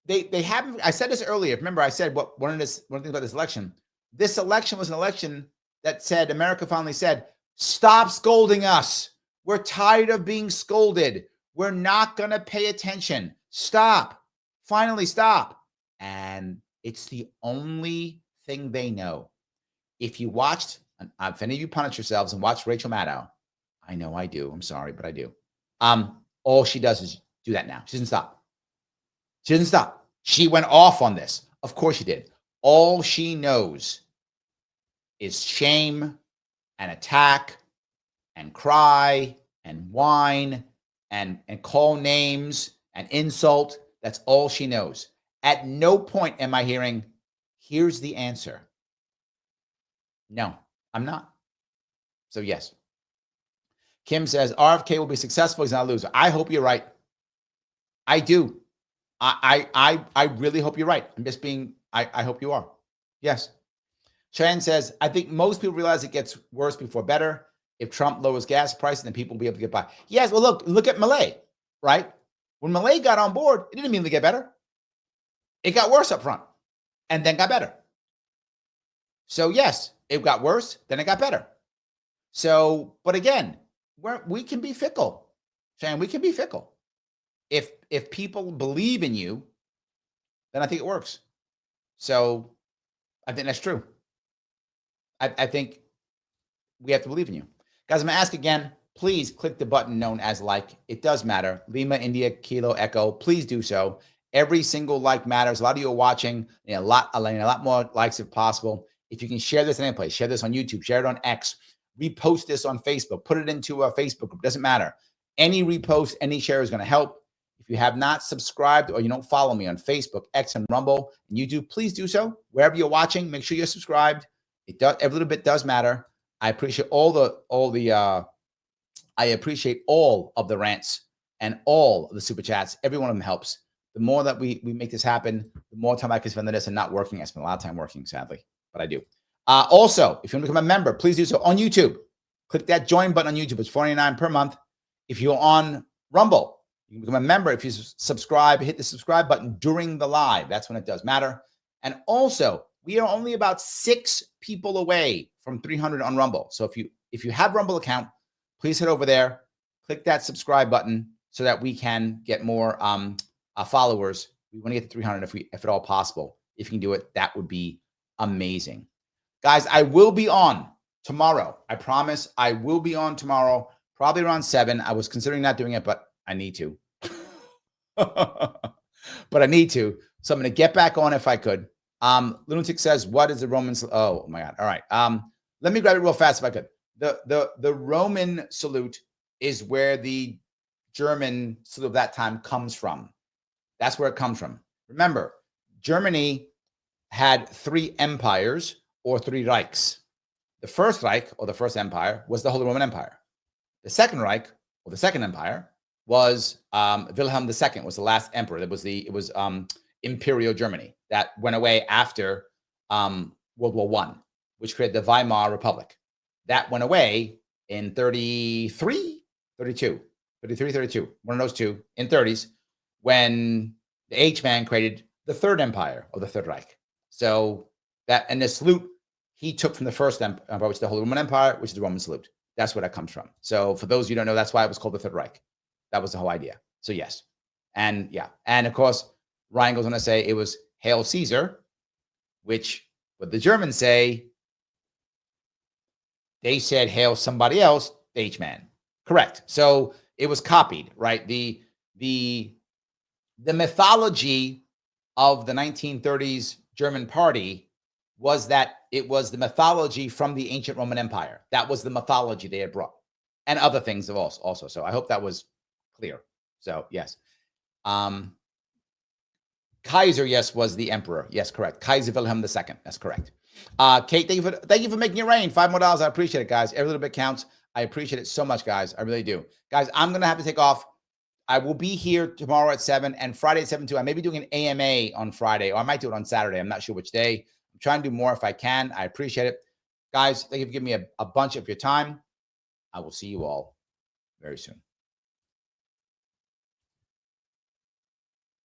they haven't, I said this earlier. Remember, I said one of the things about this election. This election was an election that said, America finally said, stop scolding us. We're tired of being scolded. We're not going to pay attention. Stop. Finally, stop. And it's the only thing they know. If you watched, if any of you punish yourselves and watch Rachel Maddow, I know I do. I'm sorry, but I do. All she does is do that now. She doesn't stop. She doesn't stop. She went off on this. Of course she did. All she knows is shame and attack and cry and whine and call names and insult. That's all she knows. At no point am I hearing, here's the answer. No, I'm not. So yes. Kim says, RFK will be successful. He's not a loser. I hope you're right. I do. I really hope you're right. I'm just being, I hope you are. Yes. Cheyenne says, I think most people realize it gets worse before better. If Trump lowers gas prices, then people will be able to get by. Yes, well, look at Malay, right? When Malay got on board, it didn't mean to get better. It got worse up front and then got better. So yes, it got worse, then it got better. So, but again, we can be fickle. Cheyenne, we can be fickle. If people believe in you, then I think it works. So I think that's true. I think we have to believe in you. Guys, I'm going to ask again, please click the button known as like. It does matter. Lima, India, Kilo, Echo. Please do so. Every single like matters. A lot of you are watching. A lot more likes if possible. If you can share this in any place, share this on YouTube, share it on X, repost this on Facebook, put it into a Facebook group. Doesn't matter. Any repost, any share is going to help. If you have not subscribed or you don't follow me on Facebook, X, and Rumble, and YouTube, please do so. Wherever you're watching, make sure you're subscribed. It does, every little bit does matter. I appreciate I appreciate all of the rants and all of the super chats. Every one of them helps. The more that we make this happen, the more time I can spend on this and not working. I spend a lot of time working, sadly, but I do. Also, if you want to become a member, please do so on YouTube. Click that join button on YouTube. It's $49 per month. If you're on Rumble, you can become a member. If you subscribe, hit the subscribe button during the live. That's when it does matter. And also, we are only about 6 people away from 300 on Rumble. So if you have Rumble account, please head over there, click that subscribe button so that we can get more followers. We want to get to 300 if at all possible. If you can do it, that would be amazing. Guys, I will be on tomorrow. I promise I will be on tomorrow, probably around 7. I was considering not doing it, but I need to. But I need to. So I'm going to get back on if I could. Lunatic says, what is the Roman? Oh my God. All right. Let me grab it real fast if I could. The Roman salute is where the German salute of that time comes from. That's where it comes from. Remember, Germany had 3 empires or 3 Reichs. The first Reich or the first empire was the Holy Roman Empire. The second Reich or the second empire was Wilhelm II was the last emperor. It was Imperial Germany that went away after World War I, which created the Weimar Republic. That went away in 33. 32, 33, 32, one of those two in 30s, when the H-man created the Third Empire, or the Third Reich. So that, and the salute he took from the First Empire, which is the Holy Roman Empire, which is the Roman salute. That's where that comes from. So for those of you who don't know, that's why it was called the Third Reich. That was the whole idea. So yes. And yeah. And of course, Ryan goes on to say it was Hail Caesar, which what the Germans say, they said Hail somebody else, the H-man. Correct. So it was copied, right? The mythology of the 1930s German party was that it was the mythology from the ancient Roman Empire. That was the mythology they had brought, and other things also. So I hope that was clear. So yes. Kaiser, yes, was the emperor. Yes, correct. Kaiser Wilhelm II. That's correct. Kate, thank you for making it rain. $5 more. I appreciate it, guys. Every little bit counts. I appreciate it so much, guys. I really do. Guys, I'm going to have to take off. I will be here tomorrow at 7 and Friday at 7 too. I may be doing an AMA on Friday, or I might do it on Saturday. I'm not sure which day. I'm trying to do more if I can. I appreciate it. Guys, thank you for giving me a bunch of your time. I will see you all very soon.